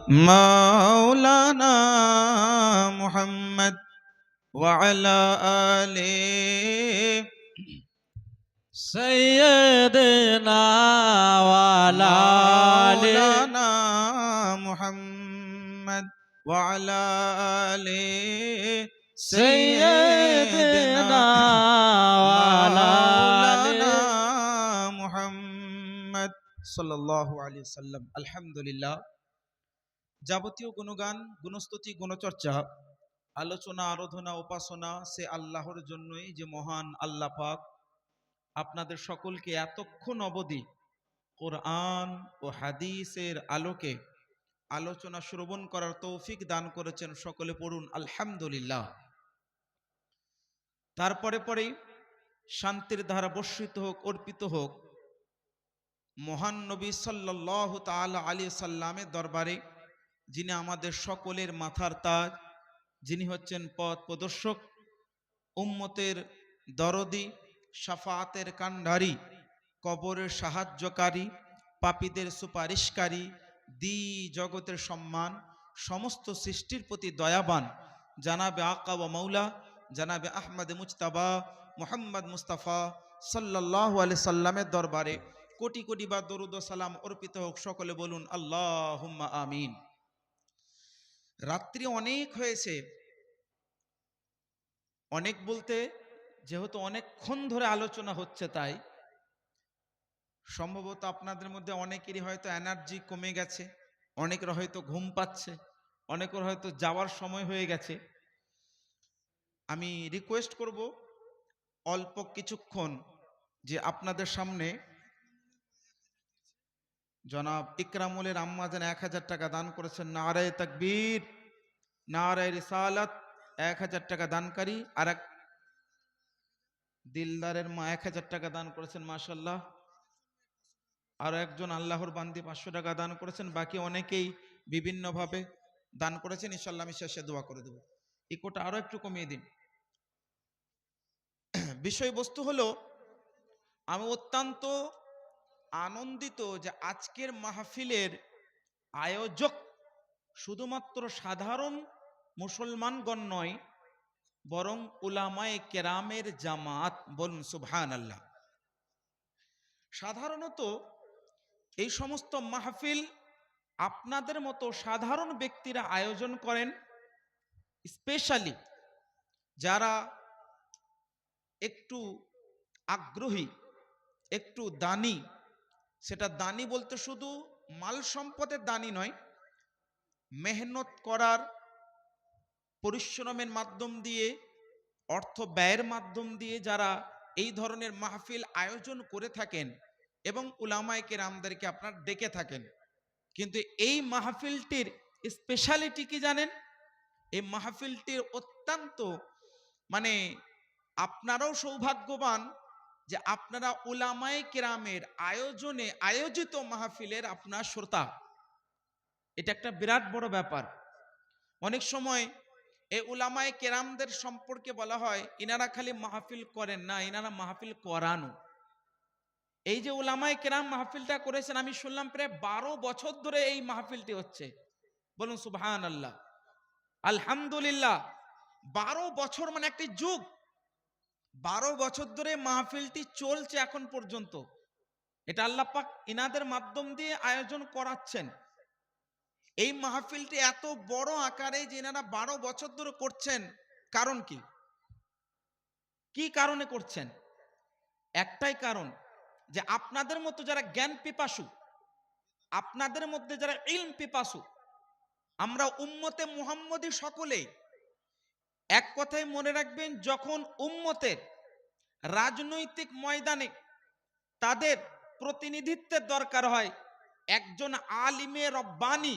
মাওলানা মুহাম্মদ ওয়া আলা আলি سيدنا وعلى آله মাওলানা মুহাম্মদ ওয়া আলা আলি সাইয়্যিদিনা سيدنا وعلى মাওলানা آله মুহাম্মদ সাল্লাল্লাহু আলাইহি সাল্লাম। আলহামদুলিল্লাহ। যাবতীয় গুণগান, গুণস্তুতি, গুণচর্চা, আলোচনা, আরাধনা, উপাসনা সে আল্লাহর জন্যই, যে মহান আল্লাহ পাক আপনাদের সকলকে এতক্ষণ অবধি কোরআন ও হাদিসের আলোকে আলোচনা শ্রবণ করার তৌফিক দান করেছেন। সকলে পড়ুন আলহামদুলিল্লাহ। তারপরে পরেই শান্তির ধারা বর্ষিত হোক, অর্পিত হোক মহান নবী সাল্লাল্লাহু তাআলা আলাইহি সাল্লামের দরবারে, যিনি আমাদের সকলের মাথার তাজ, যিনি হচ্ছেন পথ প্রদর্শক, উম্মতের দরদি, শাফাআতের কান্ডারি, কবরের সাহায্যকারী, পাপীদের সুপারিশকারী, জগতের সম্মান, সমস্ত সৃষ্টির প্রতি দয়াবান জানাবে আকা ওয়া মাওলা জানাবে আহমদ মুজতাবা মুহাম্মদ মুস্তাফা সাল্লাল্লাহু আলাইহি সাল্লামের দরবারে কোটি কোটি বার দরুদ ও সালাম অর্পিত হোক। সকলে বলুন আল্লাহুম্মা আমিন। রাত্রি অনেক হয়েছে, অনেক বলতে যেহেতু অনেকক্ষণ ধরে আলোচনা হচ্ছে, তাই সম্ভবত আপনাদের মধ্যে অনেকেরই হয়তো এনার্জি কমে গেছে, অনেকের হয়তো ঘুম পাচ্ছে, অনেকের হয়তো যাওয়ার সময় হয়ে গেছে। আমি রিকোয়েস্ট করব অল্প কিছুক্ষণ যে আপনাদের সামনে জনাব ইকরামুলের আম্মা যেন 1000 টাকা দান করেছেন। নারায়ে তাকবীর, নারায়ে রিসালাত। 1000 টাকা দানকারী। আর এক দিলদারের মা 1000 টাকা দান করেছেন, মাশাআল্লাহ। আর একজন আল্লাহর বান্দি 500 টাকা দান করেছেন। বাকি অনেকেই বিভিন্নভাবে দান করেছেন। ইনশাআল্লাহ আমি শেষে দোয়া করে দেব। ইকোটা আরো একটু কমিয়ে দিন। বিষয়বস্তু হলো, আমি অত্যন্ত আনন্দিত যে আজকের মাহফিলের আয়োজক শুধুমাত্র সাধারণ মুসলমানগণ নয়, বরং উলামায়ে কেরামের জামাত। বলুন সুবহানাল্লাহ। সাধারণত এই সমস্ত মাহফিল আপনাদের মতো সাধারণ ব্যক্তিরা আয়োজন করেন, স্পেশালি যারা একটু আগ্রহী, একটু দানি। সেটা দানি বলতে শুধু মাল সম্পদের দানি নয়, মেহনত করার, পরিশ্রমের মাধ্যম দিয়ে, অর্থ ব্যয়ের মাধ্যম দিয়ে যারা এই ধরনের মাহফিল আয়োজন করে থাকেন এবং উলামায়ে কেরামদেরকে আপনারা ডেকে থাকেন। কিন্তু এই মাহফিলটির স্পেশালিটি কি জানেন? এই মাহফিলটির অত্যন্ত মানে আপনারাও সৌভাগ্যবান যে আপনারা উলামায়ে কেরামের আয়োজনে আয়োজিত মাহফিলের আপনার শ্রোতা। এটা একটা বিরাট বড় ব্যাপার। অনেক সময় এই উলামায়ে কেরামদের সম্পর্কে বলা হয় ইনারা খালি মাহফিল করেন না, ইনারা মাহফিল করানো। এই যে উলামায়ে কেরাম মাহফিলটা করেছেন, আমি শুনলাম প্রায় 12 বছর ধরে এই মাহফিলটি হচ্ছে। বলুন সুবহানাল্লাহ, আলহামদুলিল্লাহ। 12 বছর মানে একটি যুগ। 12 বছর ধরে মাহফিলটি চলছে এখন পর্যন্ত। এটা আল্লাহ পাক ইনাদের মাধ্যম দিয়ে আয়োজন করাচ্ছেন। এই মাহফিলটি এত বড় আকারে যে এনারা 12 বছর ধরে করছেন, কারণ কি? কি কারণে করছেন? একটাই কারণ, যে আপনাদের মতো যারা জ্ঞান পিপাসু, আপনাদের মধ্যে যারা ইলম পিপাসু, আমরা উম্মতে মুহাম্মদী সকলে এক কথায় মনে রাখবেন, যখন উম্মতের রাজনৈতিক ময়দানে তাদের প্রতিনিধিত্বের দরকার হয়, একজন আলিমে রব্বানি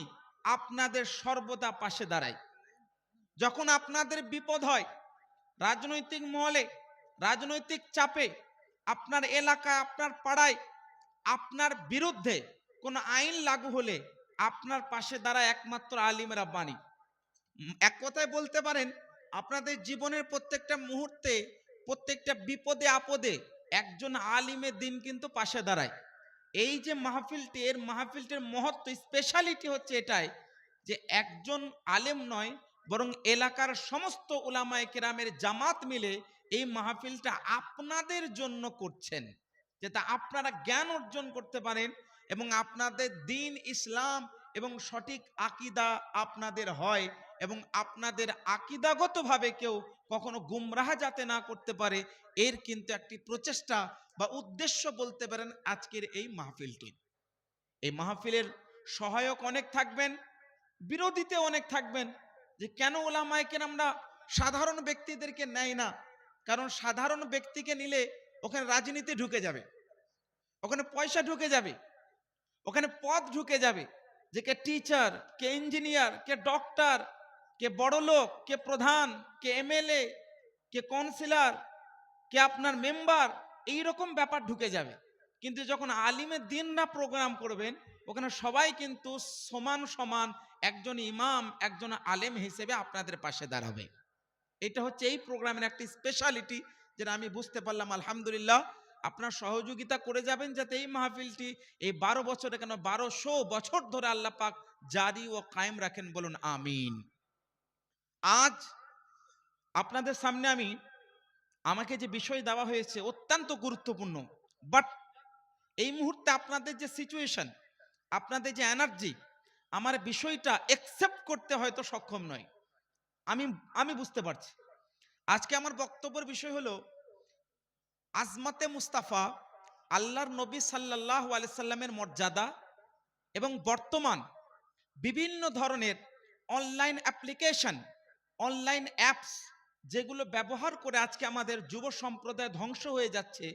আপনাদের সর্বদা পাশে দাঁড়ায়। যখন আপনাদের বিপদ হয় রাজনৈতিক মহলে, রাজনৈতিক চাপে, আপনার এলাকায়, আপনার পাড়ায় আপনার বিরুদ্ধে কোন আইন লাগু হলে আপনার পাশে দাঁড়ায় একমাত্র আলিম রাব্বানি। এক কথায় বলতে পারেন, আপনাদের জীবনের প্রত্যেকটা মুহূর্তে, প্রত্যেকটা বিপদে আপদে একজন আলিমে দ্বীন কিন্তু পাশে দাঁড়ায়। এই যে মাহফিলটি, এর মাহফিলটির মহত্ব, স্পেশালিটি হচ্ছে এটাই যে একজন আলেম নয়, বরং এলাকার সমস্ত উলামায়ে কেরামের জামাত মিলে এই মাহফিলটা আপনাদের জন্য করছেন, যাতে আপনারা জ্ঞান অর্জন করতে পারেন এবং আপনাদের দ্বীন ইসলাম এবং সঠিক আকীদা আপনাদের হয়, এবং আপনাদের আকীদাগতভাবে কেউ কখনো গুমরাহ যাতে না করতে পারে, এর কিন্তু একটি প্রচেষ্টা বা উদ্দেশ্য বলতে পারেন আজকের এই মাহফিলটি। এই মাহফিলের সহায়ক অনেক থাকবেন, বিরোধীতে অনেক থাকবেন, যে কেন ওলামায়ে কেরামরা সাধারণ ব্যক্তিদেরকে নেয় না। কারণ সাধারণ ব্যক্তিকে নিলে ওখানে রাজনীতি ঢুকে যাবে, ওখানে পয়সা ঢুকে যাবে, ওখানে পদ ঢুকে যাবে, যে কে টিচার, কে ইঞ্জিনিয়ার, কে ডক্টর, কে বড় লোক, কে প্রধান, কে এমএলএ, কে কাউন্সিলর, কে আপনার মেম্বার, এইরকম ব্যাপার ঢুকে যাবে। কিন্তু যখন আলিমে দিন না প্রোগ্রাম করবেন, ওখানে সবাই কিন্তু সমান সমান একজন ইমাম, একজন আলেম হিসেবে আপনাদের পাশে দাঁড়াবে। এটা হচ্ছে এই প্রোগ্রামের একটি স্পেশালিটি, যেটা আমি বুঝতে পারলাম। আলহামদুলিল্লাহ, আপনার সহযোগিতা করে যাবেন যাতে এই মাহফিলটি এই 12 বছরে কেন 1200 বছর ধরে আল্লাহ পাক জারি ও কায়েম রাখেন, বলুন আমিন। আজ আপনাদের সামনে আমাকে যে বিষয় দেওয়া হয়েছে অত্যন্ত গুরুত্বপূর্ণ, বাট এই মুহূর্তে আপনাদের যে সিচুয়েশন, আপনাদের যে এনার্জি, আমার বিষয়টা একসেপ্ট করতে হয়তো সক্ষম নয়। আমি আমি বুঝতে পারছি। আজকে আমার বক্তব্যের বিষয় হলো আজমাতে মুস্তাফা, আল্লাহর নবী সাল্লাল্লাহু আলাইহি সাল্লামের মর্যাদা এবং বর্তমান বিভিন্ন ধরনের অনলাইন অ্যাপ্লিকেশন, অনলাইন অ্যাপস যেগুলো ব্যবহার করে আজকে আমাদের যুব সম্প্রদায় ধ্বংস হয়ে যাচ্ছে,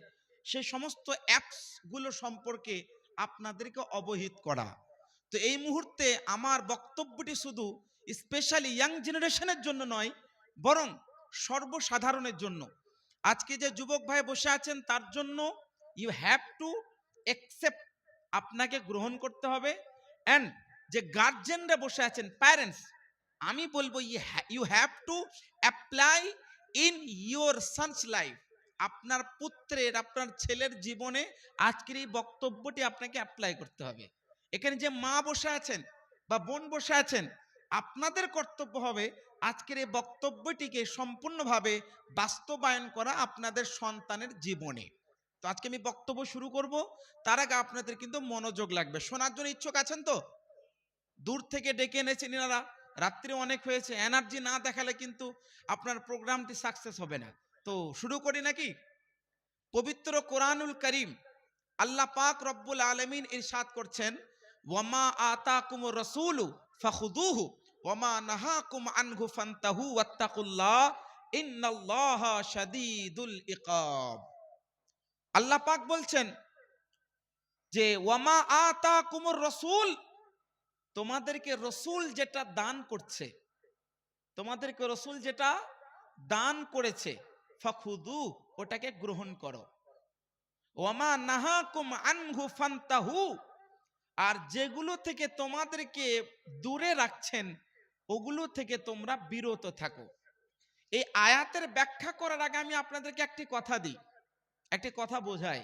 সেই সমস্ত অ্যাপসগুলো সম্পর্কে আপনাদেরকে অবহিত করা। তো এই মুহূর্তে আমার বক্তব্যটি শুধু স্পেশালি ইয়াং জেনারেশনের জন্য নয়, বরং সর্বসাধারণের জন্য। আজকে যে যুবক ভাই বসে আছেন তার জন্য ইউ হ্যাভ টু অ্যাকসেপ্ট, আপনাকে গ্রহণ করতে হবে। অ্যান্ড যে গার্জেনরা বসে আছেন, প্যারেন্টস, আমি বলবো you have to apply in your son's life. আপনার পুত্রের, আপনার ছেলের জীবনে আজকের এই বক্তব্যটি আপনাকে অ্যাপ্লাই করতে হবে। এখানে যে মা বসে আছেন বা বোন বসে আছেন, আপনাদের কর্তব্য হবে আজকের এই বক্তব্যটিকে সম্পূর্ণভাবে বাস্তবায়ন করা আপনাদের সন্তানের জীবনে। তো আজকে আমি বক্তব্য শুরু করব, তার আগে আপনাদের কিন্তু মনোযোগ লাগবে। শোনার জন্য ইচ্ছুক আছেন তো? দূর থেকে ডেকে এনেছেন এনারা, রাত্রি অনেক হয়েছে, এনার্জি না দেখালে কিন্তু আপনার প্রোগ্রামটি সাকসেস হবে না। তো শুরু করি নাকি? পবিত্র কোরআনুল করিম আল্লাহ পাক রব্বুল আলামিন ইরশাদ করছেন, ওয়ামা আতাকুমুর রাসূলু ফাখুযুহু ওয়ামা নাহাকুম আনহু ফান্তাহু ওয়াত্তাকুল্লাহ ইন্নাল্লাহা শাদীদুল ইকাব। আল্লাহ পাক বলছেন যে ওয়ামা আতাকুমুর রাসূল, তোমাদেরকে রসুল যেটা দান করছে, তোমাদেরকে রসুল যেটা দান করেছে, ফাখুদু, ওটাকে গ্রহণ করো। ওয়ামা নাহাকুম আনহু ফান্তাহু, আর যেগুলো থেকে তোমাদেরকে দূরে রাখছেন ওগুলো থেকে তোমরা বিরত থাকো। এই আয়াতের ব্যাখ্যা করার আগে আমি আপনাদেরকে একটি কথা দিই, একটি কথা বোঝাই।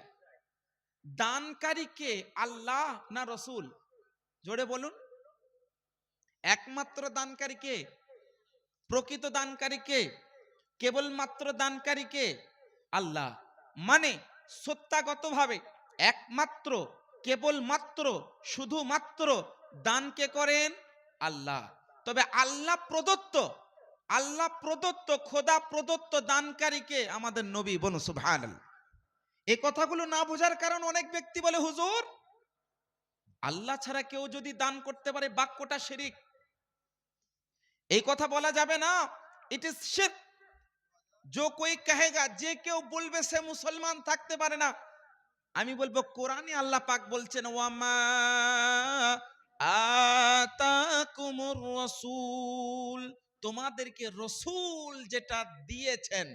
দানকারী কে, আল্লাহ না রসুল? জোরে বলুন। একমাত্র দানকারী কে? প্রকৃত দানকারী কে? কেবলমাত্র দানকারী কে? আল্লাহ। মানে সত্যাগতভাবে একমাত্র, কেবলমাত্র, শুধুমাত্র দান কে করেন? আল্লাহ। তবে আল্লাহ প্রদত্ত, আল্লাহ প্রদত্ত, খোদা প্রদত্ত দানকারীকে আমাদের নবী। বলুন সুবহানাল্লাহ। এই কথাগুলো না বোঝার কারণ অনেক ব্যক্তি বলে, হুজুর আল্লাহ ছাড়া কেউ যদি দান করতে পারে বাক্যটা শিরক, এই কথা বলা যাবে না, ইট ইজ শিরক। जो कोई कहेगा, যে কেউ বলবে সে মুসলমান থাকতে পারে না। আমি বলবো কোরআনে আল্লাহ পাক বলছেন, ওয়ামা আতাকুমুর রাসূল, তোমাদেরকে রসূল যেটা দিয়েছেন,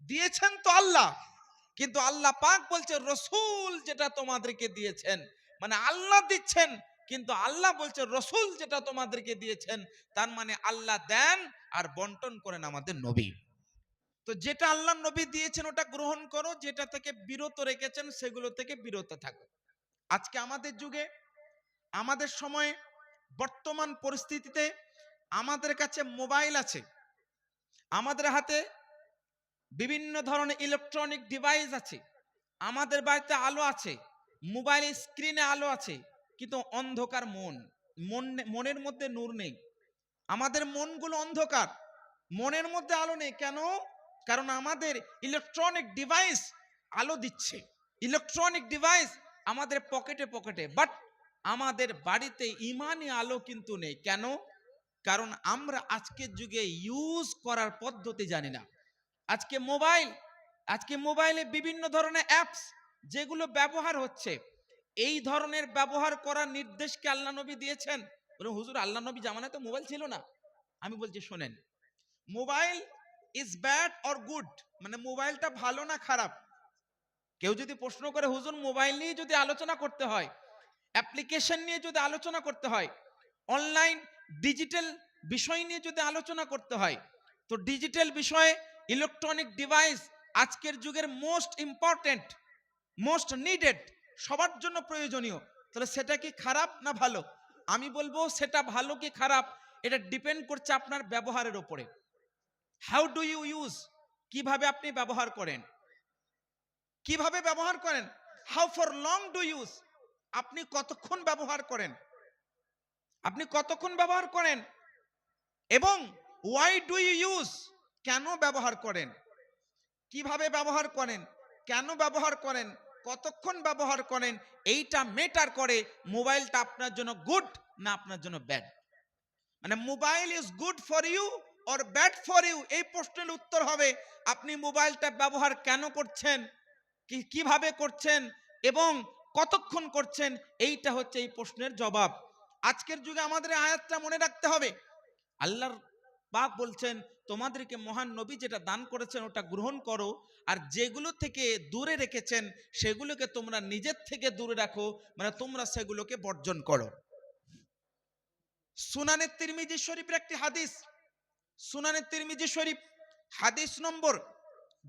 দিয়েছেন তো আল্লাহ, কিন্তু আল্লাহ পাক বলছে রসূল যেটা তোমাদেরকে দিয়েছেন, মানে আল্লাহ দিচ্ছেন, কিন্তু আল্লাহ বলছে রসূল যেটা তোমাদেরকে দিয়েছেন, তার মানে আল্লাহ দেন আর বন্টন করেন আমাদের নবী। তো যেটা আল্লাহ নবী দিয়েছেন ওটা গ্রহণ করো, যেটা থেকে বিরত রেখেছেন সেগুলো থেকে বিরত থাকো। আজকে আমাদের যুগে, আমাদের সময়ে বর্তমান পরিস্থিতিতে আমাদের কাছে মোবাইল আছে, আমাদের হাতে বিভিন্ন ধরনের ইলেকট্রনিক ডিভাইস আছে, আমাদের বাড়িতে আলো আছে, মোবাইল স্ক্রিনে আলো আছে, কিন্তু অন্ধকার মনের মধ্যে নূর নেই। আমাদের মনগুলো অন্ধকার, মনের মধ্যে আলো নেই। কেন? কারণ আমাদের ইলেকট্রনিক ডিভাইস আলো দিচ্ছে, ইলেকট্রনিক ডিভাইস আমাদের পকেটে পকেটে, বাট আমাদের বাড়িতে ইমানি আলো কিন্তু নেই। কেন? কারণ আমরা আজকের যুগে ইউজ করার পদ্ধতি জানি না। আজকে মোবাইলে বিভিন্ন ধরনের অ্যাপস যেগুলো ব্যবহার হচ্ছে, এই ধরনের ব্যবহার করার নির্দেশ কি আল্লাহ নবী দিয়েছেন? বলে হুজুর, আল্লাহ নবী জামানায় তো মোবাইল ছিল না। আমি বলছি শোনেন, mobile is bad or good, মানে মোবাইলটা ভালো না খারাপ? কেউ যদি প্রশ্ন করে হুজুর মোবাইল নিয়ে যদি আলোচনা করতে হয়, অ্যাপ্লিকেশন নিয়ে যদি আলোচনা করতে হয়, অনলাইন ডিজিটাল বিষয় নিয়ে যদি আলোচনা করতে হয়, তো ডিজিটাল বিষয়ে ইলেকট্রনিক ডিভাইস আজকের যুগের মোস্ট ইম্পর্টেন্ট, মোস্ট নিডেড, সবার জন্য প্রয়োজনীয়। তাহলে সেটা কি খারাপ না ভালো? আমি বলবো সেটা ভালো কি খারাপ এটা ডিপেন্ড করছে আপনার ব্যবহারের উপরে। হাউ ডু ইউ ইউজ, কিভাবে আপনি ব্যবহার করেন, কিভাবে ব্যবহার করেন। How for long do use, আপনি কতক্ষণ ব্যবহার করেন, আপনি কতক্ষণ ব্যবহার করেন, এবং ওয়াই ডু ইউ ইউজ, কেন ব্যবহার করেন, কিভাবে ব্যবহার করেন, কেন ব্যবহার করেন, কতক্ষণ ব্যবহার করেন। এইটা মেটার করে মোবাইলটা আপনার জন্য গুড না আপনার জন্য ব্যাড। মানে mobile is good for you or bad for you, এই প্রশ্নের উত্তর হবে আপনি মোবাইলটা ব্যবহার কেন করছেন, কিভাবে করছেন এবং কতক্ষণ করছেন। এইটা হচ্ছে এই প্রশ্নের জবাব। আজকের যুগে আমাদের আয়াতটা মনে রাখতে হবে। আল্লাহর পাক বলছেন তোমাদেরকে মহান নবী যেটা দান করেছেন ওটা গ্রহণ করো, আর যেগুলো থেকে দূরে রেখেছেন সেগুলোকে তোমরা নিজের থেকে দূরে রাখো, মানে তোমরা সেগুলোকে বর্জন করো। সুনানে তিরমিজি শরীফের একটি হাদিস, সুনানে তিরমিজি শরীফ হাদিস নম্বর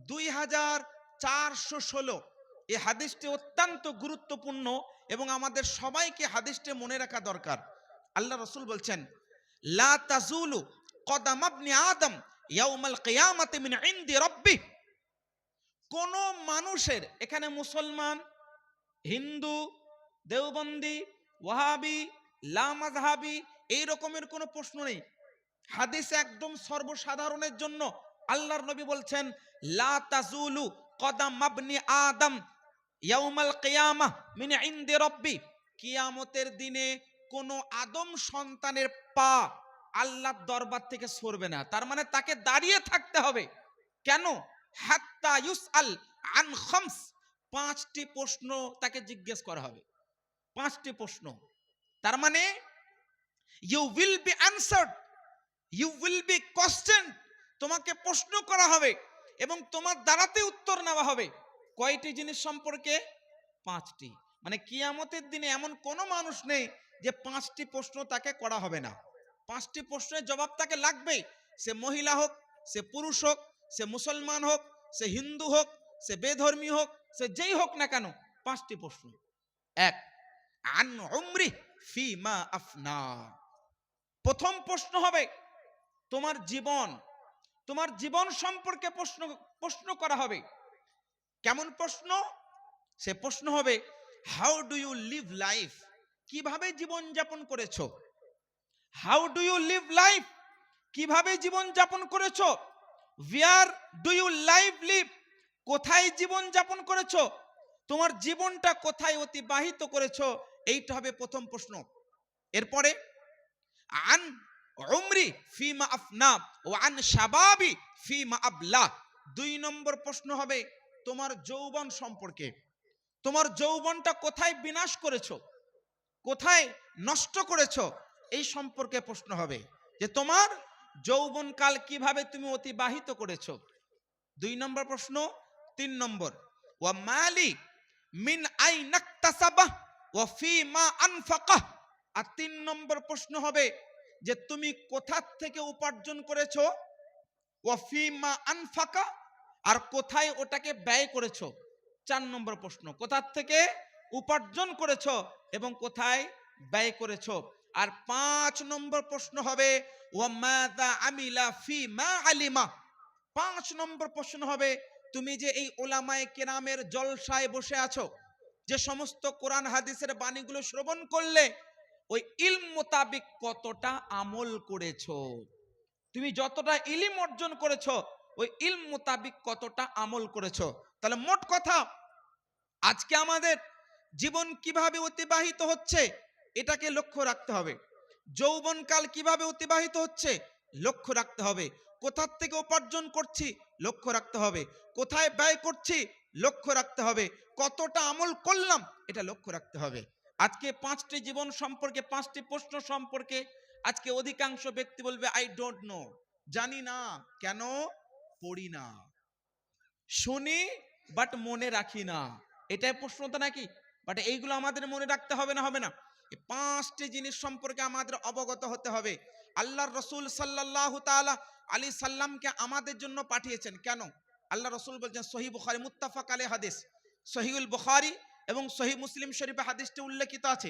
2416। এই হাদিসটি অত্যন্ত গুরুত্বপূর্ণ এবং আমাদের সবাইকে হাদিসটি মনে রাখা দরকার। আল্লাহ রাসূল বলছেন লা তাজুলু কদাম ইবনে আদম ইয়াউমাল কিয়ামাতি মিন ইনদি রাব্বিহ। কোন মানুষের, এখানে মুসলমান, হিন্দু, দেওবন্দি, ওয়াহাবি, লামাযহাবি এই রকমের কোনো প্রশ্ন নেই। হাদিস একদম সর্বসাধারণের জন্য। আল্লাহর নবী বলছেন লা তাজুলু কদাম ইবনে আদম ইয়াউমাল কিয়ামাহ মিন ইনদি রাব্বি, কিয়ামতের দিনে কোন আদম সন্তানের পা আল্লাহর দরবার থেকে সরবে না। তার মানে তাকে দাঁড়িয়ে থাকতে হবে। কেন? হাত্তা ইউসআল আন খামস, পাঁচটি প্রশ্ন তাকে জিজ্ঞেস করা হবে, পাঁচটি প্রশ্ন। তার মানে you will be answered, you will be question, তোমাকে প্রশ্ন করা হবে এবং তোমার দ্বারাতে উত্তর নেওয়া হবে। কয়টি জিনিস সম্পর্কে? পাঁচটি। মানে কিয়ামতের দিনে এমন কোনো মানুষ নেই যে পাঁচটি প্রশ্ন তাকে করা হবে না। পাঁচটি প্রশ্নের জবাব তাকে লাগবে। সে মহিলা হোক, সে পুরুষ হোক, সে মুসলমান হোক, সে হিন্দু হোক, সে বেধর্মী হোক, সে যেই হোক না কেন, পাঁচটি প্রশ্ন। এক, আন উমরি ফিমা আফনা, প্রথম প্রশ্ন হবে তোমার জীবন, তোমার জীবন সম্পর্কে প্রশ্ন করা হবে। কেমন প্রশ্ন? সে প্রশ্ন হবে how do you live life, কিভাবে জীবন যাপন করেছো। How do you live life, কিভাবে জীবন যাপন করেছো। ওয়্যার ডু ইউ লিভ, কোথায় জীবন যাপন করেছো, তোমার জীবনটা কোথায় অতিবাহিত করেছো, এইটা হবে প্রথম প্রশ্ন। এরপরে আন উমরি ফিমা আফনা ও আন শাবাবি ফিমা আবলা, দুই নম্বর প্রশ্ন হবে তোমার যৌবন সম্পর্কে, তোমার যৌবনটা কোথায় বিনাশ করেছো, কোথায় নষ্ট করেছো, এই সম্পর্কে প্রশ্ন হবে যে তোমার যৌবনকাল কিভাবে তুমি অতিবাহিত করেছো। দুই নম্বর প্রশ্ন। তিন নম্বর ওয়া মালি মিন আইনাকতাসাবাহ ওয়া ফিমা আনফাকাহ, আর তিন নম্বর প্রশ্ন হবে যে তুমি কোথা থেকে উপার্জন করেছো, ওয়া ফিমা আনফাকা, আর কোথায় ওটাকে ব্যয় করেছো। চার নম্বর প্রশ্ন, কোথা থেকে উপার্জন করেছো এবং কোথায় ব্যয় করেছো। আর 5 নম্বর প্রশ্ন হবে ওয়া মাযা আমিলা ফি মা আলিমা। 5 নম্বর প্রশ্ন হবে তুমি যে এই উলামায়ে কেরামের জলসায় বসে আছো, যে সমস্ত কোরআন হাদিসের বাণীগুলো শ্রবণ করলে ওই ইলম মোতাবিক কতটা আমল করেছো। তুমি যতটা ইলম অর্জন করেছো ওই ইলম মোতাবিক কতটা আমল করেছো। তাহলে মোট কথা আজকে আমাদের জীবন কিভাবে অতিবাহিত হচ্ছে এটাকে লক্ষ্য রাখতে হবে। যৌবনকাল কিভাবে অতিবাহিত হচ্ছে লক্ষ্য রাখতে হবে। কোথা থেকে উপার্জন করছি লক্ষ্য রাখতে হবে। কোথায় ব্যয় করছি লক্ষ্য রাখতে হবে। কতটা আমল করলাম এটা লক্ষ্য রাখতে হবে। আজকে 5টি জীবন সম্পর্কে 5টি প্রশ্ন সম্পর্কে আজকে অধিকাংশ ব্যক্তি বলবে আই ডোন্ট নো, জানি না। কেন? পড়ি না, শুনি বাট মনে রাখি না। এটাই প্রশ্নটা নাকি? বাট এইগুলো আমাদের মনে রাখতে হবে না? হবে না? এই 5টি জিনিস সম্পর্কে আমাদের অবগত হতে হবে। আল্লাহর রাসূল সাল্লাল্লাহু তাআলা আলাইহি সাল্লামকে আমাদের জন্য পাঠিয়েছেন। কেন? আল্লাহ রাসূল বলছেন, সহিহ বুখারী মুত্তাফাক আলাইহি হাদিস, সহিহুল বুখারী এবং সহিহ মুসলিম শরীফে হাদিসটি উল্লেখিত আছে।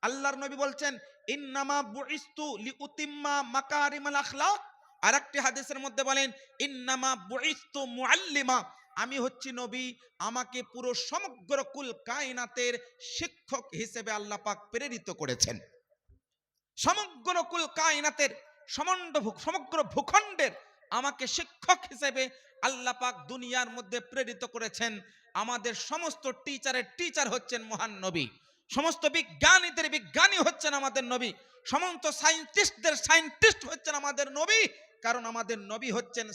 আল্লাহর নবী বলছেন ইন্নামা বুইস্তু লিউতিম্মা মাকারিমাল আখলাক। আরেকটি হাদিসের মধ্যে বলেন ইন্নামা বুইস্তু মুআল্লিমা, আমি হচ্ছি নবী, আমাকে পুরো সমগ্র কুল কায়নাতের শিক্ষক হিসেবে আল্লাহ পাক প্রেরিত করেছেন। সমগ্র কুল কায়নাতের সমগ্র ভূখণ্ডের আমাকে শিক্ষক হিসেবে আল্লাহ পাক দুনিয়ার মধ্যে প্রেরিত করেছেন। আমাদের সমস্ত টিচারের টিচার হচ্ছেন মহান নবী, সমস্ত বিজ্ঞানীদের বিজ্ঞানী হচ্ছেন আমাদের নবী, সমস্ত সায়েন্টিস্টদের সায়েন্টিস্ট হচ্ছেন আমাদের নবী। কারণ আমাদের নবী হচ্ছেন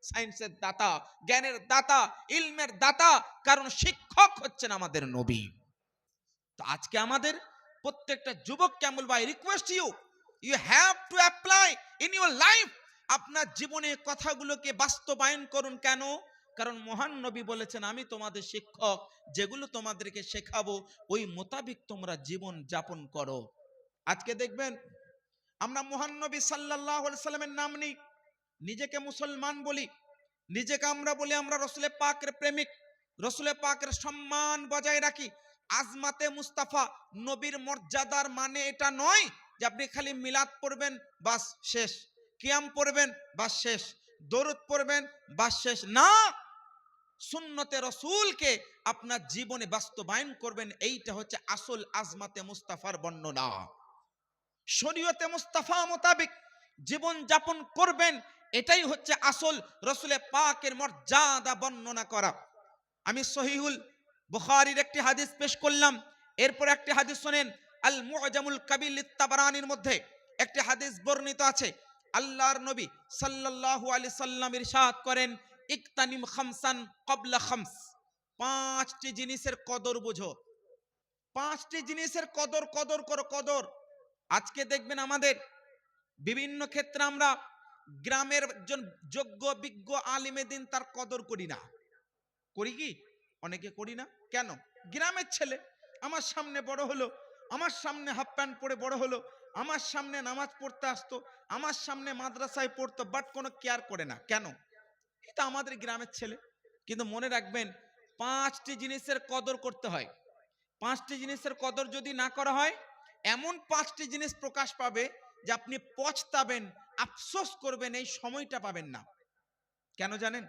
সায়েন্সের দাতা, জ্ঞানের দাতা, ইলমের দাতা। কারণ শিক্ষক হচ্ছেন আমাদের নবী। তো আজকে আমাদের প্রত্যেকটা যুবককে আমি বলবো, I request you have to apply in your life. আপনার জীবনে কথাগুলোকে বাস্তবায়ন করুন। কেন? কারণ মহান নবী বলেছেন আমি তোমাদের শিক্ষক, যেগুলো তোমাদেরকে শেখাবো ওই মোতাবিক তোমরা জীবন যাপন করো। আজকে দেখবেন আমরা মহান নবী সাল্লাল্লাহু আলাইহি সাল্লামের নাম নিই, নিজেকে মুসলমান বলি, নিজেকে আমরা বলি আমরা রসুলের পাকের প্রেমিক, রসুলের পাকের সম্মান বজায় রাখি। আজমাতে মুস্তাফা নবীর মর্যাদার মানে এটা নয় যে আপনি খালি মিলাদ পড়বেন বাস শেষ, কিয়াম পড়বেন বাস শেষ, দরুদ পড়বেন বাস শেষ। না, সুন্নতে রসুলকে আপনার জীবনে বাস্তবায়ন করবেন, এইটা হচ্ছে আসল আজমাতে মুস্তাফার বর্ণনা। শরীয়তে মুস্তাফা মোতাবেক জীবন যাপন করবেন, এটাই হচ্ছে আসল রসুলের পাকের মর্যাদা বর্ণনা করা। আমি সহিহুল বুখারীর একটি হাদিস পেশ করলাম, এরপর একটি হাদিস শুনেন। আল মুআজামুল কাবির লিত-তাবারানির মধ্যে একটি হাদিস বর্ণিত আছে। আল্লাহর নবী সাল্লাল্লাহু আলাইহি সাল্লাম ইরশাদ করেন ইকতানিম খামসান ক্বাবলা খামস। 5টি জিনিসের কদর বুঝো, 5টি জিনিসের কদর করো, কদর। আজকে দেখবেন আমাদের বিভিন্ন ক্ষেত্রে আমরা গ্রামের একজন যোগ্য বিজ্ঞ আলিমে দিন তার কদর করি না। করি কি? অনেকে করি না। কেন? গ্রামের ছেলে, আমার সামনে বড় হলো, আমার সামনে হাফ প্যান্ট পরে বড় হলো, আমার সামনে নামাজ পড়তে আসতো, আমার সামনে মাদ্রাসায় পড়তো, বাট কোনো কেয়ার করে না। কেন? এটা আমাদের গ্রামের ছেলে। কিন্তু মনে রাখবেন 5টি জিনিসের কদর করতে হয়। 5টি জিনিসের কদর যদি না করা হয়, এমন 5টি জিনিস প্রকাশ পাবে যে আপনি পছতাবেন, আফসোস করবেন, এই সময়টা পাবেন না। কেন জানেন?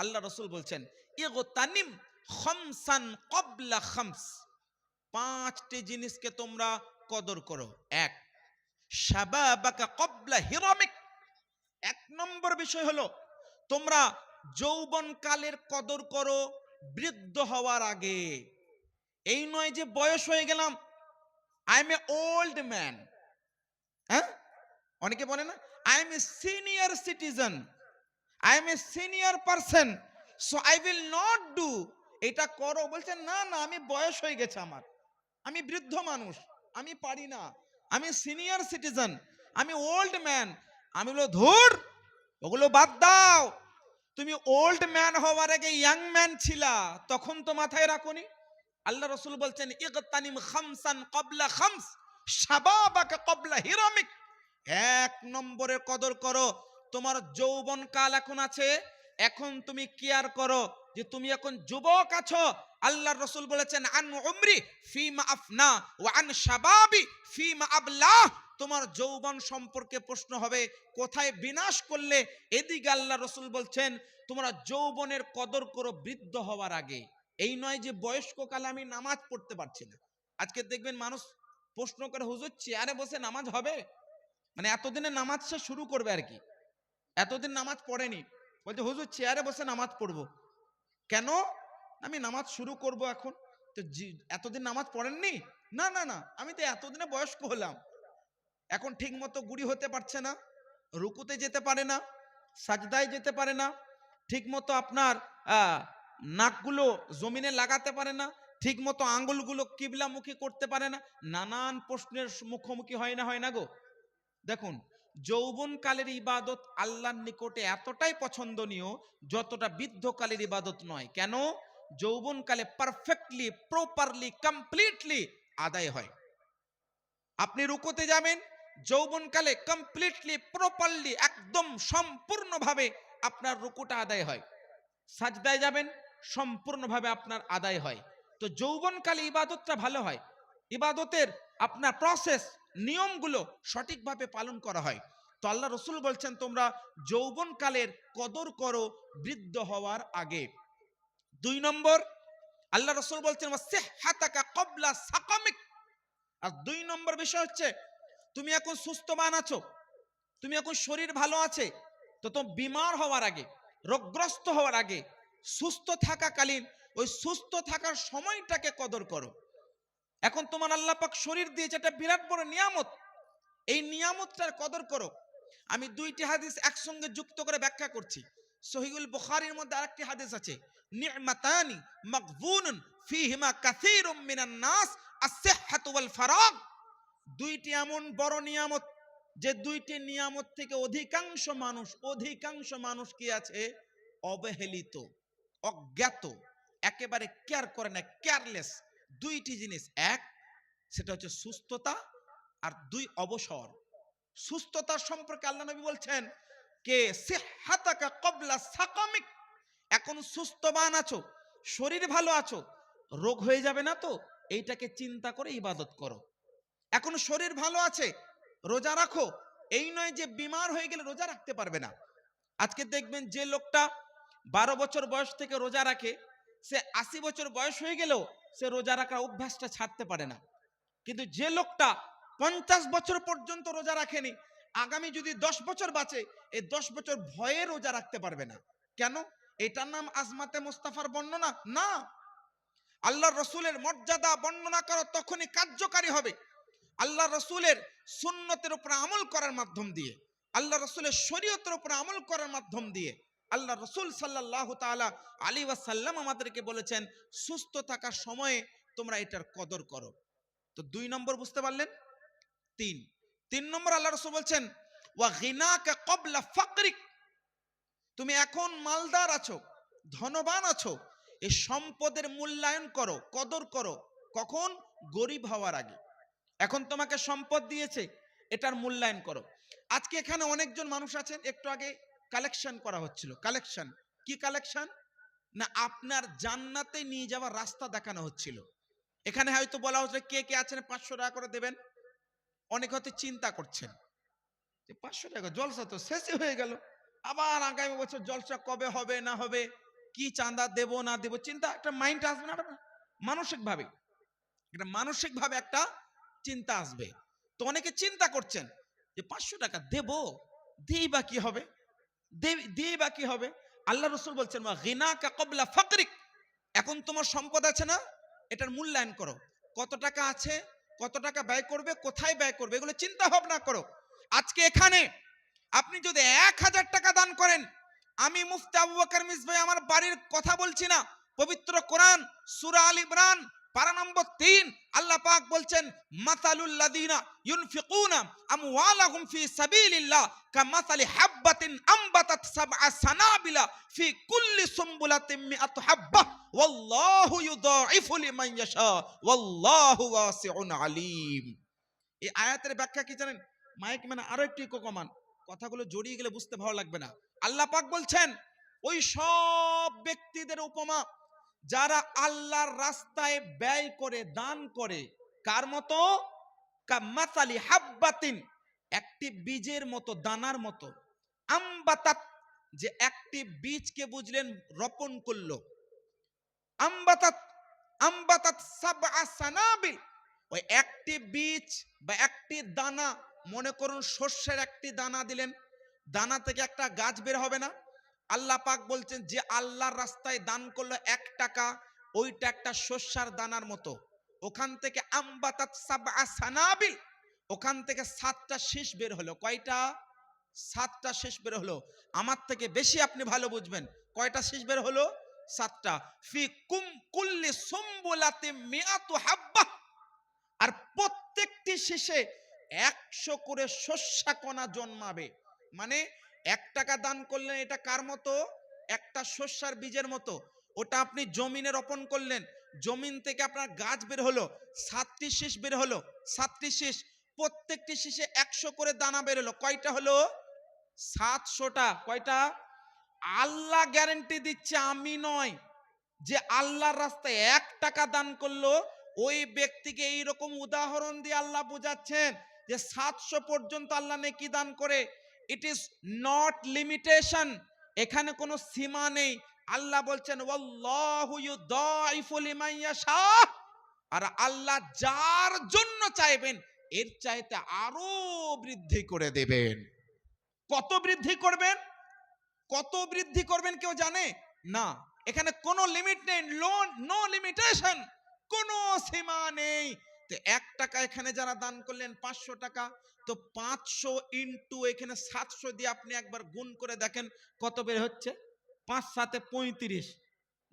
আল্লাহ রাসূল বলছেন ইগতানিম খামসান ক্বাবলা খামস। 5টি জিনিসকে তোমরা কদর করো। 1, শাবাবাকা ক্বাবলা হিরামিক। 1 নম্বর বিষয় হলো তোমরা যৌবনকালের কদর করো বৃদ্ধ হওয়ার আগে। এই নয় যে বয়স হয়ে গেলাম, I M A old man. হ্যাঁ, অনেকে বলে না I M a senior citizen, I M a senior person, so I will not do. এটা করো, বলছেন না না আমি বয়স হয়ে গেছে আমার, আমি বৃদ্ধ মানুষ, আমি পারি না, আমি সিনিয়র সিটিজেন, আমি ওল্ড ম্যান। আমি বলো ধুর, ওগুলো বাদ দাও। তুমি ওল্ড ম্যান হওয়ার আগে ইয়াং ম্যান ছিলা, তখন তো মাথায় রাখোনি। আল্লাহ রাসূল বলছেন ইগতানিম খামসান ক্বাবলা খামস শাবাবাকা ক্বাবলা হিরামিক। 1 নম্বরের কদর করো, তোমার যৌবন কাল এখন আছে, এখন তুমি কেয়ার করো যে তুমি এখন যুবক আছো। আল্লাহর রাসূল বলেছেন আন উমরি ফিমা আফনা ওয়া আন শাবাবি ফিমা আবলা। তোমার যৌবন সম্পর্কে প্রশ্ন হবে কোথায় বিনাশ করলে। এদিকে আল্লাহ রসুল বলছেন তোমরা যৌবনের কদর করো বৃদ্ধ হওয়ার আগে। এই নয় যে বয়স্ক কালে আমি নামাজ পড়তে পারছি না। আজকে দেখবেন মানুষ প্রশ্ন করে হুজুর চেয়ারে বসে নামাজ হবে, মানে এতদিনে নামাজ সে শুরু করবে আর কি, এতদিন নামাজ পড়েনি, বলছে হুজুর চেয়ারে বসে নামাজ পড়বো। কেন? আমি নামাজ শুরু করব এখন। তো এতদিন নামাজ পড়েননি? না না না, আমি তো এতদিনে বয়স্ক হলাম, এখন ঠিক মতো গুড়ি হতে পারছে না, রুকুতে যেতে পারে না, সাজদায় যেতে পারে না, ঠিক মতো আপনার নাকগুলো জমিনে লাগাতে পারে না, ঠিক মতো আঙ্গুলগুলো কিবলামুখী করতে পারে না, নানান প্রশ্নের মুখোমুখি হয় না, হয় না গো। দেখুন, যৌবনকালের ইবাদত আল্লাহর নিকটে এতটাই পছন্দনীয় যতটা বৃদ্ধকালের ইবাদত নয়। কেন? যৌবনকালে পারফেক্টলি, প্রপারলি, কমপ্লিটলি আদায় হয়। আপনি রুকুতে যাবেন, যৌবনকালে কমপ্লিটলি, প্রপারলি, একদম সম্পূর্ণভাবে আপনার রুকুটা আদায় হয়। সাজদায় যাবেন, সম্পূর্ণভাবে আপনার আদায় হয়। তো যৌবনকালে ইবাদতটা ভালো হয়, ইবাদতের আপনার প্রসেস, নিয়মগুলো সঠিকভাবে পালন করা হয়। তো আল্লাহ রসুল বলছেন তোমরা যৌবনকালের কদর করো বৃদ্ধ হওয়ার আগে। 2 নম্বর, আল্লাহ রসুল বলছেন ওয়াসিহহাতাকা ক্বাবলা সাকামিক। আর 2 নম্বর বিষয় হচ্ছে তুমি এখন সুস্থবান আছো, তুমি এখন শরীর ভালো আছে, তো তুমি বিমার হওয়ার আগে, রোগগ্রস্ত হওয়ার আগে, সুস্থ থাকাকালীন ওই সুস্থ থাকার সময়টাকে কদর করো। এখন তোমার আল্লাহ পাক শরীর দিয়েছে, এটা বিরাট বড় নিয়ামত, এই নিয়ামতটার কদর করো। আমি 2টি হাদিস একসঙ্গে যুক্ত করে ব্যাখ্যা করছি। সহিহুল বুখারীর মধ্যে আরেকটি হাদিস আছে, নি'মাতানি মাগবুনুন ফীহিমা কাসীরুম মিনান নাস আস-সিহহাতু ওয়াল ফারাগ। 2টি এমন বড় নিয়ামত যে 2টি নিয়ামত থেকে অধিকাংশ মানুষ কি আছে? অবহেলিত, অজ্ঞাত, একেবারে কেয়ার করে না, কেয়ারলেস। 2টি জিনিস, এক সেটা হচ্ছে সুস্থতা, আর 2 অবসর। সুস্থতার সম্পর্কে আল্লাহ নবী বলছেন কে সিহহাতাকা ক্বাবলা সাকামিক। এখন সুস্থবান আছো, শরীর ভালো আছো, রোগ হয়ে যাবে না তো, এইটাকে চিন্তা করে ইবাদত করো। এখন শরীর ভালো আছে, রোজা রাখো, এই নয় যে বিমার হয়ে গেলে রোজা রাখতে পারবে না। আজকে দেখবেন যে লোকটা 12 বছর বয়স থেকে রোজা রাখে, সে 80 বছর বয়স হয়ে গেলেও সে রোজা রাখার অভ্যাসটা ছাড়তে পারে না। কিন্তু যে লোকটা 50 বছর পর্যন্ত রোজা রাখেনি, আগামী যদি 10 বছর বাঁচে, এই 10 বছর ভয়ে রোজা রাখতে পারবে না। কেন? এটার নাম আজমাতে মুস্তাফার বর্ণনা না। আল্লাহর রসুলের মর্যাদা বর্ণনা করো তখনই কার্যকারী হবে আল্লাহ রসুলের সুন্নতের উপর আমল করার মাধ্যম দিয়ে, আল্লাহ রসুলের শরীয়তের উপর আমল করার মাধ্যম দিয়ে। আল্লাহ রসুল সাল্লাল্লাহু তাআলা আলাইহি ওয়াসাল্লাম আমাদেরকে বলেছেন সুস্থ থাকার সময়ে তোমরা এটার কদর করো। তো 2 নম্বর বুঝতে পারলেন। 3 নম্বর আল্লাহ রসুল বলছেন ওয়া গিনাকা ক্বাবলা ফাকরিক। তুমি এখন মালদার আছো, ধনবান আছো, এই সম্পদের মূল্যায়ন করো, কদর করো। কখন? গরিব হওয়ার আগে। এখন তোমাকে সম্পদ দিয়েছে, এটার মূল্যায়ন করো। আজকে এখানে অনেকজন মানুষ আছেন, একটু আগে কালেকশন করা হচ্ছিল। কালেকশন কি কালেকশন? না আপনার জান্নাতে নিয়ে যাওয়ার রাস্তা দেখানো হচ্ছিল। এখানে হয়তো বলা হচ্ছে কে কে আছেন 500 টাকা করে দেবেন। অনেক হয়তো চিন্তা করছেন যে 500 টাকা জলসা তো শেষই হয়ে গেল, আবার আগামী বছর জলসা কবে হবে না হবে, কি চাঁদা দেব না দেব, চিন্তা একটা মাইন্ড আসবে না, মানসিকভাবে এটা মানসিকভাবে একটা চিন্তা আসবে। তো অনেকে চিন্তা করছেন যে 500 টাকা দেব, দিই বা কি হবে, দিই বা কি হবে। আল্লাহ রসুল বলছেন ওয়া গিনাকা ক্বাবলা ফাকরিক। এখন তোমার সম্পদ আছে না, এটার মূল্যায়ন করো। কত টাকা আছে, কত টাকা ব্যয় করবে, কোথায় ব্যয় করবে, এগুলো চিন্তা ভাবনা করো। আজকে এখানে আপনি যদি 1000 টাকা দান করেন, আমি মুফতি আবু বকর মিসবাহ আমার বাড়ির কথা বলছি না, পবিত্র কোরআন সূরা আল ইমরান পারা নম্বর 3 আল্লাহ পাক বলছেন মাসালুল লাযিনা ইউনফিকুনা আমওয়ালাহুম ফি সাবিলিল্লাহ কামাসালি হাববাতিন আমবাতাত সাবআ সানাবিলা ফি কুল্লি সুমবুলাতিন মিআতু হাব্বা ওয়াল্লাহু ইউদাইফু লিমান ইয়াশা ওয়াল্লাহু ওয়াসিউন আলীম। এই আয়াতের ব্যাখ্যা কি জানেন? মাইক মানে আরো একটু ইকো কমান, কথাগুলো জড়িয়ে গেলে বুঝতে ভালো লাগবে না। আল্লাহ পাক বলছেন ওই সব ব্যক্তিদের উপমা যারা আল্লাহর রাস্তায় ব্যয় করে, দান করে, কার মতো? কামাসালি হাব্বাতিন, একটি বীজের মতো, দানার মতো। আম্বাতাত, যে একটি বীজকে বুঝলেন রোপণ করলো। আম্বাতাত, আম্বাতাত সাবআ সানাবিল, ওই একটি বীজ বা একটি দানা, মনে করুন শস্যের একটি দানা দিলেন, দানা থেকে একটা গাছ বের হবে না? আল্লাহ পাক বলছেন যে আল্লাহর রাস্তায় দান করলো 1 টাকা, ওইটা একটা শস্যার দানার মতো। ওখান থেকে আম্বাতাত সাবআ সানাবিল, ওখান থেকে 7টা শীষ বের হলো। কয়টা? 7টা শীষ বের হলো। আমার থেকে বেশি আপনি ভালো বুঝবেন। কয়টা শীষ বের হলো? 7টা। ফি কুল্লি সুম্বুলাতিন মিআতু হাব্বা, আর প্রত্যেকটি শীষে 100 করে শস্যকণা জন্মাবে। মানে 1 টাকা দান করলেন, এটা কার মতো? একটা শস্যার বীজের মতো। ওটা আপনি জমিনে রোপণ করলেন, জমিন থেকে আপনার গাছ বের হলো, 7টি শীষ বের হলো, 7টি শীষ, প্রত্যেকটি শীষে 100 করে দানা বের হলো। কয়টা হলো? 700টা। কয়টা? আল্লাহ গ্যারান্টি দিচ্ছে, আমি নয়। যে আল্লাহর রাস্তায় 1 টাকা দান করলো, ওই ব্যক্তিকে এইরকম উদাহরণ দিয়ে আল্লাহ বোঝাচ্ছেন যে 700 পর্যন্ত আল্লাহ নেকি দান করে। ইট ইজ নট লিমিটেশন, এখানে কোনো সীমা নেই। আল্লাহ বলছেন ওয়াল্লাহু ইউদাইফু লিমান ইয়াশা, আর আল্লাহ যার জন্য চাইবেন এর চাইতে আরো বৃদ্ধি করে দেবেন। কত বৃদ্ধি করবেন? কত বৃদ্ধি করবেন কেউ জানে না? এখানে কোনো লিমিট নেই, নো লিমিটেশন, কোনো সীমা নেই। তো 1 টাকা এখানে যারা দান করলেন 500 টাকা, তো 500 ইন্টু এখানে 700 দিয়ে আপনি একবার গুণ করে দেখেন কত বের হচ্ছে। 5 7 35।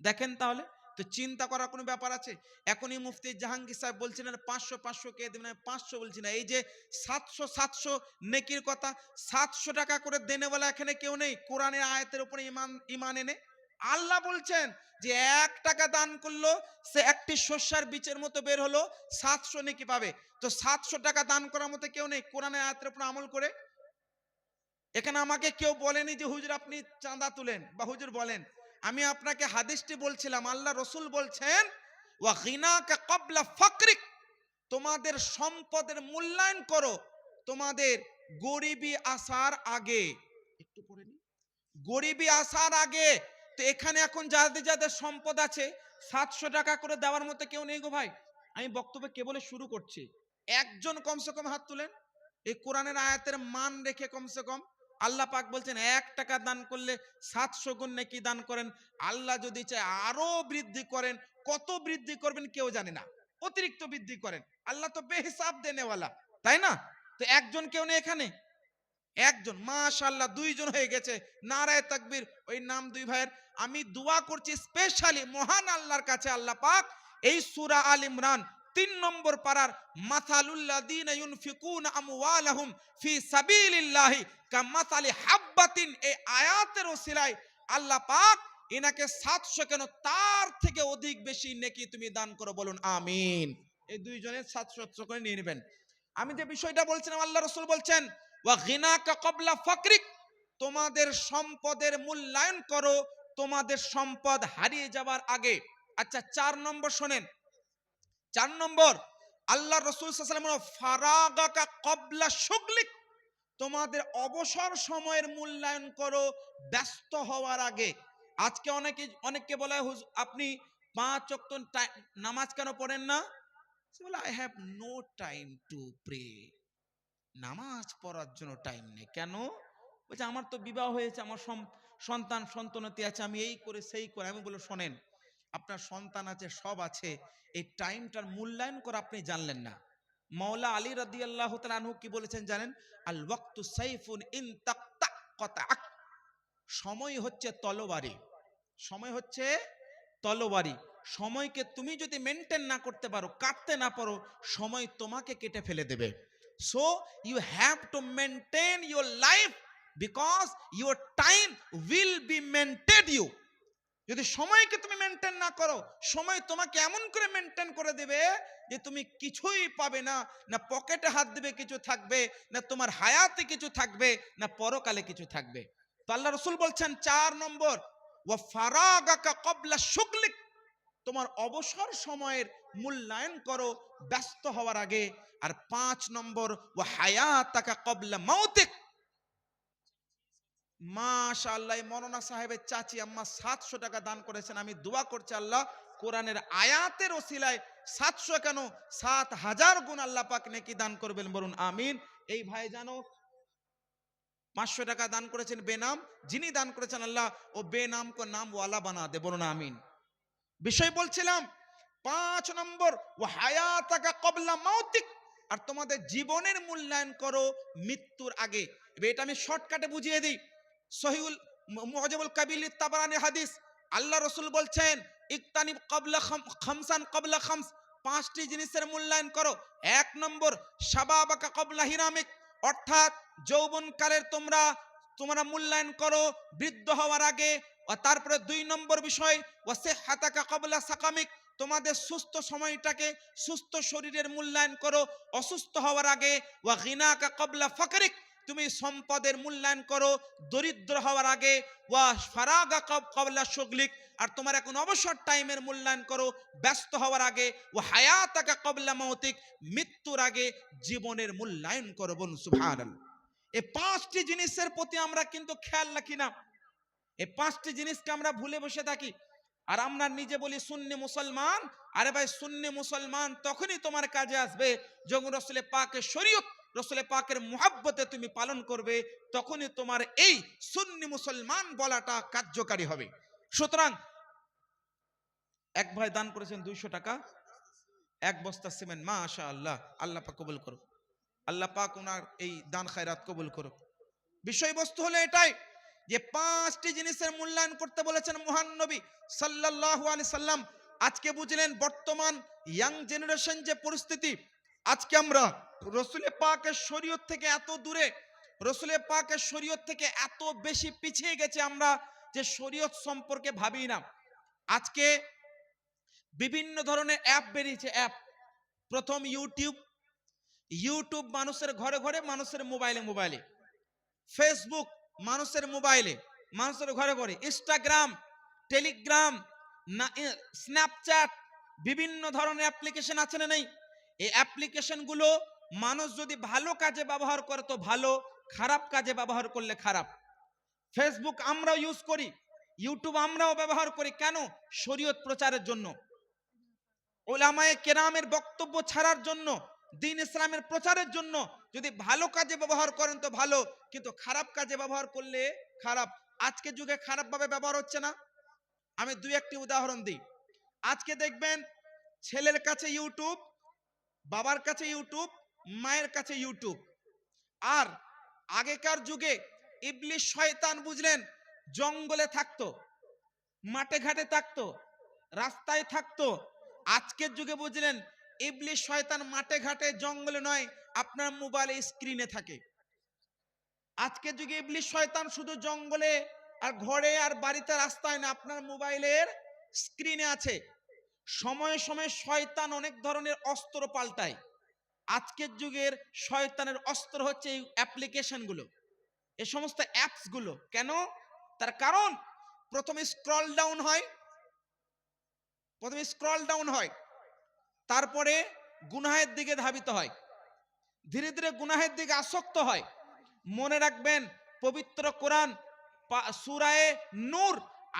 দেখেন তাহলে, তো চিন্তা করার কোনো ব্যাপার আছে? এখনই মুফতি জাহাঙ্গীর সাহেব বলছিলেন 500 500 কে দেবেন, 500 বলছি না, এই যে 700 700 নেকির কথা, 700 টাকা করে দেনেওয়ালা এখানে কেউ নেই কোরআনের আয়াতের উপরে ইমান এনে? আল্লাহ বলছেন যে 1 টাকা দান করলো, সে একটি শস্যার বীজের মতো বের হলো, 700 নেকি পাবে। তো 700 টাকা দান করার মতো কেউ নেই কোরআনের আয়াতের উপর আমল করে? এখানে আমাকে কেউ বলেনি যে হুজুর আপনি চাঁদা তুলেন বা হুজুর বলেন। আমি আপনাকে হাদিসটি বলছিলাম, আল্লাহ রসুল বলছেন ওয়া গিনাকা ক্বাবলা ফাকরিক, তোমাদের সম্পদের মূল্যায়ন করো তোমাদের গরিবি আসার আগে। একটু পড়ে নি, গরিবি আসার আগে। তো এখানে এখন যাদের যাদের সম্পদ আছে 700 টাকা করে দেওয়ার মতো কেউ নেই গো ভাই। আমি বক্তব্য কেবল শুরু করছি, একজন কমসে কম হাত তুলেন এই কোরআনের আয়াতের মান রেখে। কমসে কম আল্লাহ পাক বলছেন 1 টাকা দান করলে 700 গুণ নেকি দান করেন। আল্লাহ যদি চায় আরো বৃদ্ধি করেন, কত বৃদ্ধি করবেন কেউ জানে না, অতিরিক্ত বৃদ্ধি করেন। আল্লাহ তো বেহিসাব দেনেওয়ালা, তাই না? তো একজন কেউ নেই এখানে, একজন, মাশাআল্লাহ 2 জন হয়ে গেছে। নারায়ে তাকবীর। ওই নাম 2 ভাইয়ের আমি দোয়া করছি স্পেশালি মহান আল্লাহর কাছে, আল্লাহ পাক এই সূরা আল ইমরান 3 নম্বর পারার মাসালুল্লাযীনা ইউনফিকুনা আমওয়ালাহুম ফি সাবিলিল্লাহি কামাসালি হাব্বাতিন, এই আয়াতের ওসিলায় আল্লাহ পাক এনাকে 700 কেন তার থেকে অধিক বেশি নেকি তুমি দান করো, বলুন আমিন। এই 2 জনের 700 করে নিয়ে নেবেন। আমি যে বিষয়টা বলছিলাম, আল্লাহ রাসূল বলছেন ওয়া গিনাকা ক্বাবলা ফাকরিক, তোমাদের সম্পদের মূল্যায়ন করো তোমাদের সম্পদ হারিয়ে যাবার আগে। আচ্ছা 4 নম্বর শোনেন, 4 নম্বর আল্লাহ রাসূল সাল্লাল্লাহু আলাইহি ওয়াসাল্লাম বলেন ফারাগাকা ক্বাবলা শুগলিক, তোমাদের অবসর সময়ের মূল্যায়ন করো ব্যস্ত হওয়ার আগে। আজকে অনেককে বলা হয় হুজুর আপনি 5 ওয়াক্ত নামাজ কেন পড়েন না? সে বলে I have no time to pray, নামাজ পড়ার জন্য টাইম নেই। কেন? বলছে আমার তো বিবাহ হয়েছে, আমার সন্তানতি আছে, আমি এই করে সেই করে। আমি বলে শোনেন, আপনার সন্তান আছে, সব আছে, এই টাইমটার মূল্যায়ন করে আপনি জানলেন না। মাওলা আলী রাদিয়াল্লাহু তাআলা আনহু কি বলেছেন জানেন? আল ওয়াক্তু সাইফুন ইন তাকতাক, সময় হচ্ছে তলোয়ারি, সময় হচ্ছে তলোয়ারি। সময়কে তুমি যদি মেনটেন না করতে পারো, কাটতে না পারো, সময় তোমাকে কেটে ফেলে দেবে। So you have to maintain your life because your time will be maintain you. যদি সময়কে তুমি মেনটেন না করো, সময় তোমাকে এমন করে মেনটেন করে দেবে যে তুমি কিছুই পাবে না, না পকেটে হাত দেবে কিছু থাকবে, না তোমার হায়াতে কিছু থাকবে, না পরকালে কিছু থাকবে। তো আল্লাহ রাসূল বলছেন 4 নম্বর ওয়া ফারাগাকা ক্বাবলা শুগলিক, তোমার অবসর সময়ের মূল্যায়ন করো ব্যস্ত হওয়ার আগে। আর 5 নম্বর, ওয়া হায়াতাকা ক্বাবলা মাউতিক। মাশাআল্লাহ, মৌলানা সাহেবের চাচি আম্মা 700 টাকা দান করেছেন। আমি দোয়া করছি আল্লাহ কোরআনের আয়াতের ওসিলায় 700 কেন 7000 গুণ আল্লাহ পাক নেকি দান করবেন, বলুন আমিন। এই ভাই জানো 500 টাকা দান করেছেন বেনাম, যিনি দান করেছেন আল্লাহ ও বেনাম কো নাম ওয়ালা বানা দে, বলুন আমিন। বিষয় বলছিলাম 5 নম্বর, ওয়া হায়াতাকা ক্বাবলা মাউতিক। আর তোমাদের জীবনের মূল্যায়ন করো মৃত্যুর আগে। এটা আমি শর্টকাটে বুঝিয়ে দিই। সহিহুল মুআজামুল কাবির তাবারানি হাদিস, আল্লাহ রাসূল বলছেন ইকতানিব ক্বাবলা খামসান ক্বাবলা খামস, 5টি জিনিসের মূল্যায়ন করো। 1 নম্বর, শাবাবাকা ক্বাবলা হিরামিক, অর্থাৎ যৌবনকালের তোমরা মূল্যায়ন করো বৃদ্ধ হওয়ার আগে। আর তারপরে 2 নম্বর বিষয়, ওয়া সিহহাতাকা ক্বাবলা সাকামিক, তোমাদের সুস্থ সময়টাকে, সুস্থ শরীরের মূল্যায়ন করো অসুস্থ হওয়ার আগে। ওয়া গিনাকা ক্বাবলা ফাকরিক, তুমি সম্পদের মূল্যায়ন করো দরিদ্র হওয়ার আগে। ওয়া ফারাগা ক্বাবলা শুগলিক, আর তোমার এখন অবসর টাইমের মূল্যায়ন করো ব্যস্ত হওয়ার আগে। ওয়া হায়াতাকা ক্বাবলা মাউতিক, মৃত্যুর আগে জীবনের মূল্যায়ন করো, বলুন সুবহানাল্লাহ। এই 5টি জিনিসের প্রতি আমরা কিন্তু খেয়াল রাখি না। এই 5টি জিনিসকে আমরা ভুলে বসে থাকি। আর আমরা নিজে বলি সুন্নি মুসলমান। আরে ভাই, সুন্নি মুসলমান তখনই তোমার কাজে আসবে যখন রাসূলের পাকের শরীয়ত, রাসূলের পাকের মুহাব্বতে তুমি পালন করবে, তখনই তোমার এই সুন্নি মুসলমান বলাটা কার্যকারী হবে। সুতরাং এক ভাই দান করেছেন 200 টাকা, 1 বস্তা সিমেন্ট। মাশাআল্লাহ, আল্লাহ পাক কবুল করুক, আল্লাহ পাক ওনার এই দান খায়রাত কবুল করুক। বিষয়বস্তু হলো এটাই যে 5টি জিনিসের মূল্যায়ন করতে বলেছেন মহান নবী সাল্লাল্লাহু আলাইহি সাল্লাম। আজকে বুঝলেন বর্তমান ইয়াং জেনারেশন যে পরিস্থিতি, আজকে আমরা রাসূলের পাকের শরীয়ত থেকে এত দূরে, রাসূলের পাকের শরীয়ত থেকে এত বেশি পিছিয়ে গেছে আমরা যে শরীয়ত সম্পর্কে ভাবি না। আজকে বিভিন্ন ধরনের অ্যাপ বেরিয়েছে, অ্যাপ। প্রথম ইউটিউব মানুষের ঘরে ঘরে, মানুষের মোবাইলে, ফেসবুক মানুষের মোবাইলে, মানুষের ঘরে ঘরে, ইনস্টাগ্রাম, টেলিগ্রাম, স্ন্যাপচ্যাট, বিভিন্ন ধরনের অ্যাপ্লিকেশন আছে না নেই? এই অ্যাপ্লিকেশনগুলো মানুষ যদি ভালো কাজে ব্যবহার করে তো ভালো, খারাপ কাজে ব্যবহার করলে খারাপ। ফেসবুক আমরাও ইউজ করি, ইউটিউব আমরাও ব্যবহার করি, কেন? শরীয়ত প্রচারের জন্য, উলামায়ে কেরামের বক্তব্য ছাড়ার জন্য, দ্বীন ইসলামের প্রচারের জন্য। যদি ভালো কাজে ব্যবহার করেন তো ভালো, কিন্তু খারাপ কাজে ব্যবহার করলে খারাপ। আজকে যুগে খারাপ ভাবে ব্যবহার হচ্ছে না? আমি 2-1টি উদাহরণ দিই। আজকে দেখবেন ছেলের কাছে ইউটিউব, বাবার কাছে ইউটিউব, মায়ের কাছে ইউটিউব। আর আগেকার যুগে ইবলিশ শয়তান বুঝলেন জঙ্গলে থাকতো, মাঠে ঘাটে থাকতো, রাস্তায় থাকতো। আজকের যুগে বুঝলেন ইবলিশ শয়তান মাঠে ঘাটে জঙ্গলে নয়, আপনার মোবাইলে স্ক্রিনে থাকে। আজকের যুগে ইবলিশ শয়তান শুধু জঙ্গলে আর ঘরে আর বাড়িতে রাস্তায় না, আপনার মোবাইলের স্ক্রিনে আছে। সময়ে সময়ে শয়তান অনেক ধরনের অস্ত্র পাল্টায়। আজকের যুগের শয়তানের অস্ত্র হচ্ছে এই অ্যাপ্লিকেশনগুলো, এই সমস্ত অ্যাপসগুলো। কেন? তার কারণ প্রথমে স্ক্রল ডাউন হয়, তারপরে গুনাহের দিকে ধাবিত হয়, ধীরে ধীরে গুনাহের দিকে আসক্ত হয়। মনে রাখবেন পবিত্র কোরআন সূরায়ে নূর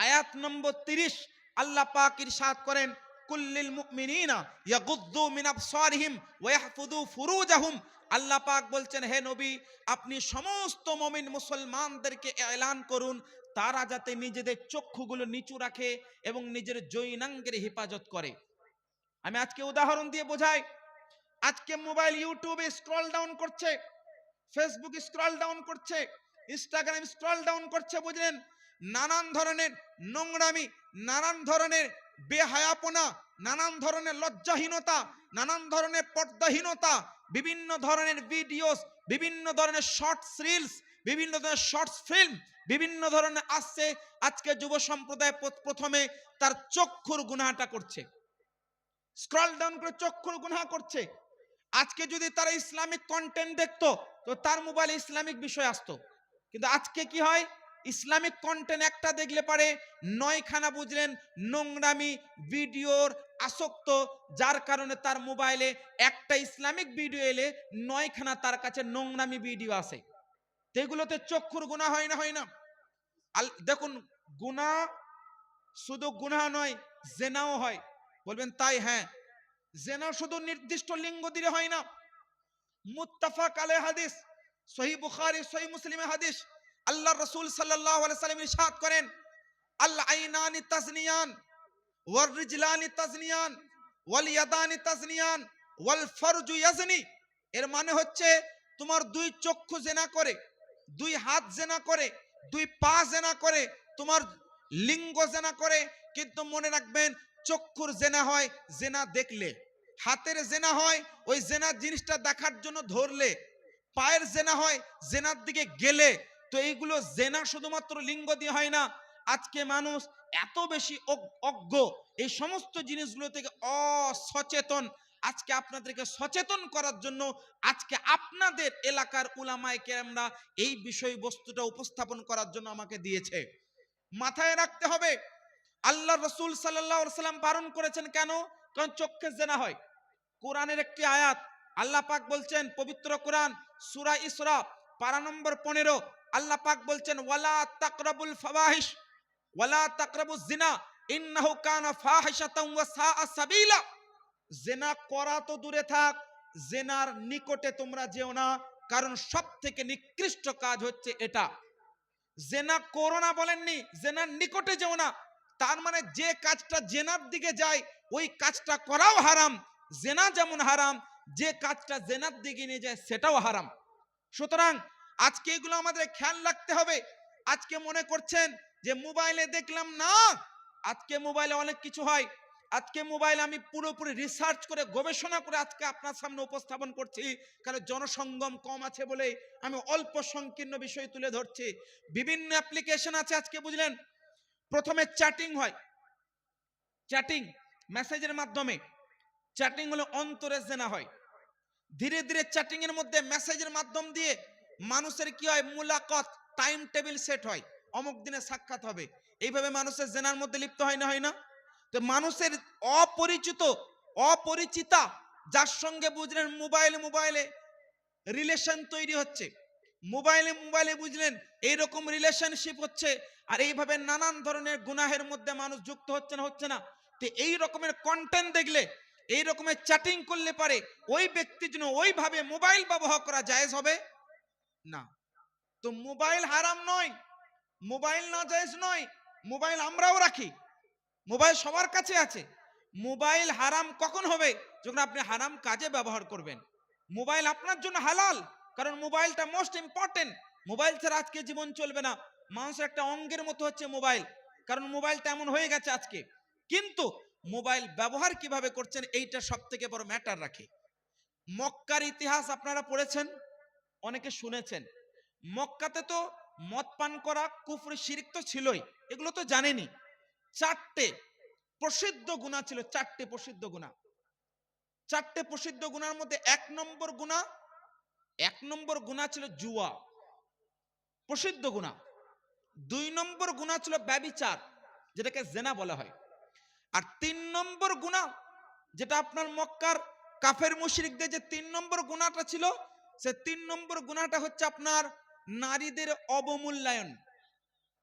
আয়াত নম্বর 30 আল্লাহ পাক ইরশাদ করেন, কুল্লিল মুমিনিনা ইয়াগুদ্দু মিন আবসারিহিম ওয়া ইয়াহফাযু ফুরুজাহুম। আল্লাহ পাক বলছেন, হে নবী, আপনি সমস্ত মুমিন মুসলমানদেরকে এলান করুন তারা যাতে নিজেদের চক্ষুগুলো নিচু রাখে এবং নিজের যৌনাঙ্গের হেফাজত করে। আমি আজকে উদাহরণ দিয়ে বোঝাই। আজকে মোবাইল ইউটিউবে স্ক্রল ডাউন করছে, ফেসবুক স্ক্রল ডাউন করছে, ইনস্টাগ্রাম স্ক্রল ডাউন করছে, বুঝলেন? নানান ধরনের নোংরামি, নানান ধরনের বেহায়াপনা, নানান ধরনের লজ্জাহীনতা, নানান ধরনের পর্দাহীনতা, বিভিন্ন ধরনের ভিডিওস, বিভিন্ন ধরনের শর্টস রিলস, বিভিন্ন ধরনের শর্টস ফিল্ম, বিভিন্ন ধরনের আসছে। আজকে যুব সম্প্রদায় প্রথমে তার চক্ষুর গুনাহটা করছে, স্ক্রল ডাউন করে চক্ষুর গুনাহ করছে। আজকে যদি তারা ইসলামিক কন্টেন্ট দেখতো তো তার মোবাইলে ইসলামিক বিষয় আসতো, কিন্তু আজকে কি হয়? ইসলামিক কন্টেন্ট একটা দেখলে পারে 9খানা বুঝলেন নোংরামি ভিডিওর আসক্ত, যার কারণে তার মোবাইলে একটা ইসলামিক ভিডিও এলে 9খানা তার কাছে নোংরামি ভিডিও আসে। তো এগুলোতে চক্ষুর গুনাহ হয় না, হয় না? দেখুন, গুনাহ শুধু গুনাহ নয়, জেনাও হয়। বলবেন তাই? হ্যাঁ, জেনা শুধু নির্দিষ্ট লিঙ্গ দিয়ে হয় না। মুত্তাফাক আলাই হাদিস, সহিহ বুখারী সহিহ মুসলিমে হাদিস, আল্লাহর রাসূল সাল্লাল্লাহু আলাইহি ওয়াসাল্লাম ইরশাদ করেন, আল আইনানি তাজনিয়ান ওয়ার রিজলানি তাজনিয়ান ওয়াল ইয়াদানি তাজনিয়ান ওয়াল ফারজু ইয়াজনি। এর মানে হচ্ছে তোমার দুই চক্ষু জেনা করে, দুই হাত জেনা করে, দুই পা জেনা করে, তোমার লিঙ্গ জেনা করে। কিন্তু মনে রাখবেন, চক্ষুর জেনা হয় জেনা দেখলে, হাতের জেনা হয় ওই জেনার জিনিসটা দেখার জন্য ধরলে, পায়ের জেনা হয় জেনার দিকে গেলে। তো এইগুলো জেনা শুধুমাত্র লিঙ্গ দিয়ে হয় না। আজকে মানুষ এত বেশি অজ্ঞ, এই সমস্ত জিনিসগুলো থেকে অসচেতন। আজকে আপনাদেরকে সচেতন করার জন্য আজকে আপনাদের এলাকার উলামায়ে কেরামরা এই বিষয়বস্তুটা উপস্থাপন করার জন্য আমাকে দিয়েছে। মাথায় রাখতে হবে, আল্লাহ রাসূল সাল্লাল্লাহু আলাইহি ওয়াসাল্লাম বারণ করেছেন কেন? কারণ চোখে জেনা হয়। কোরআনের একটি আয়াত আল্লাহ পাক বলছেন, পবিত্র কোরআন সূরা ইসরা পারা নম্বর 15, আল্লাহ পাক বলছেন, ওয়ালা তাকরাবুল ফাওয়াহিশ ওয়ালা তাকরাবুজ জিনা ইন্নাহু কানা ফাহিশাতান ওয়া সাআ সাবিলা। জেনা করা তো দূরে থাক, জেনার নিকটে তোমরা যেও না, কারণ সবথেকে নিকৃষ্ট কাজ হচ্ছে এটা। জেনা করো না বলেননি, জেনার নিকটে যেও না। তার মানে যে কাজটা জেনার দিকে যায় ওই কাজটা করাও হারাম। জেনা যেমন হারাম, যে কাজটা জেনার দিকে নিয়ে যায় সেটাও হারাম। সুতরাং আজকে এগুলো আমাদের খেয়াল রাখতে হবে। আজকে মনে করছেন যে মোবাইলে দেখলাম না, আজকে মোবাইলে অনেক কিছু হয়। আজকে মোবাইল আমি পুরোপুরি রিসার্চ করে গবেষণা করে আজকে আপনার সামনে উপস্থাপন করছি, কারণ জনসঙ্গম কম আছে বলে আমি অল্প সংকীর্ণ বিষয় তুলে ধরছি। বিভিন্ন অ্যাপ্লিকেশন আছে আজকে বুঝলেন, প্রথমে চ্যাটিং হয়, চ্যাটিং মেসেজের মাধ্যমে, চ্যাটিং হলো অন্তরে জেনা হয়। ধীরে ধীরে চ্যাটিং এর মধ্যে মেসেজের মাধ্যম দিয়ে মানুষের কি হয়, মুলাকাত, টাইম টেবিল সেট হয়, অমুক দিনে সাক্ষাৎ হবে। এইভাবে মানুষের জেনার মধ্যে লিপ্ত হয় না, হয় না? তো মানুষের অপরিচিত অপরিচিতা যার সঙ্গে বুঝলেন মোবাইলে রিলেশন তৈরি হচ্ছে, মোবাইলে বুঝলেন এইরকম রিলেশনশিপ হচ্ছে, আর এইভাবে নানান ধরনের গুনাহের মধ্যে মানুষ যুক্ত হচ্ছে না, হচ্ছে না? তো এই রকমের কন্টেন্ট দেখলে, এই রকমের চ্যাটিং করলে পারে ওই ব্যক্তির জন্য ওইভাবে মোবাইল ব্যবহার করা জায়েজ হবে না। তো মোবাইল হারাম নয়, মোবাইল না জায়েজ নয়, মোবাইল আমরাও রাখি, মোবাইল সবার কাছে আছে। মোবাইল হারাম কখন হবে? যখন আপনি হারাম কাজে ব্যবহার করবেন। মোবাইল আপনার জন্য হালাল, কারণ মোবাইলটা মোস্ট ইম্পর্টেন্ট। মোবাইল ছাড়া আজকে জীবন চলবে না। মানুষের একটা অঙ্গের মতো হচ্ছে মোবাইল, কারণ মোবাইলটা এমন হয়ে গেছে আজকে। কিন্তু মোবাইল ব্যবহার কিভাবে করছেন এইটা সব থেকে বড় ম্যাটার রাখে। মক্কার ইতিহাস আপনারা পড়েছেন, অনেকে শুনেছেন। মক্কাতে তো মদ পান করা, কুফর, শিরক তো ছিলই, এগুলো তো জানেনি। চারটে প্রসিদ্ধ গুনাহ ছিল, চারটে প্রসিদ্ধ গুনাহ। চারটে প্রসিদ্ধ গুনার মধ্যে এক নম্বর গুনাহ ছিল জুয়া, প্রসিদ্ধ গুনাহ। 2 নম্বর গুনাহ ছিল ব্যভিচার, যেটাকে জেনা বলা হয়। আর 3 নম্বর গুনাহ, যেটা আপনার মক্কার কাফের মুশরিকদের যে 3 নম্বর গুনাহটা ছিল, সে 3 নম্বর গুনাহটা হচ্ছে আপনার নারীদের অবমূল্যায়ন,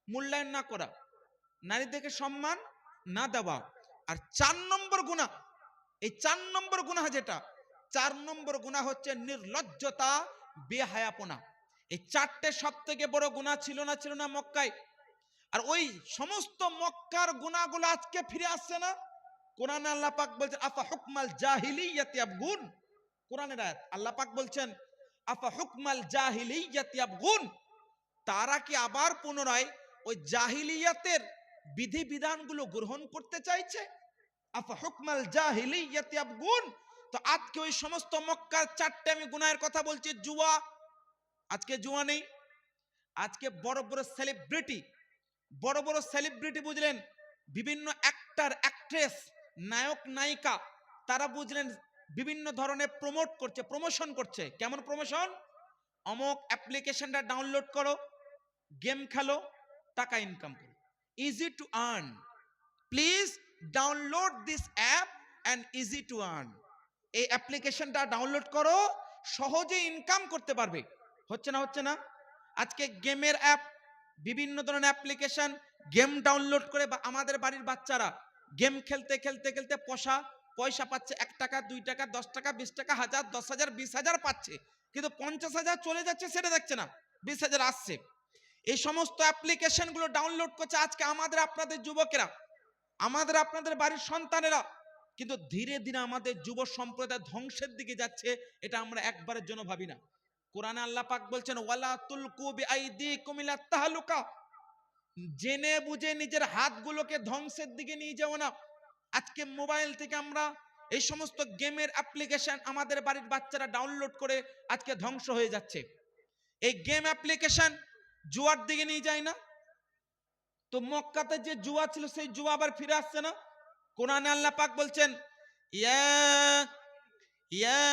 মূল্যায়ন না করা, নারীদেরকে সম্মান না দেওয়া। আর 4 নম্বর গুনাহ, এই 4 নম্বর গুনাহ যেটা, 4 নম্বর গুনাহ হচ্ছে নির্লজ্জতা, বেহায়াপনা। এই চারটে সব থেকে বড় গুনাহ ছিল না মক্কায়। আর ওই সমস্ত মক্কার গুনাহগুলো আজকে ফিরে আসছে না। কোরআনে আল্লাহ পাক বলছেন, আফা হুকমাল জাহিলিয়াতি ইয়াবগুন। কোরআনের আয়াত, আল্লাহ পাক বলছেন, আফা হুকমাল জাহিলিয়াতি ইয়াবগুন। তারা কি আবার পুনরায় ওই জাহিলিয়াতের বিধি বিধানগুলো গ্রহণ করতে চাইছে? আফা হুকমাল জাহিলিয়াতি ইয়াবগুন। তো আজকে ওই সমস্ত মক্কার চারটে আমি গুনাহের কথা বলছি। জুয়া, আজকে জুয়া নেই। আজকে বড় বড় সেলিব্রিটি বুঝলেন, বিভিন্ন অ্যাক্টর অ্যাক্ট্রেস, নায়ক নায়িকা, তারা বুঝলেন বিভিন্ন ধরনের প্রমোশন করছে। কেমন প্রমোশন? অমুক অ্যাপ্লিকেশনটা ডাউনলোড করো, গেম খেলো, টাকা ইনকাম করো, easy to earn. Please download this app and easy to earn. এই অ্যাপ্লিকেশনটা ডাউনলোড করো, সহজে ইনকাম করতে পারবে। হচ্ছে না, হচ্ছে না? আজকে গেমের অ্যাপ, বিভিন্ন ধরনের অ্যাপ্লিকেশন, গেম ডাউনলোড করে আমাদের বাড়ির বাচ্চারা গেম খেলতে খেলতে খেলতে পয়সা পাচ্ছে, 1 টাকা 2 টাকা 10 টাকা 20 টাকা 1000 10,000 20,000 পাচ্ছে, কিন্তু 50,000 চলে যাচ্ছে সেটা দেখছে না, 20,000 আসছে। এই সমস্ত অ্যাপ্লিকেশনগুলো ডাউনলোড করছে আজকে আমাদের আপনাদের যুবকেরা, আমাদের আপনাদের বাড়ির সন্তানেরা। কিন্তু ধীরে ধীরে আমাদের যুব সম্প্রদায় ধ্বংসের দিকে যাচ্ছে, এটা আমরা একবারের জন্য ভাবি না। কোরআনে আল্লাহ পাক বলছেন ওয়ালা তুলকু বিআইদিকুম ইলা তাহলুকা, জেনে বুঝে নিজের হাতগুলোকে ধ্বংসের দিকে নিয়ে যাও না। আজকে মোবাইল থেকে আমরা এই সমস্ত গেমের অ্যাপ্লিকেশন আমাদের বাড়ির বাচ্চারা ডাউনলোড করে আজকে ধ্বংস হয়ে যাচ্ছে। এই গেম অ্যাপ্লিকেশন জুয়ার দিকে নিয়ে যায় না? তো মক্কাতে যে জুয়া ছিল সেই জুয়া আবার ফিরে আসছে না? কোরআনে আল্লাহ পাক বলছেন ইয়া ইয়া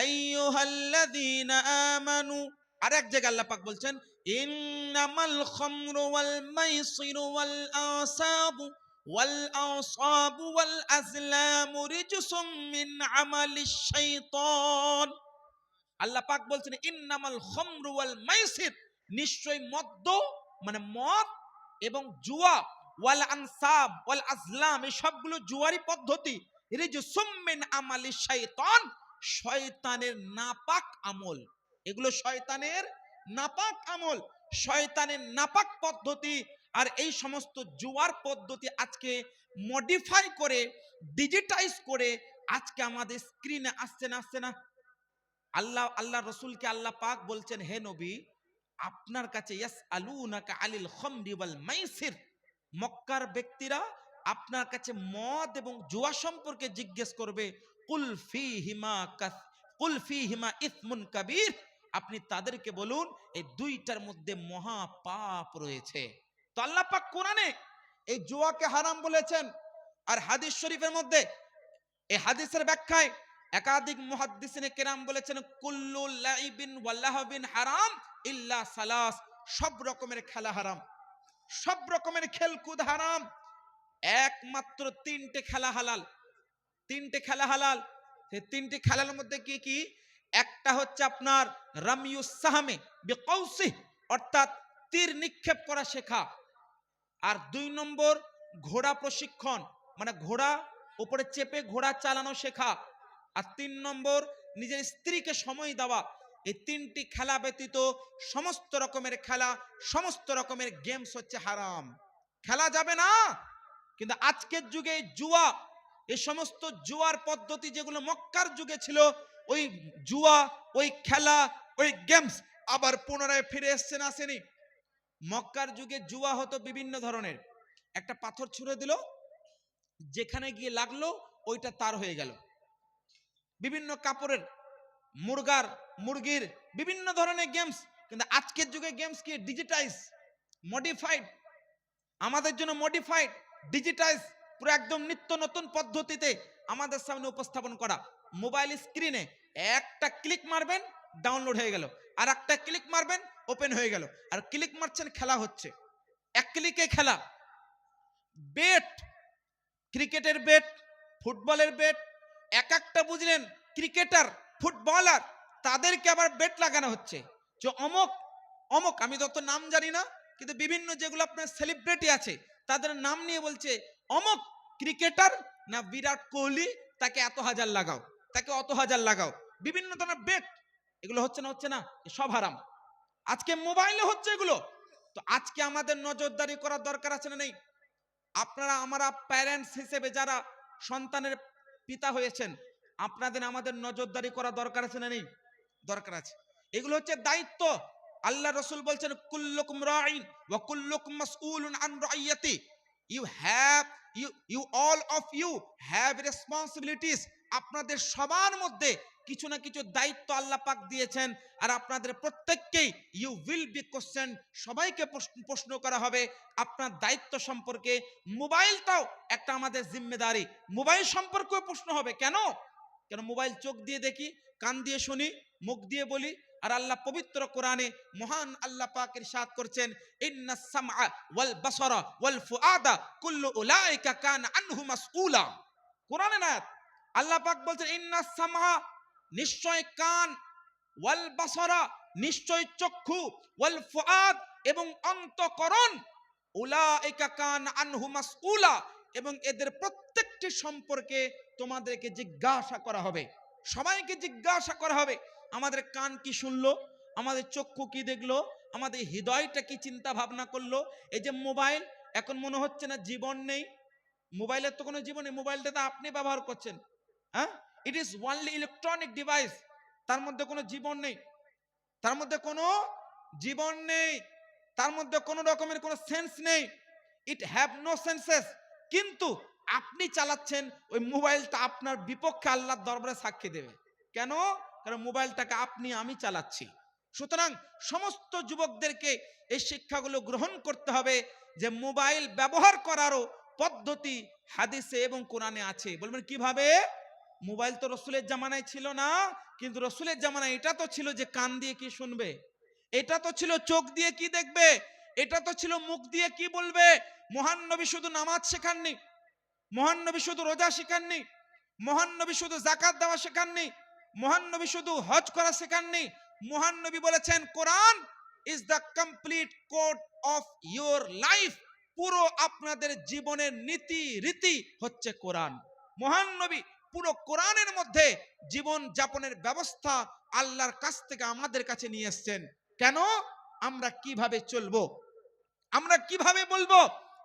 আইয়ুহাল্লাযীনা আমানু, আরেক জায়গায় আল্লাহ পাক বলছেন ইন্নামাল খামরু ওয়াল মাইসিরু ওয়াল আনসাবু ওয়াল আজলামু রিজসুম মিন আমালিশ শাইতান। আল্লাহ পাক বলছেন ইন্নামাল খামরু ওয়াল মাইসির, নিশ্চয়ই মদ্য মানে মদ এবং জুয়া, ওয়াল আনসাব ওয়াল আজলাম, এই সবগুলো জুয়ারি পদ্ধতি, রিজসুম মিন আমালিশ শাইতান, শয়তানের নাপাক আমল। এগুলো শয়তানের নাপাক আমল, শয়তানের নাপাক পদ্ধতি। আর এই সমস্ত জুয়ার পদ্ধতি আজকে মডিফাই করে, ডিজিটাইজ করে আজকে আমাদের স্ক্রিনে আসছে না, আসছে না? আল্লাহ রসুলকে আল্লাহ পাক বলছেন হে নবী, আপনার কাছে ইয়াসআলুনাকা আলিল খামরি ওয়াল মাইসির, মক্কার ব্যক্তিরা আপনার কাছে মদ এবং জুয়া সম্পর্কে জিজ্ঞেস করবে, কুল ফীহিমা ইসমুন কাবীর, আপনি তাদেরকে বলুন এই দুইটার মধ্যে মহা পাপ রয়েছে। তো আল্লাহ পাক কোরআনে এই জুয়াকে হারাম বলেছেন, আর হাদিস শরীফের মধ্যে এই হাদিসের ব্যাখ্যায় একাধিক মুহাদ্দিসিনে কেরাম বলেছেন কুল্লু লাইবিন ওয়া লাহবিন হারাম ইল্লা সালাস, সব রকমের খেলা হারাম, সব রকমের খেলকুদ হারাম, একমাত্র 3টে খেলা হালাল। 3টে খেলা হালাল। সেই 3টে খেলার মধ্যে কি কি? একটা হচ্ছে আপনার রামিউস সাহামে বিকাউসি, অর্থাৎ তীর নিক্ষেপ করা শেখা। আর 2 নম্বর ঘোড়া প্রশিক্ষণ, মানে ঘোড়া উপরে চেপে ঘোড়া চালানো শেখা। আর 3 নম্বর নিজের স্ত্রীকে সময় দেওয়া। এই 3টি খেলা ব্যতীত সমস্ত রকমের খেলা, সমস্ত রকমের গেমস হচ্ছে হারাম, খেলা যাবে না। কিন্তু আজকের যুগে জুয়া, এই সমস্ত জুয়ার পদ্ধতি যেগুলো মক্কার যুগে ছিল, ওই জুয়া, ওই খেলা, ওই গেমস আবার পুনরায় ফিরে এসছে না, আসেনি? মক্কার যুগে জুয়া হতো বিভিন্ন ধরনের, একটা পাথর ছুঁড়ে দিল, যেখানে গিয়ে লাগলো ওইটা তার হয়ে গেল। বিভিন্ন কাপড়ের, মুরগির বিভিন্ন ধরনের গেমস। কিন্তু আজকের যুগে গেমস কি? ডিজিটাইজ, মডিফাইড, আমাদের জন্য মডিফাইড, ডিজিটাইজ, পুরো একদম নিত্য নতুন পদ্ধতিতে আমাদের সামনে উপস্থাপন করা। মোবাইল স্ক্রিনে একটা ক্লিক মারবেন ডাউনলোড হয়ে গেল, আর একটা ক্লিক মারবেন ওপেন হয়ে গেল, আর ক্লিক মারছেন খেলা হচ্ছে, এক ক্লিকে খেলা। বেট, ক্রিকেটের বেট, ফুটবলের বেট, এক একটা বুঝলেন ক্রিকেটার, ফুটবলার, তাদেরকে আবার বেট লাগানো হচ্ছে যে অমক অমক, আমি যত নাম জানি না, কিন্তু বিভিন্ন যেগুলো আপনার সেলিব্রিটি আছে তাদের নাম নিয়ে বলছে অমক ক্রিকেটার না বিরাট কোহলি, তাকে এত হাজার লাগাও, তাকে অত হাজার লাগাও, বিভিন্ন ধরনের বেট। এগুলো হচ্ছে না, হচ্ছে না? সব হারাম। আজকে মোবাইলে হচ্ছে এগুলো। তো আজকে আমাদের নজরদারি করার দরকার আছে না নেই? আপনারা আমরা প্যারেন্টস হিসেবে যারা সন্তানের পিতা হয়েছেন, আপনাদের আমাদের নজরদারি করা দরকার আছে না নেই? দরকার আছে। এগুলো হচ্ছে দায়িত্ব। আল্লাহ রসুল বলছেন কুল্লুকুম রাইন ওয়া কুল্লুকুম মাসউলুন আন রাইয়াতি, you all of you have responsibilities, আপনাদের সবার মধ্যে কিছু না কিছু দায়িত্ব আল্লাহ পাক দিয়েছেন, আর আপনাদের প্রত্যেককেই ইউ উইল বি কোশ্চেন, সবাইকে প্রশ্ন করা হবে আপনার দায়িত্ব সম্পর্কে। মোবাইলটাও একটা আমাদের জিম্মেদারি, মোবাইল সম্পর্কেও প্রশ্ন হবে। কেন? মোবাইল চোখ দিয়ে দেখি, কান দিয়ে শুনি, মুখ দিয়ে বলি, আর আল্লাহ পবিত্র কোরআনে মহান আল্লাহ পাক ইরশাদ করছেন, ইন্নাস সামআ ওয়াল বাসারা ওয়াল ফুআদা কুল্লু উলাইকা কানা আনহু মাসউলা। কোরআনের আয়াত। আল্লাহ পাক বলছেন ইন্নাস সামআ, নিশ্চয় কান, ওয়াল বাসারা, নিশ্চয় চক্ষু, ওয়াল ফুআদ, এবং অন্তঃকরণ, উলাইকা কানা আনহু মাসউলা, এবং এদের প্রত্যেকটি সম্পর্কে তোমাদেরকে জিজ্ঞাসা করা হবে। সবাইকে জিজ্ঞাসা করা হবে। আমাদের কান কি শুনলো, আমাদের চক্ষু কি দেখলো, আমাদের হৃদয়টা কি চিন্তা ভাবনা করলো। এই যে মোবাইল, এখন মনে হচ্ছে না জীবন নেই, মোবাইলের তো কোনো জীবন নেই, মোবাইলটা তো আপনি ব্যবহার করছেন। হ্যাঁ, it is only electronic device, তার মধ্যে কোনো জীবন নেই, তার মধ্যে কোনো জীবন নেই, তার মধ্যে কোনো রকমের কোনো সেন্স নেই। It have no senses. কিন্তু আপনি চালাচ্ছেন ওই মোবাইলটা, আপনার বিপক্ষে আল্লাহর দরবারে সাক্ষী দেবে। কেন? কারণ মোবাইলটাকে আপনি আমি চালাচ্ছি। সুতরাং সমস্ত যুবকদেরকে এই শিক্ষাগুলো গ্রহণ করতে হবে যে মোবাইল ব্যবহার করারও পদ্ধতি হাদিসে এবং কোরআনে আছে। বলবেন কিভাবে? মোবাইল তো রসুলের জামানায় ছিল না, কিন্তু রসুলের জামানায় এটা তো ছিল যে কান দিয়ে কি শুনবে, এটা তো ছিল চোখ দিয়ে কি দেখবে, এটা তো ছিল মুখ দিয়ে কি বলবে। মহান নবী শুধু নামাজ শেখাননি, মহান নবী শুধু রোজা শেখাননি, মহান নবী শুধু যাকাত দেওয়া শেখাননি, মহান নবী শুধু হজ করা শেখাননি। মহান নবী বলেছেন Quran is the complete code of your life. পুরো আপনাদের জীবনের নীতি রীতি হচ্ছে কোরআন। মহান নবী পুরো কোরআনের মধ্যে জীবন যাপনের ব্যবস্থা আল্লাহর কাছ থেকে আমাদের কাছে নিয়ে এসেছেন। কেন? আমরা কিভাবে চলবো, আমরা কিভাবে বলবো,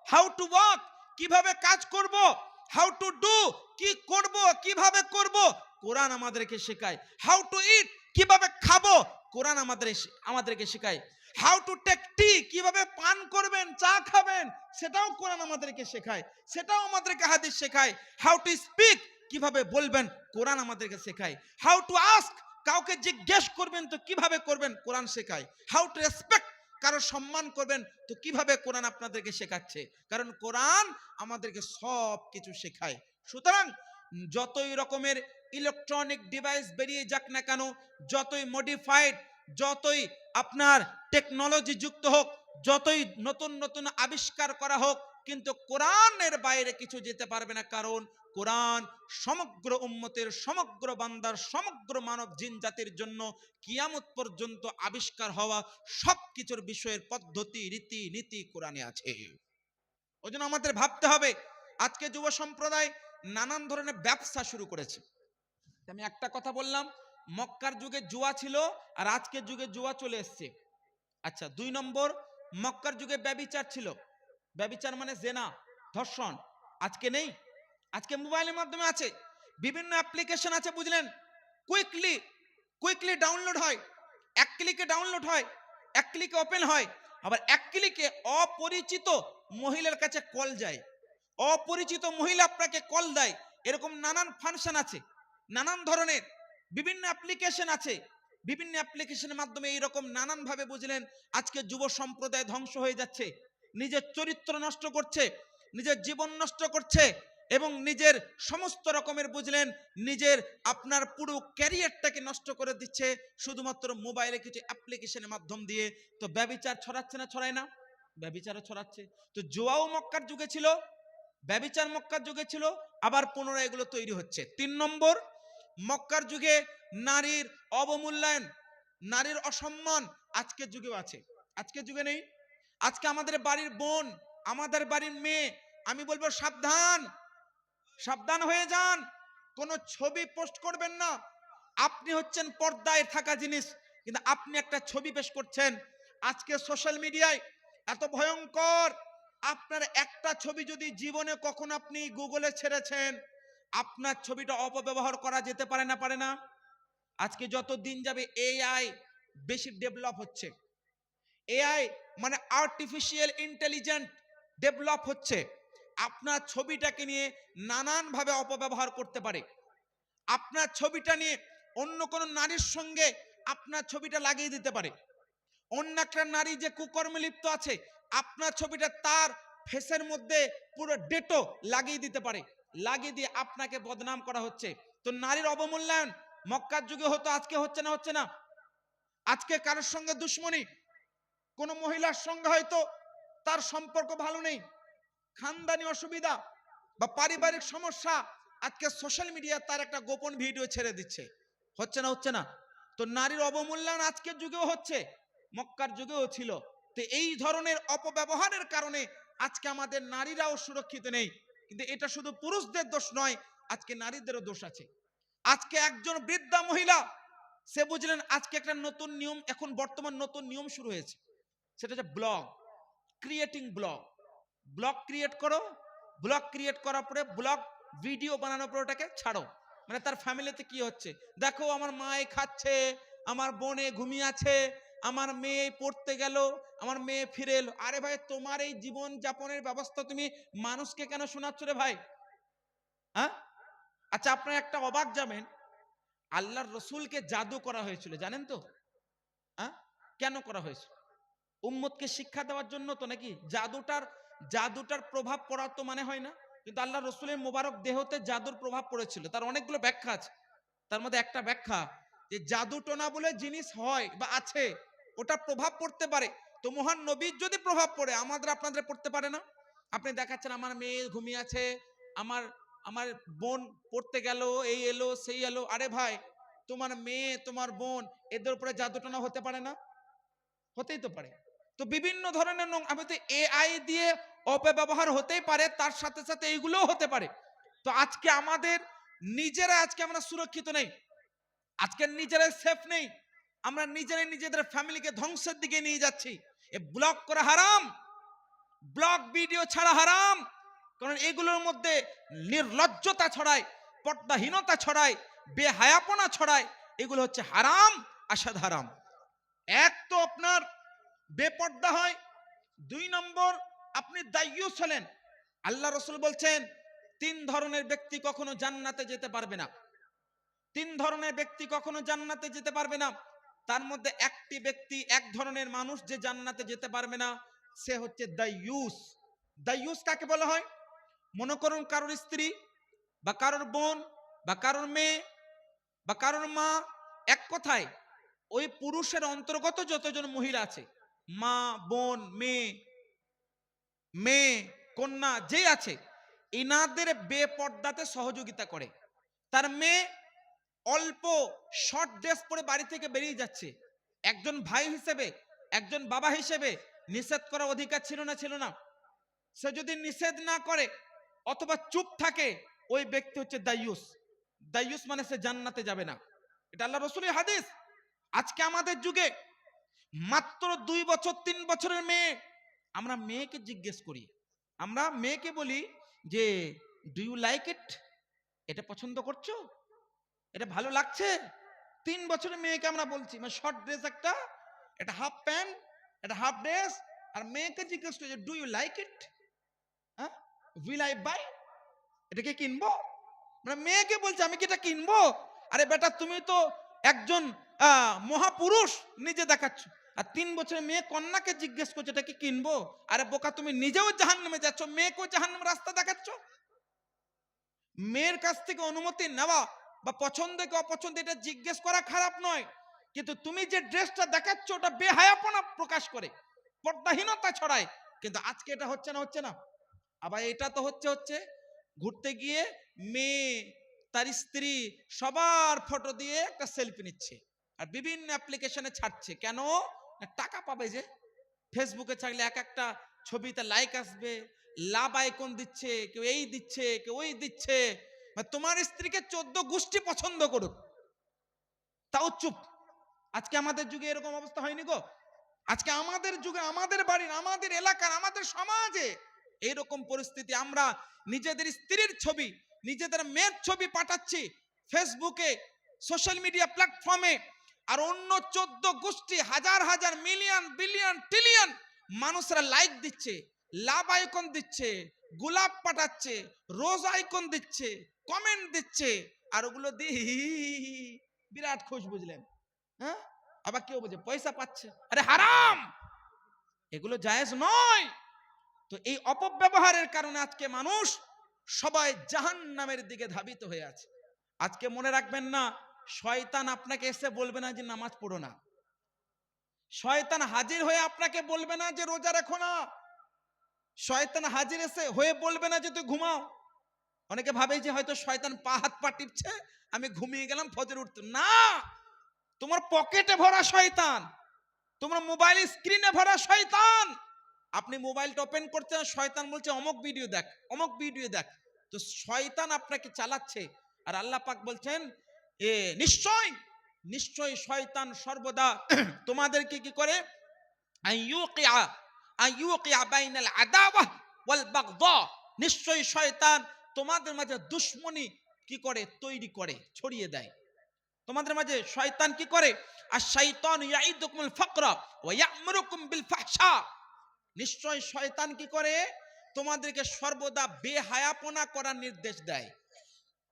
হাউ টু ওয়াক, কিভাবে কাজ করব, হাউ টু ডু, কি করব, কিভাবে করব, কোরআন আমাদেরকে শেখায়। হাউ টু ইট, কিভাবে খাবো, কোরআন আমাদেরকে শেখায়। হাউ টু টেক টি, কিভাবে পান করবেন, চা খাবেন, সেটাও কোরআন আমাদেরকে শেখায়, সেটাও আমাদেরকে হাদিস শেখায়। হাউ টু স্পিক, কিভাবে বলবেন, কোরআন আমাদেরকে শেখায়। হাউ টু আস্ক, কাউকে জিজ্ঞেস করবেন তো কিভাবে করবেন, কোরআন শেখায়। হাউ টু রেসপেক্ট, কারো সম্মান করবেন তো কিভাবে, কোরআন আপনাদেরকে শেখাচ্ছে। কারণ কোরআন আমাদেরকে সব কিছু শেখায়। সুতরাং যতই রকমের ইলেকট্রনিক ডিভাইস বেরিয়ে যাক না কেন, যতই মডিফাইড, যতই আপনার টেকনোলজি যুক্ত হোক, যতই নতুন নতুন আবিষ্কার করা হোক, কিন্তু কোরআনের বাইরে কিছু যেতে পারবে না। কারণ কোরআন সমগ্র উম্মতের, সমগ্র বান্দার, সমগ্র মানব জিন জাতির জন্য কিয়ামত পর্যন্ত আবিষ্কার হওয়া সব কিছুর বিষয়ের পদ্ধতি রীতি নীতি কোরআনে আছে। ওই জন্য আমাদের ভাবতে হবে। আজকে যুব সম্প্রদায় নানান ধরনের ব্যবসা শুরু করেছে। আমি একটা কথা বললাম, মক্কার যুগে জুয়া ছিল আর আজকের যুগে জুয়া চলে এসছে। আচ্ছা, 2 নম্বর, মক্কার যুগে ব্যভিচার ছিল, ব্যভিচার মানে জেনা, ধর্ষণ। আজকে নেই, আজকে মোবাইলের মাধ্যমে আছে, বিভিন্ন অ্যাপ্লিকেশন আছে, বুঝলেন, কুইকলি ডাউনলোড হয়, এক ক্লিকে ডাউনলোড হয়, এক ক্লিকে ওপেন হয়। আবার এক ক্লিকে অপরিচিত মহিলার কাছে কল যায়, অপরিচিত মহিলা আপনাকে কল দেয়। এরকম নানান ফাংশন আছে, নানান ধরনের বিভিন্ন অ্যাপ্লিকেশন আছে। বিভিন্ন অ্যাপ্লিকেশনের মাধ্যমে এইরকম নানান ভাবে, বুঝলেন, আজকে যুব সম্প্রদায় ধ্বংস হয়ে যাচ্ছে, নিজের চরিত্র নষ্ট করছে, নিজের জীবন নষ্ট করছে, এবং নিজের সমস্ত রকমের, বুঝলেন, নিজের আপনার পুরো ক্যারিয়ারটাকে নষ্ট করে দিচ্ছে শুধুমাত্র মোবাইলে কিছু অ্যাপ্লিকেশনের মাধ্যম দিয়ে। তো ব্যভিচার ছড়াচ্ছে না, ছড়ায় না? ব্যভিচারও ছড়াচ্ছে। তো জুয়াও মক্কার যুগে ছিল, ব্যভিচার মক্কার যুগে ছিল, আবার পুনরায় এগুলো তৈরি হচ্ছে। 3 নম্বর, মক্কার যুগে নারীর অবমূল্যায়ন, নারীর অসম্মান আজকের যুগেও আছে। আজকের যুগে নেই। আজকে আমাদের বাড়ির বোন, আমাদের বাড়ির মেয়ে, আমি বলবো সাবধান, সাবধান হয়ে যান, কোন ছবি পোস্ট করবেন না। আপনি হচ্ছেন পর্দায় থাকা জিনিস, কিন্তু আপনি একটা ছবি পেশ করছেন আজকে সোশ্যাল মিডিয়ায়, এত ভয়ঙ্কর। আপনার একটা ছবি যদি জীবনে কখন আপনি গুগলে ছেড়েছেন, আপনার ছবিটা অপব্যবহার করা যেতে পারে না, পারে না? আজকে যত দিন যাবে এআই বেশি ডেভেলপ হচ্ছে, এআই মানে আর্টিফিশিয়াল ইন্টেলিজেন্ট ডেভেলপ হচ্ছে। আপনার ছবিটাকে নিয়ে নানান ভাবে অপব্যবহার করতে পারে। আপনার ছবিটা নিয়ে অন্য কোনো নারীর সঙ্গে আপনার ছবিটা লাগিয়ে দিতে পারে। অন্য একটা নারী যে কুকর্মে লিপ্ত আছে, আপনার ছবিটা তার ফেসের মধ্যে পুরো ডেটো লাগিয়ে দিতে পারে, লাগিয়ে দিয়ে আপনাকে বদনাম করা হচ্ছে। তো নারীর অবমূল্যায়ন মক্কার যুগে হতো, আজকে হচ্ছে না, হচ্ছে না? আজকে কারোর সঙ্গে দুশ্মনী, কোন মহিলার সঙ্গে হয়তো তার সম্পর্ক ভালো নেই, খানদানি অসুবিধা বা পারিবারিক সমস্যা, আজকে সোশ্যাল মিডিয়া তার একটা গোপন ভিডিও ছেড়ে দিচ্ছে। হচ্ছে না? হচ্ছে না? তো নারীর অবমূল্যায়ন আজকের যুগেও হচ্ছে, মক্কার যুগেও ছিল। তো এই ধরনের অপব্যবহারের কারণে আজকে আমাদের নারীরাও সুরক্ষিত নেই। কিন্তু এটা শুধু পুরুষদের দোষ নয়, আজকে নারীদেরও দোষ আছে। আজকে একজন বৃদ্ধা মহিলা, সে বুঝলেন আজকে একটা নতুন নিয়ম, এখন বর্তমান নতুন নিয়ম শুরু হয়েছে, সেটা হচ্ছে ব্লগ ক্রিয়েটিং। ব্লগ ক্রিয়েট করো, ব্লগ ক্রিয়েট করার পরে ব্লগ ভিডিও বানানোর পরে ওটাকে ছাড়ো। মানে তার ফ্যামিলিতে কি হচ্ছে, দেখো আমার মা খাচ্ছে, আমার বোনে ঘুমিয়ে আছে, আমার মেয়ে পড়তে গেল, আমার মেয়ে ফিরে এলো। আরে ভাই, তোমার এই জীবন যাপনের ব্যবস্থা তুমি মানুষকে কেন শোনাচ্ছ রে ভাই? হ্যাঁ? আচ্ছা, আপনারা একটা অবাক যাবেন, আল্লাহর রসুলকে জাদু করা হয়েছিল, জানেন তো? হ্যাঁ, কেন করা হয়েছিল? উম্মতকে শিক্ষা দেওয়ার জন্য তো নাকি? জাদুটার প্রভাব পড়া তো মানে হয় না। কিন্তু আল্লাহ রসুলের মোবারক দেহতে জাদুর প্রভাব পড়েছিল, তার অনেকগুলো ব্যাখ্যা আছে। তার মধ্যে একটা ব্যাখ্যা যে জাদু টোনা বলে জিনিস হয় বা আছে, ওটা প্রভাব পড়তে পারে। তো মহান নবীর যদি প্রভাব পড়ে, আমাদের আপনাদের পড়তে পারে না? আপনি দেখাচ্ছেন আমার মেয়ে ঘুমিয়ে আছে, আমার আমার বোন পড়তে গেল, এই এলো সেই এলো। আরে ভাই, তোমার মেয়ে তোমার বোন এদের উপরে জাদু টোনা হতে পারে না? হতেই তো পারে। তো বিভিন্ন ধরনের আমি তো এআই দিয়ে অপব্যবহার হতেই পারে, তার সাথে সাথে এইগুলোও হতে পারে। তো আজকে আমাদের নিজেরা, আজকে আমরা সুরক্ষিত নেই, আজকে নিজেরাই সেফ নেই, আমরা নিজেরাই নিজেদের ফ্যামিলিকে ধ্বংসের দিকে নিয়ে যাচ্ছি। এ ব্লগ করা হারাম, ব্লগ ভিডিও ছাড়া হারাম, কারণ এগুলোর মধ্যে নির্লজ্জতা ছড়ায়, পর্দাহীনতা ছড়ায়, বেহায়াপনা ছড়ায়। এগুলো হচ্ছে হারাম, আসাদ হারাম। এক তো আপনার বেপর্দা হয়, 2 নম্বর আপনি দায়ুস হলেন। আল্লাহ রসুল বলছেন 3 ধরনের ব্যক্তি কখনো জান্নাতে যেতে পারবে না, 3 ধরনের ব্যক্তি কখনো জান্নাতে যেতে পারবে না। তার মধ্যে একটি ব্যক্তি, এক ধরনের মানুষ যে জান্নাতে যেতে পারবে না, সে হচ্ছে দায়ুস। দায়ুস কাকে বলা হয়? মনে করুন কারোর স্ত্রী বা কারোর বোন বা কারোর মেয়ে বা কারোর মা, এক কথায় ওই পুরুষের অন্তর্গত যতজন মহিলা আছে, মা, বোন, মেয়ে, কন্যা যে আছে, এনাদের বেপর্দাতে সহযোগিতা করে। তার মেয়ে অল্প শর্ট ড্রেস পরে বাড়ি থেকে বেরিয়ে যাচ্ছে, একজন ভাই হিসেবে, একজন বাবা হিসেবে নিষেধ করার অধিকার ছিল না? ছিল না? সে যদি নিষেধ না করে অথবা চুপ থাকে, ওই ব্যক্তি হচ্ছে দায়ুস। দায়ুস মানে সে জান্নাতে যাবে না। এটা আল্লাহ রসুলের হাদিস। আজকে আমাদের যুগে মাত্র 2 বছর 3 বছরের মেয়ে, আমরা মেয়েকে জিজ্ঞেস করি, আমরা মেয়েকে বলি যে ডু ইউ লাইক ইট, এটা পছন্দ করছো, এটা ভালো লাগছে? 3 বছরের মেয়েকে আমরা বলছি, মানে শর্ট ড্রেস একটা, এটা হাফ প্যান্ট, এটা হাফ ড্রেস, আর মেয়েকে জিজ্ঞেস করছে ডু ইউ লাইক ইট, হ্যাঁ, উইল আই বাই, এটাকে কিনবো? মানে মেয়েকে বলছে আমি কি এটা কিনবো? আরে বেটা, তুমি তো একজন মহাপুরুষ নিজে দেখাচ্ছ, আর 3 বছরের মেয়ে কন্যাকে জিজ্ঞেস করছে এটা কি কিনবো? আরে বোকা, তুমি নিজেও জাহান্নামে যাচ্ছ, মেয়েকেও জাহান্নামের রাস্তা দেখাচ্ছ। মেয়ের কাছ থেকে অনুমতি নেওয়া বা পছন্দ কি অপছন্দ এটা জিজ্ঞেস করা খারাপ নয়, কিন্তু তুমি যে ড্রেসটা দেখাচ্ছ ওটা বেহায়াপনা প্রকাশ করে, পর্দাহীনতা ছড়ায়। কিন্তু আজকে এটা হচ্ছে না? হচ্ছে না? আবার এটা তো হচ্ছে ঘুরতে গিয়ে মেয়ে, তার স্ত্রী সবার ফটো দিয়ে একটা সেলফি নিচ্ছে আর বিভিন্ন অ্যাপ্লিকেশনে ছাড়ছে। কেন? টাকা পাবে যে। ফেসবুকে ছাড়লে এক একটা ছবিতে লাইক আসবে, লাভ আইকন দিচ্ছে, কেউ এই দিচ্ছে, কেউ ওই দিচ্ছে। তোমার স্ত্রীকে 14 গোষ্ঠী পছন্দ করুক, তাও চুপ। আজকে আমাদের যুগে এরকম অবস্থা হয়নি গো? আজকে আমাদের যুগে, আমাদের বাড়ির, আমাদের এলাকার, আমাদের সমাজে এইরকম পরিস্থিতি। আমরা নিজেদের স্ত্রীর ছবি, নিজেদের মেয়ের ছবি পাঠাচ্ছি ফেসবুকে, সোশ্যাল মিডিয়া প্ল্যাটফর্মে, আর অন্য 14 গোষ্ঠী, হাজার হাজার, মিলিয়ন, বিলিয়ন, ট্রিলিয়ন মানুষরা লাইক দিচ্ছে, লাভ আইকন দিচ্ছে, গোলাপ পাঠাচ্ছে, রোজ আইকন দিচ্ছে, কমেন্ট দিচ্ছে, আর ওগুলো দিয়ে বিরাট খুশ, বুঝলেন? হ্যাঁ, আবার কেউ বুঝে পয়সা পাচ্ছে। আরে হারাম, এগুলো জায়েজ নয়। তো এই অপব্যবহারের কারণে আজকে মানুষ সবাই জাহান্নামের দিকে ধাবিত হয়ে আছে। আজকে মনে রাখবেন না, শয়তান আপনাকে এসে বলবে না যে নামাজ পড়ো না, শয়তান হাজির হয়ে আপনাকে বলবে না যে রোজা রাখো না, শয়তান হাজির এসে হয়ে বলবে না যে তুই ঘুমাও। অনেকে ভাবে যে হয়তো শয়তান হাত পা টিপছে, আমি ঘুমিয়ে গেলাম, ফজর উঠতো না। তোমার পকেটে ভরা শয়তান, তোমার মোবাইল স্ক্রিনে ভরা শয়তান। আপনি মোবাইলটা ওপেন করছেন, শয়তান বলছে অমুক ভিডিও দেখ, অমুক ভিডিও দেখ। তো শয়তান আপনাকে চালাচ্ছে। আর আল্লাহ পাক বলছেন এ নিশ্চয় নিশ্চয় শয়তান সর্বদা তোমাদেরকে কি করে, আইয়ুকিয়া বাইনাল আদাওয়াহ ওয়াল বাগদা, নিশ্চয় শয়তান তোমাদের মাঝে দুশমনি কি করে, তৈরি করে, ছড়িয়ে দেয়। তোমাদের মাঝে শয়তান কি করে, আর শাইতান ইয়াইদুকুমুল ফাকরা ওয়া ইয়া'মুরুকুম বিল ফাহশা, নিশ্চয় শয়তান কি করে, তোমাদেরকে সর্বদা বেহায়াপনা করার নির্দেশ দেয়,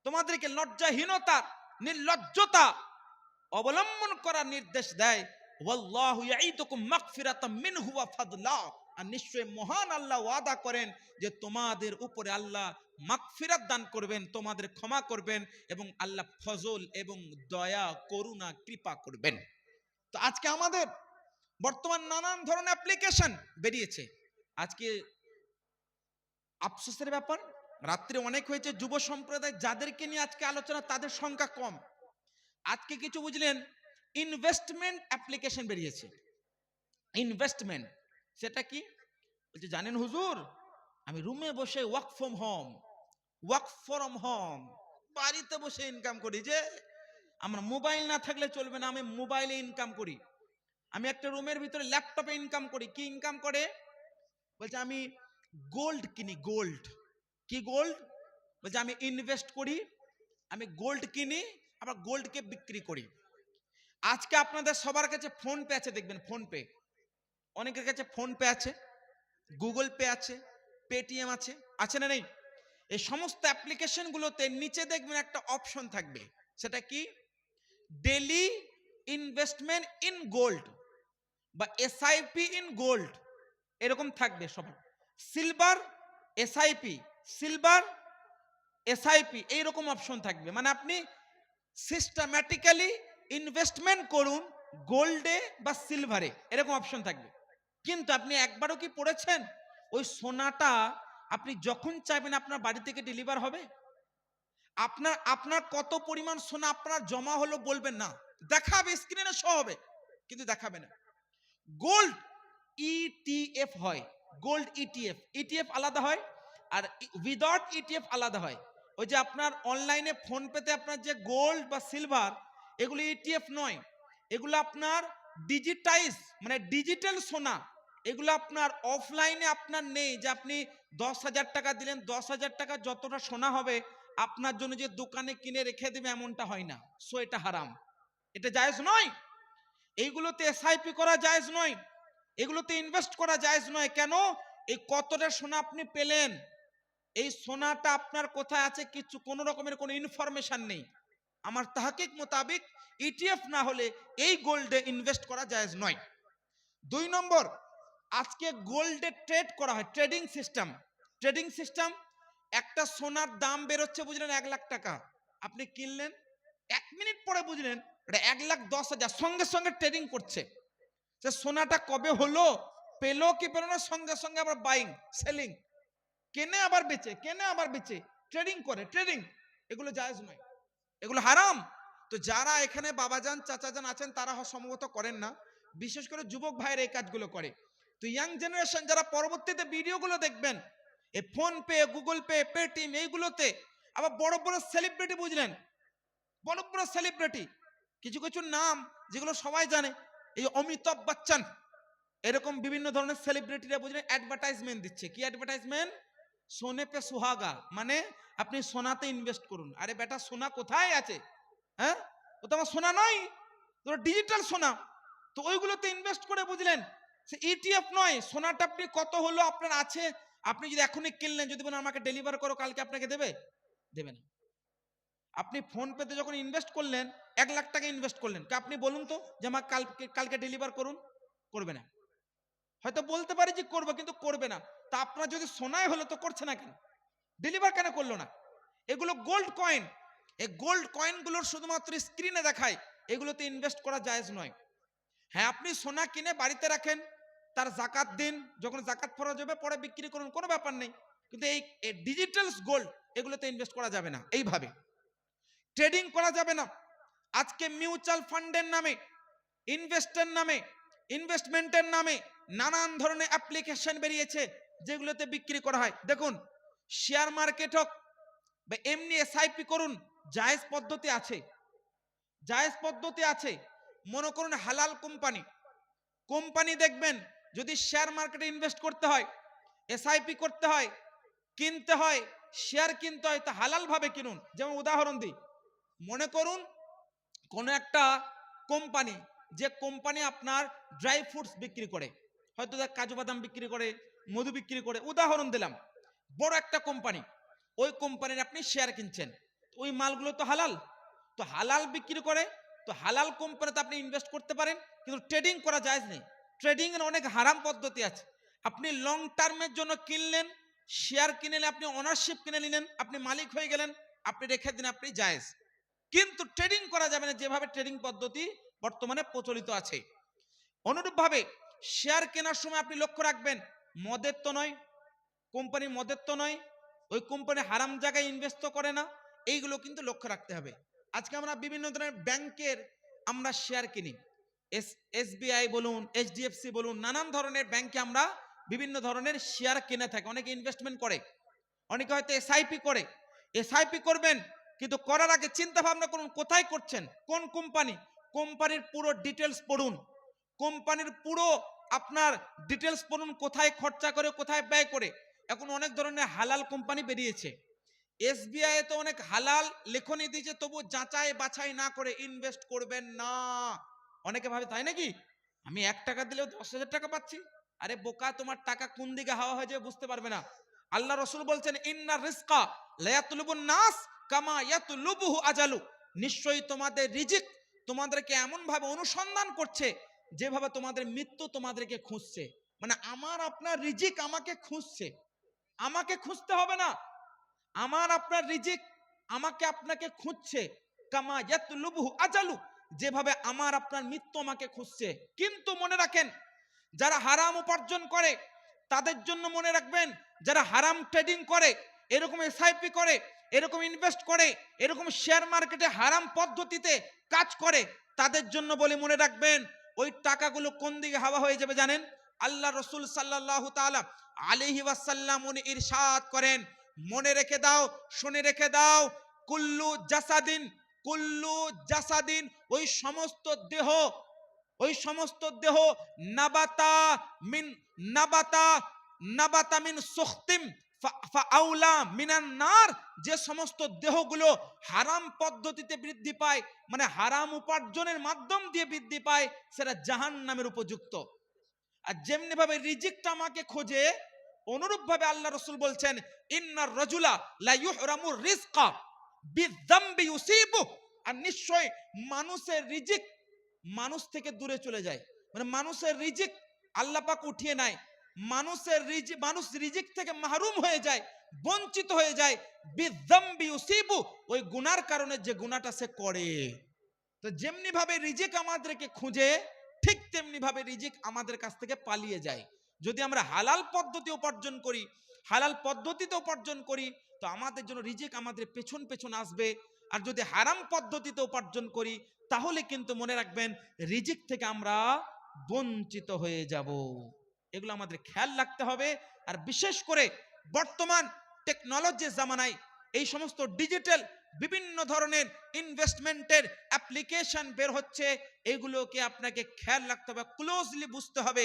তোমাদেরকে লজ্জাহীনতা, নির্লজ্জতা অবলম্বন করার নির্দেশ দেয়। ওয়াল্লাহু ইয়াইদুকুম মাগফিরাতাম মিনহু ওয়া ফাদলা, আর নিশ্চয় মহান আল্লাহ ওয়াদা করেন যে তোমাদের উপরে আল্লাহ মাগফিরাত দান করবেন, তোমাদের ক্ষমা করবেন, এবং আল্লাহ ফজল এবং দয়া করুণা কৃপা করবেন। তো আজকে আমাদের বর্তমান নানান ধরনের অ্যাপ্লিকেশন বেরিয়েছে। আজকে আফসোসের ব্যাপার, রাত্রে অনেক হয়েছে, যুব সম্প্রদায় যাদেরকে নিয়ে আজকে আলোচনা তাদের সংখ্যা কম। আজকে কিছু বুঝলেন ইনভেস্টমেন্ট অ্যাপ্লিকেশন বেরিয়েছে। ইনভেস্টমেন্ট সেটা কি বলছে জানেন হুজুর, আমি রুমে বসে ওয়ার্ক ফ্রম হোম বাড়িতে বসে ইনকাম করি, যে আমার মোবাইল না থাকলে চলবে না, আমি মোবাইলে ইনকাম করি, আমি একটা রুমের ভিতরে ল্যাপটপে ইনকাম করি। কি ইনকাম করে বলছে, আমি গোল্ড কিনি, গোল্ড। কি গোল্ড বলছে, আমি ইনভেস্ট করি, আমি গোল্ড কিনি, আবার গোল্ডকে বিক্রি করি। আজকে আপনাদের সবার কাছে ফোন পে আছে, দেখবেন ফোন পে, অনেকের কাছে ফোন পে আছে, গুগল পে আছে, পেটিএম আছে, আছে না নেই? এই সমস্ত অ্যাপ্লিকেশন গুলোতে নিচে দেখবেন একটা অপশন থাকবে, সেটা কি ডেলি ইনভেস্টমেন্ট ইন গোল্ড বা এসআইপি ইন গোল্ড, এরকম থাকবে সবার। সিলভার এসআইপি, সিলভার এসআইপি, এইরকম অপশন থাকবে। মানে আপনি সিস্টেম্যাটিক্যালি ইনভেস্টমেন্ট করুন গোল্ডে বা সিলভারে, এরকম অপশন থাকবে। কিন্তু আপনি একবারও কি পড়েছেন ওই সোনাটা আপনি যখন চাইবেন আপনার বাড়ি থেকে ডেলিভার হবে? আপনার আপনার কত পরিমাণ সোনা আপনার জমা হলো বলবেন না, দেখাবে, স্ক্রিনে শো হবে, কিন্তু দেখাবে না। গোল্ড ইটিএফ হয়, গোল্ড ইটিএফ, ইটিএফ আলাদা হয় আর উইদাউট ইটিএফ আলাদা হয়। ওই যে আপনার অনলাইনে ফোন পেতে আপনার যে গোল্ড বা সিলভার, এগুলো ইটিএফ নয়, এগুলো আপনার ডিজিটাইজ, মানে ডিজিটাল সোনা। এগুলো আপনার অফলাইনে আপনার নেই, যে আপনি 10,000 টাকা দিলেন, 10,000 টাকা যতটা সোনা হবে আপনার জন্য যে দোকানে কিনে রেখে দেবে, এমনটা হয় না। সো এটা হারাম, এটা জায়েজ নয়। এইগুলোতে এসআইপি করা জায়েজ নয়, এগুলোতে ইনভেস্ট করা জায়েজ নয়। কেন? এই কতটা সোনা আপনি পেলেন, এই সোনাটা আপনার কোথায় আছে, কিছু কোনো রকমের কোনো ইনফরমেশন নেই। আমার তাহকিক মোতাবিক ইটিএফ না হলে এই গোল্ডে ইনভেস্ট করা জায়েজ নয়। 2 নম্বর, আজকে গোল্ডে ট্রেড করা হয়, ট্রেডিং সিস্টেম। ট্রেডিং সিস্টেম, একটা সোনার দাম বেরোচ্ছে বুঝলেন 1 লাখ টাকা, আপনি কিনলেন, 1 মিনিট পরে বুঝলেন এটা 1,10,000, সঙ্গে সঙ্গে ট্রেডিং করছে। যে সোনাটা কবে হলো, পেলো কি পেলো না, সঙ্গে সঙ্গে আবার বাইং সেলিং, কেনে আবার বেচে, কেনে আবার বেচে, ট্রেডিং করে, ট্রেডিং। এগুলো জায়েজ নয়, এগুলো হারাম। তো যারা এখানে বাবাজান চাচাজান আছেন তারা সম্ভবত করেন না, বিশেষ করে যুবক ভাইয়ের এই কাজগুলো করে। তো ইয়াং জেনারেশন যারা পরবর্তীতে ভিডিওগুলো দেখবেন, এই phone pay, Google pay, Paytm, এইগুলোতে আবার বড় বড় সেলিব্রিটি বুঝলেন, বড় বড় সেলিব্রিটি, কিছু কিছু নাম যেগুলো সবাই জানে, এই অমিতাভ বচ্চন, এরকম বিভিন্ন ধরনের সেলিব্রিটিরা বুঝলেন অ্যাডভার্টাইজমেন্ট দিচ্ছে। কি অ্যাডভার্টাইজমেন্ট? সোনে পে সুহাগা, মানে আপনি সোনাতে ইনভেস্ট করুন। আরে বেটা, সোনা কোথায় আছে? হ্যাঁ, ও তো আমার সোনা নয়, তোর ডিজিটাল সোনা। তো ওইগুলোতে ইনভেস্ট করে বুঝলেন সে ইটিএফ নয়, সোনাটা আপনি কত হলো আপনার আছে, আপনি যদি এখনই কিনলেন, যদি বলেন আমাকে ডেলিভার করো কালকে, আপনাকে দেবে? দেবে না। আপনি ফোন পেতে যখন ইনভেস্ট করলেন, 1 লাখ টাকা ইনভেস্ট করলেন, আপনি বলুন তো যে আমার কালকে ডেলিভার করুন, করবে না। হয়তো বলতে পারি যে করবে, কিন্তু করবে না। তা আপনার যদি সোনায় হলো তো করছে না কেন, ডেলিভার কেন করলো না? এগুলো গোল্ড কয়েন, এই গোল্ড কয়েনগুলোর শুধুমাত্র স্ক্রিনে দেখায়, এগুলোতে ইনভেস্ট করা জায়েজ নয়। হ্যাঁ, আপনি সোনা কিনে বাড়িতে রাখেন, তার জাকাত দিন, যখন জাকাত ফরজ হবে পরে বিক্রি করুন, কোনো ব্যাপার নেই। কিন্তু এই ডিজিটাল গোল্ড এগুলোতে ইনভেস্ট করা যাবে না, এইভাবে ট্রেডিং করা যাবে না। আজকে মিউচুয়াল ফান্ডের নামে, ইনভেস্টের নামে, ইনভেস্টমেন্টের নামে নানান ধরনের অ্যাপ্লিকেশন বেরিয়েছে যেগুলোতে বিক্রি করা হয়। দেখুন, শেয়ার মার্কেট হোক বা এমনি এসআইপি করুন, জায়েজ পদ্ধতি আছে, জায়েজ পদ্ধতি আছে। মনে করুন হালাল কোম্পানি, কোম্পানি দেখবেন যদি শেয়ার মার্কেটে ইনভেস্ট করতে হয়, এসআইপি করতে হয়, কিনতে হয়, শেয়ার কিনতে হয়, তা হালাল ভাবে কিনুন। যেমন উদাহরণ দিই, মনে করুন কোন একটা কোম্পানি, যে কোম্পানি আপনার ড্রাই ফ্রুটস বিক্রি করে, হয়তো কাজু বাদাম বিক্রি করে, মধু বিক্রি করে, উদাহরণ দিলাম, বড় একটা কোম্পানি, ওই কোম্পানির আপনি শেয়ার কিনছেন, ওই মালগুলো তো হালাল, তো হালাল বিক্রি করে, তো হালাল কোম্পানিতে আপনি ইনভেস্ট করতে পারেন, কিন্তু ট্রেডিং করা জায়েজ নেই। ট্রেডিং এর অনেক হারাম পদ্ধতি আছে। আপনি লং টার্মের জন্য কিনলেন, শেয়ার কিনে নিলেন, আপনি ওনারশিপ কিনে নিলেন, আপনি মালিক হয়ে গেলেন, আপনি রেখে দিন, আপনি জায়েজ। কিন্তু ট্রেডিং করা যাবে না, যেভাবে ট্রেডিং পদ্ধতি বর্তমানে প্রচলিত আছে। অনুরূপভাবে শেয়ার কেনার সময় আপনি লক্ষ্য রাখবেন, মদের তো নয়, কোম্পানি মদের তো নয়, ওই কোম্পানি হারাম জায়গায় ইনভেস্ট তো করে না, এইগুলো কিন্তু লক্ষ্য রাখতে হবে। আজকে আমরা বিভিন্ন ধরনের ব্যাংকের আমরা শেয়ার কিনি, এসবিআই বলুন, এইচডিএফসি বলুন, নানান ধরনের ব্যাংকে আমরা বিভিন্ন ধরনের শেয়ার কিনে থাকি। অনেকে ইনভেস্টমেন্ট করে, অনেকে হয়তো এসআইপি করে। এসআইপি করবেন, কিন্তু করার আগে চিন্তা ভাবনা করুন কোথায় করছেন, কোন কোম্পানি, কোম্পানির পুরো ডিটেলস পড়ুন, কোম্পানির পুরো আপনার ডিটেলস পড়ুন, কোথায় খরচা করে, কোথায় ব্যয় করে। এখন অনেক ধরনের হালাল কোম্পানি বেরিয়েছে, এসবিআই তো অনেক হালাল লেখনী দিয়েছে, তবু যাচাই বাছাই না করে ইনভেস্ট করবেন না। অনেকে ভাবে তাই নাকি, আমি 1 টাকা দিলেও 10,000 টাকা পাচ্ছি। আরে বোকা, তোমার টাকা কোন দিকে হাওয়া হয়ে যাবে বুঝতে পারবে না। আল্লাহ রসুল বলছেন, ইন্নার রিজকা লা ইয়াতলুবুন নাস কামা ইয়াতলুবুহু আজালু, নিশ্চয়ই তোমাদের রিজিক তোমাদেরকে এমন ভাবে অনুসন্ধান করছে যেভাবে তোমাদের মৃত্যু তোমাদেরকে খুঁজছে। মানে আমার আপনার রিজিক আমাকে খুঁজছে, আমাকে খুঁজতে হবে না, আমার আপনার রিজিক আমাকে আপনাকে খুঁজছে। কামা ইয়াতলুবুহু আজালু, যেভাবে আমার আপনার মৃত্যু আমাকে খুঁজছে। কিন্তু মনে রাখেন, যারা হারাম উপার্জন করে তাদের জন্য মনে রাখবেন, যারা হারাম ট্রেডিং করে, এরকম এসআইপি করে, এরকম ইনভেস্ট করে, এরকম শেয়ার মার্কেটে হারাম পদ্ধতিতে কাজ করে, তাদের জন্য বলে মনে রাখবেন, ওই টাকাগুলো কোন দিকে হাওয়া হয়ে যাবে জানেন? আল্লাহ রসুল সাল্লাল্লাহু তাআলা আলাইহি ওয়াসাল্লাম উনি ইরশাদ করেন, মনে রেখে দাও, শুনে রেখে দাও, কুল্লু জাসাদিন, কুল্লু জাসাদিন, ওই সমস্ত দেহ, ওই সমস্ত দেহ, নাবাতা মিন নাবাতা নাবাতা মিন সুখতিম ফাআউলা মিনান নার, যে সমস্ত দেহগুলো হারাম পদ্ধতিতে বৃদ্ধি পায়, মানে হারাম উপার্জনের মাধ্যম দিয়ে বৃদ্ধি পায়, সেটা জাহান্নামের উপযুক্ত। আর যেমনি ভাবে রিজিকটা আমাকে খোঁজে, অনুরূপ ভাবে আল্লাহ রাসূল বলছেন, ইন্নার রাজুলা লা ইউহরামুর রিজকা বিযামবি ইউসিবু, আর নিশ্চয় মানুষের রিজিক মানুষ থেকে দূরে চলে যায়, মানে মানুষের রিজিক আল্লাহ পাক উঠিয়ে নেয়, মানুষের রিজিক, মানুষ রিজিক থেকে মাহরুম হয়ে যায়, বঞ্চিত হয়ে যায়, বিযামবি ইউসিবু, ওই গুনার কারণে, যে গুনাহটা সে করে। তো যেমনি ভাবে রিজিক আমাদেরকে খুঁজে, ঠিক তেমনি ভাবে রিজিক আমাদের কাছ থেকে পালিয়ে যায়। যদি আমরা হালাল পদ্ধতি উপার্জন করি, হালাল পদ্ধতিতে উপার্জন করি, তো আমাদের জন্য রিজিক আমাদের পেছন পেছন আসবে। আর যদি হারাম পদ্ধতিতে উপার্জন করি, তাহলে কিন্তু মনে রাখবেন, রিজিক থেকে আমরা বঞ্চিত হয়ে যাব। এগুলো আমাদের খেয়াল রাখতে হবে। আর বিশেষ করে বর্তমান টেকনোলজির জামানায় এই সমস্ত ডিজিটাল বিভিন্ন ধরনের ইনভেস্টমেন্টের অ্যাপ্লিকেশন বের হচ্ছে, এগুলোকে আপনাকে খেয়াল রাখতে হবে, ক্লোজলি বুঝতে হবে,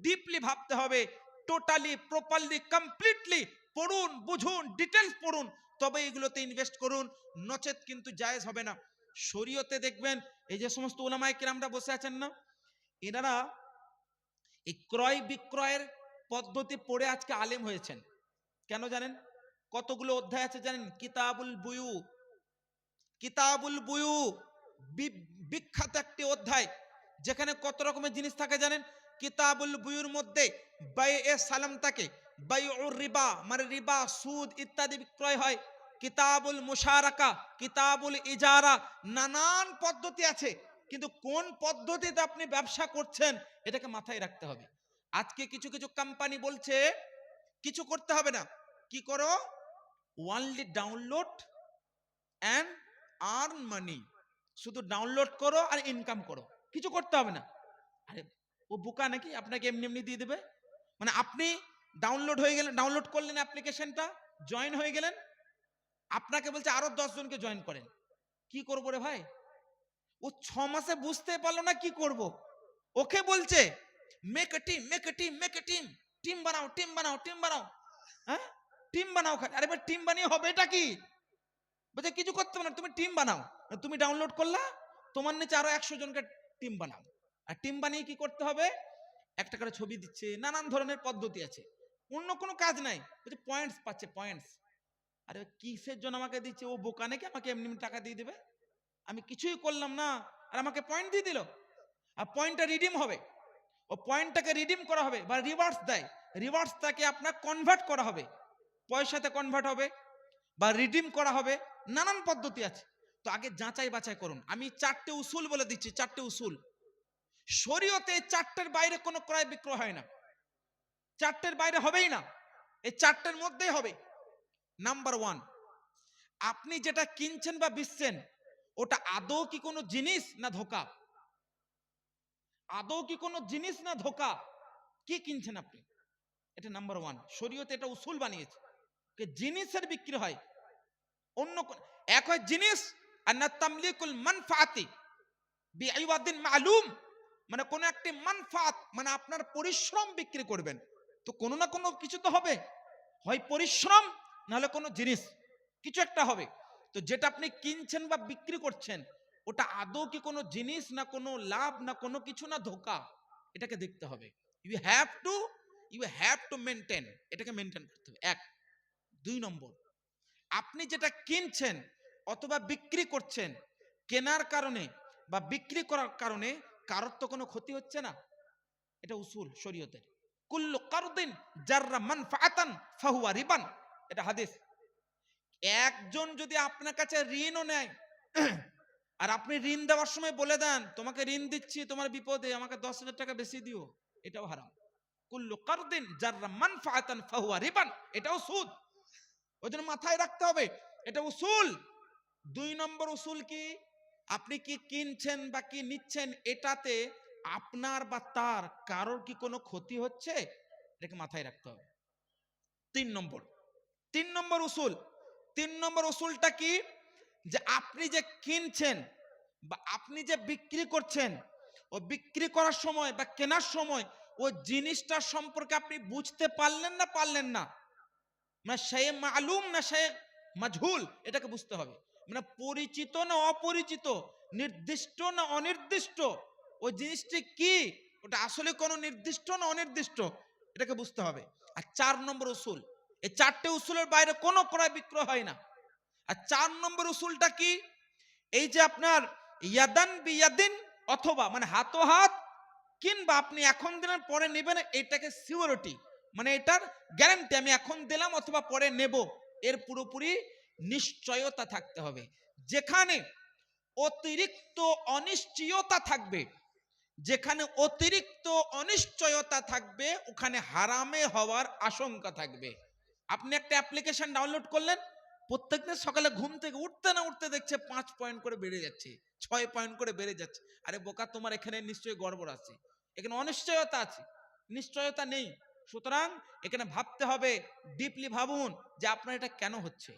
ডিপলি ভাবতে হবে, টোটালি প্রপারলি কমপ্লিটলি পড়ুন, বুঝুন, ডিটেলস পড়ুন, তবে এগুলোতে ইনভেস্ট করুন, নচেত কিন্তু জায়েজ হবে না। শরীয়তে দেখবেন, এই যে সমস্ত উলামায়ে কিরামরা বসে আছেন না, এনারা এই ক্রয় বিক্রয়ের পদ্ধতি পড়ে আজকে আলেম হয়েছেন। কেন জানেন? কতগুলো অধ্যায় আছে জানেন? কিতাবুল বুয়ু, কিতাবুল বুয়ু বিখ্যাত একটি অধ্যায়, যেখানে কত রকমের জিনিস থাকে জানেন? কিতাবুল বুয়ুর মধ্যে বাইয়ে সালাম থাকে, বাইউর রিবা মানে রিবা, সুদ ইত্যাদি বিক্রয় হয়। কিতাবুল মুশারাকা, কিতাবুল ইজারা, নানান পদ্ধতি আছে। কিন্তু কোন পদ্ধতিতে আপনি ব্যবসা করছেন এটাকে মাথায় রাখতে হবে। আজকে কিছু কিছু কোম্পানি বলছে কিছু করতে হবে না, কি করো, only download and earn money, শুধু ডাউনলোড করো আর ইনকাম করো, কিছু করতে হবে না। আরে ও বোকা নাকি, আপনাকে এমনি এমনি দিয়ে দেবে? মানে আপনি ডাউনলোড হয়ে গেলেন, ডাউনলোড করলেন অ্যাপ্লিকেশনটা, জয়েন হয়ে গেলেন, আপনাকে বলছে আরো 10 জনকে জয়েন করেন। কি করবো রে ভাই? ও 6 মাসে বুঝতে পারলো না কি করব। ওকে বলছে make a team, make a team, make a team, team বানাও, টিম বানাও, টিম বানাও। হ্যাঁ, টিম বানাও। আরে ভাই টিম বানিয়ে হবে এটা কি? বলছে কিছু করতে হবে না, তুমি টিম বানাও। তুমি ডাউনলোড করলা, তোমার নিচে আরো 100 জনকে টিম বানাও। আর টিম বানিয়ে কি করতে হবে? একটা করে ছবি দিচ্ছে, নানান ধরনের পদ্ধতি আছে, অন্য কোনো কাজ নাই। বলছে পয়েন্টস পাচ্ছে, পয়েন্টস। আরে কিসের জন্য আমাকে দিচ্ছে? ও বোকা নাকি আমাকে এমনি এমনি টাকা দিয়ে দিবে? আমি কিছুই করলাম না আর আমাকে পয়েন্ট দিয়ে দিল। আর পয়েন্টটা রিডিম হবে, ও পয়েন্টটাকে রিডিম করা হবে বা রিভার্স দেয়, রিভার্সটাকে আপনার কনভার্ট করা হবে, পয়সাতে কনভার্ট হবে বা রিডিম করা হবে, নানান পদ্ধতি আছে। তো আগে যাচাই বাছাই করুন। আমি 4টে উসুল বলে দিচ্ছি, 4টে উসুল। শরীয়তে 4টের বাইরে কোনো ক্রয় বিক্রয় হয় না, 4টের বাইরে হবেই না, এই 4টের মধ্যেই হবে। নাম্বার 1, আপনি যেটা কিনছেন বা বেচছেন ওটা আদৌ কি কোনো জিনিস না ধোঁকা? আদৌ কি কোনো জিনিস না ধোঁকা? কি কিনছেন আপনি? এটা নাম্বার 1। শরীয়তে এটা উসুল বানিয়েছে যে জিনিসের বিক্রি হয়, অন্য এক হয় জিনিস আর না তামলিকুল মানফাআতি বিআইওয়াদিন মালুম, মানে কোন একটি মানফাত, মানে আপনার পরিশ্রম বিক্রি করবেন, তো কোনো না কোনো কিছু তো হবে, হয় পরিশ্রম নাহলে কোনো জিনিস, কিছু একটা হবে। তো যেটা আপনি কিনছেন বা বিক্রি করছেন ওটা আদৌ কি কোনো জিনিস না কোনো লাভ না কোনো কিছু না ধোঁকা, এটাকে দেখতে হবে। ইউ হ্যাভ টু মেনটেন, এটাকে মেনটেন করতে হবে। 1। 2 নম্বর, আপনি যেটা কিনছেন অথবা বিক্রি করছেন, কেনার কারণে বা বিক্রি করার কারণে কারোর তো কোনো ক্ষতি হচ্ছে না, এটা উসুল শরীয়তের। কুল্লু কারদিন জাররা মানফাআতান ফাহুয়া রিবান, এটা হাদিস। একজন যদি আপনার কাছে ঋণও নেয় আর আপনি ঋণ দেওয়ার সময় বলে দেন তোমাকে ঋণ দিচ্ছি তোমার বিপদে, আমাকে 10,000 টাকা বেশি দিও, এটাও হারাম। কুল্লু কারদিন জাররা মানফাআতান ফাহুয়া রিবান, এটাও সুদ। ওই জন্য মাথায় রাখতে হবে, এটা উসুল। 2 নম্বর উসুল কি? আপনি কি কিনছেন বা কি নিচ্ছেন এটাতে আপনার বা তার কারোর কি কোনো ক্ষতি হচ্ছে, এটাকে মাথায় রাখতে হবে। 3 নম্বর, 3 নম্বর উসুল, 3 নম্বর উসুলটা কি? যে আপনি যে কিনছেন বা আপনি যে বিক্রি করছেন, ও বিক্রি করার সময় বা কেনার সময় ওই জিনিসটা সম্পর্কে আপনি বুঝতে পারলেন না পারলেন না, মানে সে মালুম না সে মাজহুল, এটাকে বুঝতে হবে। মানে পরিচিত না অপরিচিত, নির্দিষ্ট না অনির্দিষ্ট, ওই জিনিসটি কি, ওটা আসলে কোনো নির্দিষ্ট না অনির্দিষ্ট, এটাকে বুঝতে হবে। আর 4 নম্বর উসুল, এই 4টে উসুলের বাইরে কোনো ক্রয় বিক্রয় হয় না। আর 4 নম্বর উসুলটা কি? এই যে আপনার ইয়াদান বিয়াদিন, অথবা মানে হাতো হাত, কিংবা আপনি এখন দিলেন পরে নেবেন, এটাকে সিওরিটি, মানে এটার গ্যারান্টি, আমি এখন দিলাম অথবা পরে নেব, এর পুরোপুরি নিশ্চয়তা থাকতে হবে। যেখানে অতিরিক্ত অনিশ্চয়তা থাকবে, যেখানে অতিরিক্ত অনিশ্চয়তা থাকবে ওখানে হারামে হওয়ার আশঙ্কা থাকবে। আপনি একটা অ্যাপ্লিকেশন ডাউনলোড করলেন, প্রত্যেকদিন সকালে ঘুম থেকে উঠতে না উঠতে দেখছে 5 পয়েন্ট করে বেড়ে যাচ্ছে, 6 পয়েন্ট করে বেড়ে যাচ্ছে। আরে বোকা, তোমার এখানে নিশ্চয়ই গড়বড় আছে, এখানে অনিশ্চয়তা আছে, নিশ্চয়তা নেই। সুতরাং এখানে ভাবতে হবে, ডিপলি ভাবুন যে আপনার এটা কেন হচ্ছে,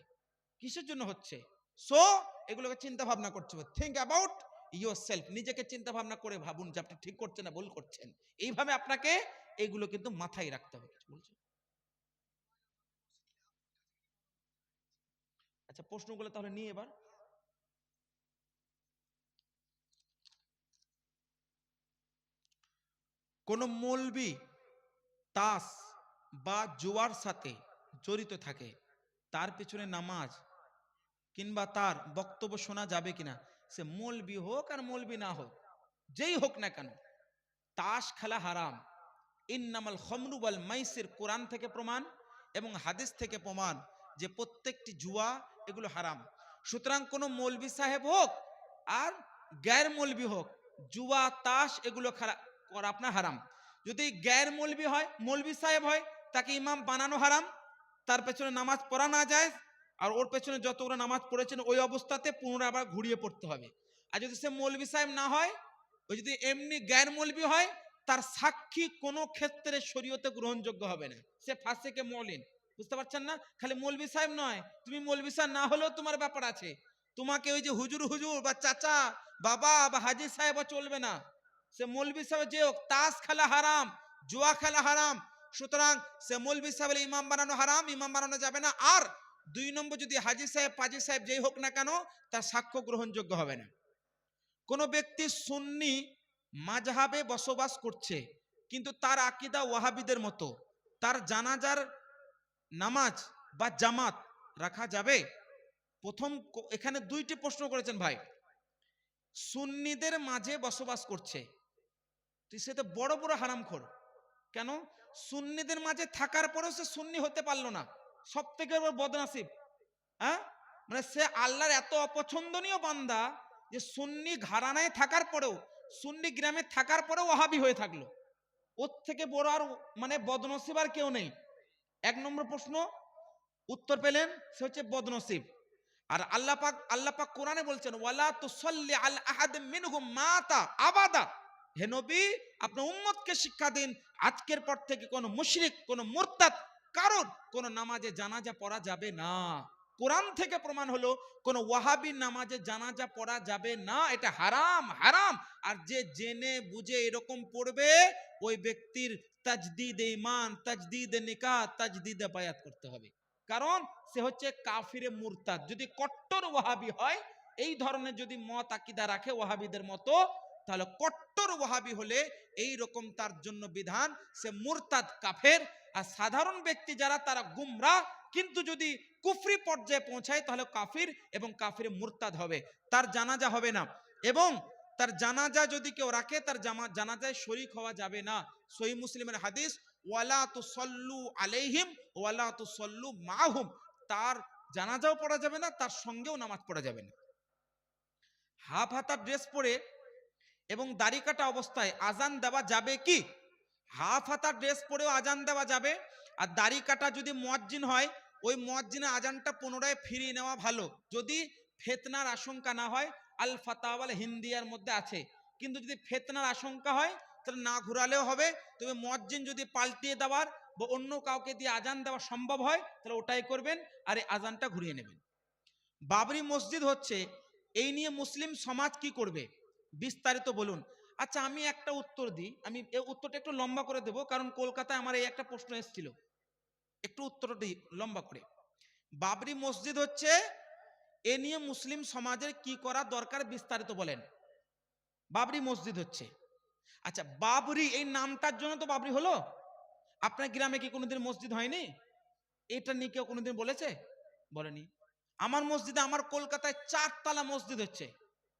কিসের জন্য হচ্ছে। সো এগুলোকে চিন্তা ভাবনা করতে হবে। থিঙ্ক অ্যাবাউট ইয়োর সেলফ, নিজেকে চিন্তা ভাবনা করে ভাবুন যে আপনি ঠিক করছেন না ভুল করছেন। এইভাবে আপনাকে এগুলো কিন্তু মাথায় রাখতে হবে। কিছু বলছেন? আচ্ছা, প্রশ্নগুলো তাহলে নিয়ে এবার কোন মৌলবি তাস বা জুয়ার সাথে জড়িত থাকে, তার পেছনে নামাজ কিংবা তার বক্তব্য শোনা যাবে কিনা? সে মৌলবি হোক আর মৌলবি না হোক, যেই হোক না কেন, তাস খেলা হারাম। ইন্নামাল খমরু ওয়াল মাইসির, কোরআন থেকে প্রমাণ এবং হাদিস থেকে প্রমাণ যে প্রত্যেকটি জুয়া এগুলো হারাম। সুতরাং কোন মৌলবি সাহেব হোক আর গ্যার মৌলবি হোক, জুয়া তাস এগুলো করা আপনার হারাম। যদি গ্যার মৌলবি হয়, মৌলবি সাহেব হয়, তাকে ইমাম বানানো হারাম, তার পেছনে নামাজ পড়া না যায়, আর ওর পেছনে যতগুলো নামাজ পড়েছেন ওই অবস্থাতে পুনরায় আবার ঘুরিয়ে পড়তে হবে। আর যদি সে মৌলবি সাহেব না হয়, ওই যদি এমনি গ্যার মৌলবি হয়, তার সাক্ষী কোনো ক্ষেত্রে শরীয়তে গ্রহণযোগ্য হবে না, সে ফাসেকে মৌলিন। বুঝতে পারছেন না? খালি মৌলবি সাহেব নয়, তুমি মৌলবি সাহেব না হলেও তোমার ব্যাপার আছে, তোমাকে ওই যে হুজুর হুজুর বা চাচা বাবা বা হাজি সাহেব চলবে না, সে মৌলবি সাহেব যে হোক, তাস খেলা হারাম, জুয়া খেলা হারাম, সুতরাং সে মৌলবি সাহেব ইমাম বানানো হারাম, ইমাম বানানো যাবে না। আর 2 নম্বর, যদি হাজি সাহেব পাজি সাহেব যেই হোক না কেন, তার সাক্ষ্য গ্রহণযোগ্য হবে না। কোন ব্যক্তি সুন্নি মাযহাবে বসবাস করছে কিন্তু তার আকীদা ওয়াহাবিদের মতো, তার জানাজার নামাজ বা জামাত রাখা যাবে? প্রথম এখানে 2টি প্রশ্ন করেছেন ভাই। সুন্নিদের মাঝে বসবাস করছে, সে তো বড় বড় হারামখোর। কেন? সুন্নিদের মাঝে থাকার পরেও সে সুন্নি হতে পারলো না, সব থেকে বড় বদনসিব। হ্যাঁ, মানে সে আল্লাহর এত অপছন্দনীয় বান্দা যে সুন্নি ঘরানায় থাকার পরেও, সুন্নি গ্রামে থাকার পরেও ওয়াহাবি হয়ে থাকলো। ওর থেকে বড় আর মানে বদনসিব আর কেউ নেই। 1 নম্বর প্রশ্ন উত্তর পেলেন, সে হচ্ছে বদনসিব। আর আল্লাহ পাক কোরআনে বলছেন, ওয়ালা তুসাল্লি আলা আহাদিম মিনহুম মাতা আবাদা। হে নবী, আপনার উম্মতকে শিক্ষা দিন, আজকের পর থেকে কোন মুশরিক, কোন মুরতাদ কারোর কোন নামাজে জানাজা পড়া যাবে না। কোরআন থেকে প্রমাণ হলো কোন ওয়াহাবি নামাজে জানাজা পড়া যাবে না, এটা হারাম হারাম। আর যে জেনে বুঝে এরকম পড়বে, ওই ব্যক্তির তাজদিদ ঈমান, তাজদিদ নিকাহ, তাজদিদ বায়াত করতে হবে, কারণ সে হচ্ছে কাফিরে মুরতাদ। যদি কট্টর ওয়াহাবি হয়, এই ধরনের যদি মত আকীদা রাখে ওয়াহাবিদের মতো, তাহলে কট্টর ওয়াহাবি হলে এই রকম তার জন্য বিধান, সে মুরতাদ কাফের। আর সাধারণ ব্যক্তি যারা, তারা গুমরাহ, কিন্তু যদি কুফরি পর্যায়ে পৌঁছায় তাহলে কাফির এবং কাফিরে মুরতাদ হবে, তার জানাজা হবে না। এবং তার জানাজা যদি কেউ রাখে, তার জানাজায় শরীক হওয়া যাবে না। সহিহ মুসলিমের হাদিস, ওয়ালা তুসাল্লু আলাইহিম ওয়ালা তুসাল্লু মাহুম, তার জানাজাও পড়া যাবে না, তার সঙ্গেও নামাজ পড়া যাবে না। হাফ হাতা ড্রেস পরে এবং দাড়ি কাটা অবস্থায় আজান দেওয়া যাবে কি? হাফ হাতা ড্রেস পরেও আজান দেওয়া যাবে। আর দাড়ি কাটা যদি মুয়াজ্জিন হয়, ওই মুয়াজ্জিনের আজানটা পুনরায় ফিরিয়ে নেওয়া ভালো, যদি ফিতনার আশঙ্কা না হয়। আল ফাতাওয়াল হিন্দিয়ার মধ্যে আছে। কিন্তু যদি ফিতনার আশঙ্কা হয়, তাহলে না ঘুরালেও হবে। তবে মুয়াজ্জিন যদি পাল্টিয়ে দেওয়ার বা অন্য কাউকে দিয়ে আজান দেওয়া সম্ভব হয়, তাহলে ওটাই করবেন, আর এই আজানটা ঘুরিয়ে নেবেন। বাবরি মসজিদ হচ্ছে, এই নিয়ে মুসলিম সমাজ কি করবে, বিস্তারিত বলুন। আচ্ছা, আমি একটা উত্তর দিই, আমি এই উত্তরটা একটু লম্বা করে দেব, কারণ কলকাতায় আমার এই একটা প্রশ্ন এসেছিল, একটু উত্তরটা দিই লম্বা করে। বাবরি মসজিদ হচ্ছে, এ নিয়ে মুসলিম সমাজের কি করা দরকার, বিস্তারিত বলেন। বাবরি মসজিদ হচ্ছে, আচ্ছা বাবরি এই নামটার জন্য তো বাবরি হলো। আপনার গ্রামে কি কোনোদিন মসজিদ হয়নি? এটা নিয়ে কেউ কোনোদিন বলেছে? বলেনি। আমার মসজিদে, আমার কলকাতায় 4 তলা মসজিদ হচ্ছে,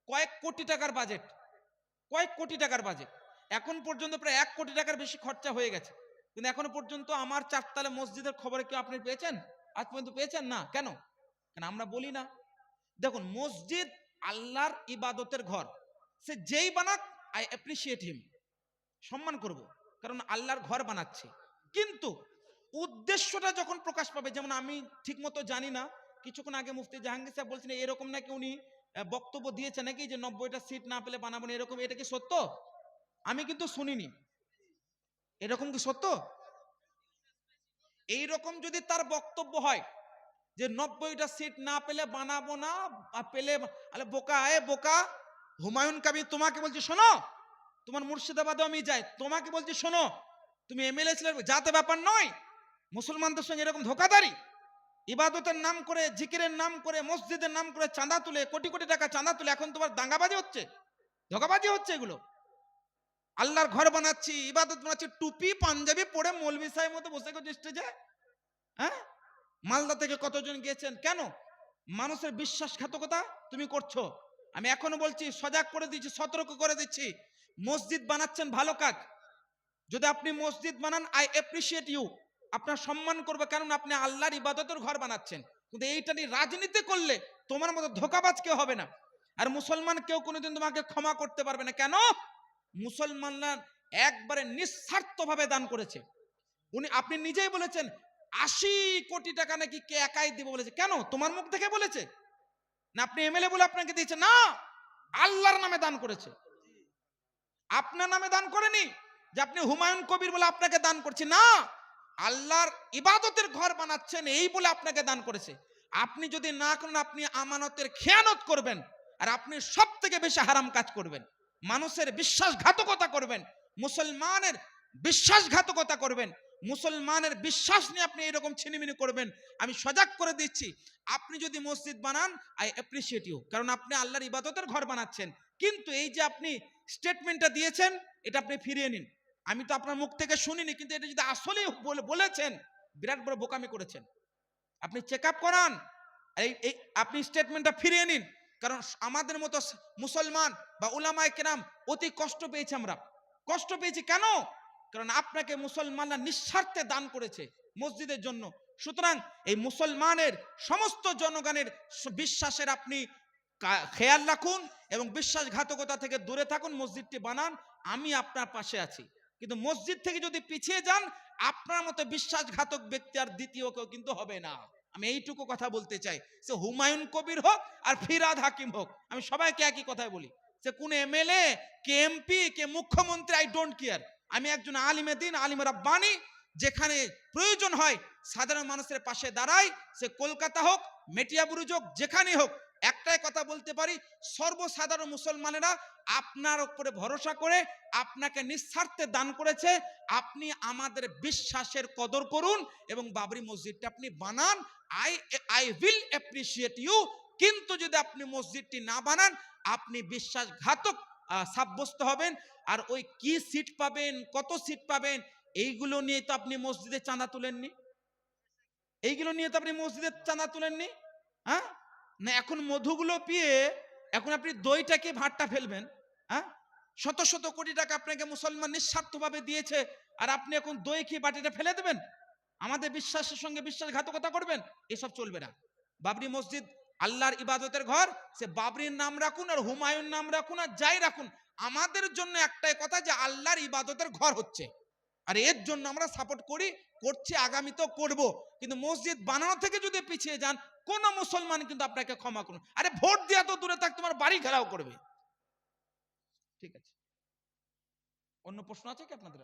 কয়েক কোটি টাকার বাজেট, কয়েক কোটি টাকার বাজেট। এখন পর্যন্ত প্রায় 1 কোটি টাকার বেশি খরচা হয়ে গেছে, কিন্তু এখনো পর্যন্ত আমার 4 তলা মসজিদের খবরে কেউ আপনি পেয়েছেন? আজ পর্যন্ত পেয়েছেন না। কেন? কারণ আমরা বলি না। দেখুন, মসজিদ আল্লাহর ইবাদতের ঘর, সে যেই বানাক আই অ্যাপ্রিসিয়েট হিম, সম্মান করব, কারণ আল্লাহর ঘর বানাচ্ছে। কিন্তু উদ্দেশ্যটা যখন প্রকাশ পাবে, যেমন আমি ঠিক মতো জানি না, কিছুক্ষণ আগে মুফতি জাহাঙ্গীর সাহেব বলছেন এরকম নাকি উনি বক্তব্য দিয়েছে নাকি, যে 90টা সিট না পেলে বানাবো না, এরকম। এটা কি সত্য? আমি কিন্তু শুনিনি। এরকম কি সত্য? এইরকম যদি তার বক্তব্য হয় যে 90টা সিট না পেলে বানাবো না, পেলে, আরে বোকা, বোকা হুমায়ুন কবির, তোমাকে বলছি শোনো, তোমার মুর্শিদাবাদে আমি যাই, তোমাকে বলছি শোনো, তুমি এমএলএ ছিলে, যাতে ব্যাপার নয়। মুসলমানদের সঙ্গে এরকম ধোকাদারি, ইবাদতের নাম করে, জিকিরের নাম করে, মসজিদের নাম করে চাঁদা তুলে, কোটি কোটি টাকা চাঁদা তুলে, এখন তোমার দাঙ্গাবাজি হচ্ছে, ধোকাবাজি হচ্ছে। এগুলো আল্লাহর ঘর বানাচ্ছি, ইবাদত বানাচ্ছি, টুপি পাঞ্জাবি পরে মৌলভী সাহেব মতো বসে গেছে স্টেজে। হ্যাঁ, মালদা থেকে কতজন গিয়েছেন, কেন? মানুষের বিশ্বাসঘাতকতা তুমি করছো। আমি এখনো বলছি, সজাগ করে দিচ্ছি, সতর্ক করে দিচ্ছি, মসজিদ বানাচ্ছেন ভালো কাজ, যদি আপনি মসজিদ বানান আই অ্যাপ্রিসিয়েট ইউ, আপনার সম্মান করবে, কারণ আপনি আল্লাহর ইবাদতের ঘর বানাচ্ছেন। কিন্তু এইটা নিয়ে রাজনীতি করলে তোমার মতো ধোকাবাজ কেউ হবে না। আর মুসলমান কেউ কোনোদিন তোমাকে ক্ষমা করতে পারবে না। কেন? মুসলমানরা একবারে নিঃস্বার্থভাবে দান করেছে। আপনি নিজেই বলেছেন 80 কোটি টাকা নাকি কে একাই দিব বলেছে। কেন? তোমার মুখ থেকে বলেছে না আপনি এমএলএ বলে আপনাকে দিয়েছে? না, আল্লাহর নামে দান করেছে, আপনার নামে দান করেনি যে আপনি হুমায়ুন কবির বলে আপনাকে দান করছি। না, আল্লাহর ইবাদতের ঘর বানাচ্ছেন এই বলে আপনাকে দান করেছে। আপনি যদি না করেন আপনি আমানতের খেয়ানত করবেন, আর আপনি সব থেকে বেশি হারাম কাজ করবেন, মানুষের বিশ্বাসঘাতকতা করবেন, মুসলমানের বিশ্বাসঘাতকতা করবেন, মুসলমানের বিশ্বাস নিয়ে আপনি এরকম ছিনিমিনি করবেন। আমি সজাগ করে দিচ্ছি, আপনি যদি মসজিদ বানান আই অ্যাপ্রিসিয়েট ইউ, কারণ আপনি আল্লাহর ইবাদতের ঘর বানাচ্ছেন। কিন্তু এই যে আপনি স্টেটমেন্টটা দিয়েছেন এটা আপনি ফিরিয়ে নিন। আমি তো আপনার মুখ থেকে শুনিনি, কিন্তু এটা যদি আসলেই বলেছেন বিরাট বড় বোকামি করেছেন। আপনি চেক আপ করান, এই আপনি স্টেটমেন্টটা ফিরিয়ে নিন। কারণ আমাদের মতো মুসলমান বা উলামায়ে কেরাম অতি কষ্ট পেয়েছি, আমরা কষ্ট পেয়েছি। কেন? কারণ আপনাকে মুসলমানরা নিঃস্বার্থে দান করেছে মসজিদের জন্য। সুতরাং এই মুসলমানের সমস্ত জনগণের বিশ্বাসের আপনি খেয়াল রাখুন এবং বিশ্বাসঘাতকতা থেকে দূরে থাকুন, মসজিদটি বানান, আমি আপনার পাশে আছি। কিন্তু মসজিদ থেকে যদি পিছিয়ে যান আপনার মতো বিশ্বাসঘাতক ব্যক্তি আর দ্বিতীয় কেউ কিন্তু হবে না। আমি এইটুকু কথা বলতে চাই। সে হুমায়ুন কবির হোক আর ফিরাদ হাকিম হোক, আমি সবাইকে একই কথাই বলি, সে কোন এমএলএ কে এমপি কে মুখ্যমন্ত্রী, আই ডোন্ট কেয়ার। আমি একজন আলিমে দিন, আলিমে রাব্বানি, যেখানে প্রয়োজন হয় সাধারণ মানুষের পাশে দাঁড়াই, সে কলকাতা হোক মেটিয়াবুরুজ হোক যেখানে হোক। একটাই কথা বলতে পারি, সর্বসাধারণ মুসলমানেরা আপনার উপরে ভরসা করে আপনাকে নিঃস্বার্থে দান করেছে। আপনি আমাদের বিশ্বাসের কদর করুন এবং বাবরি মসজিদটা আপনি বানান, আই উইল অ্যাপ্রিসিয়েট ইউ। কিন্তু যদি আপনি মসজিদটি না বানান আপনি বিশ্বাসঘাতক সাব্যস্ত হবেন। আর ওই কি সিট পাবেন, কত সিট পাবেন, এইগুলো নিয়ে তো আপনি মসজিদে চাঁদা তুলেননি, এইগুলো নিয়ে তো আপনি মসজিদের চাঁদা তুলেননি। হ্যাঁ না, এখন মধুগুলো পিয়ে এখন আপনি দইটাকে ভাতটা ফেলবেন। হ্যাঁ, শত শত কোটি টাকা আপনাকে মুসলমান নিঃস্বার্থভাবে দিয়েছে, আর আপনি এখন দই খেয়ে বাটিটা ফেলে দেবেন, আমাদের বিশ্বাসের সঙ্গে বিশ্বাসঘাতকতা করবেন? এসব চলবে না। বাবরি মসজিদ আল্লাহর ইবাদতের ঘর, সে বাবরির নাম রাখুন আর হুমায়ুন নাম রাখুন আর যাই রাখুন, আমাদের জন্য একটাই কথা যে আল্লাহর ইবাদতের ঘর হচ্ছে, আর এর জন্য আমরা সাপোর্ট করি, করছি, আগামীতেও করব। কিন্তু মসজিদ বানানো থেকে যদি পিছিয়ে যান কোন মুসলমান কিন্তু আপনাকে ক্ষমা করুন। আরে ভোট দেওয়া তো দূরে থাক, তোমার বাড়ি ঘেরাও করবে। ঠিক আছে, অন্য প্রশ্ন আছে কি আপনাদের?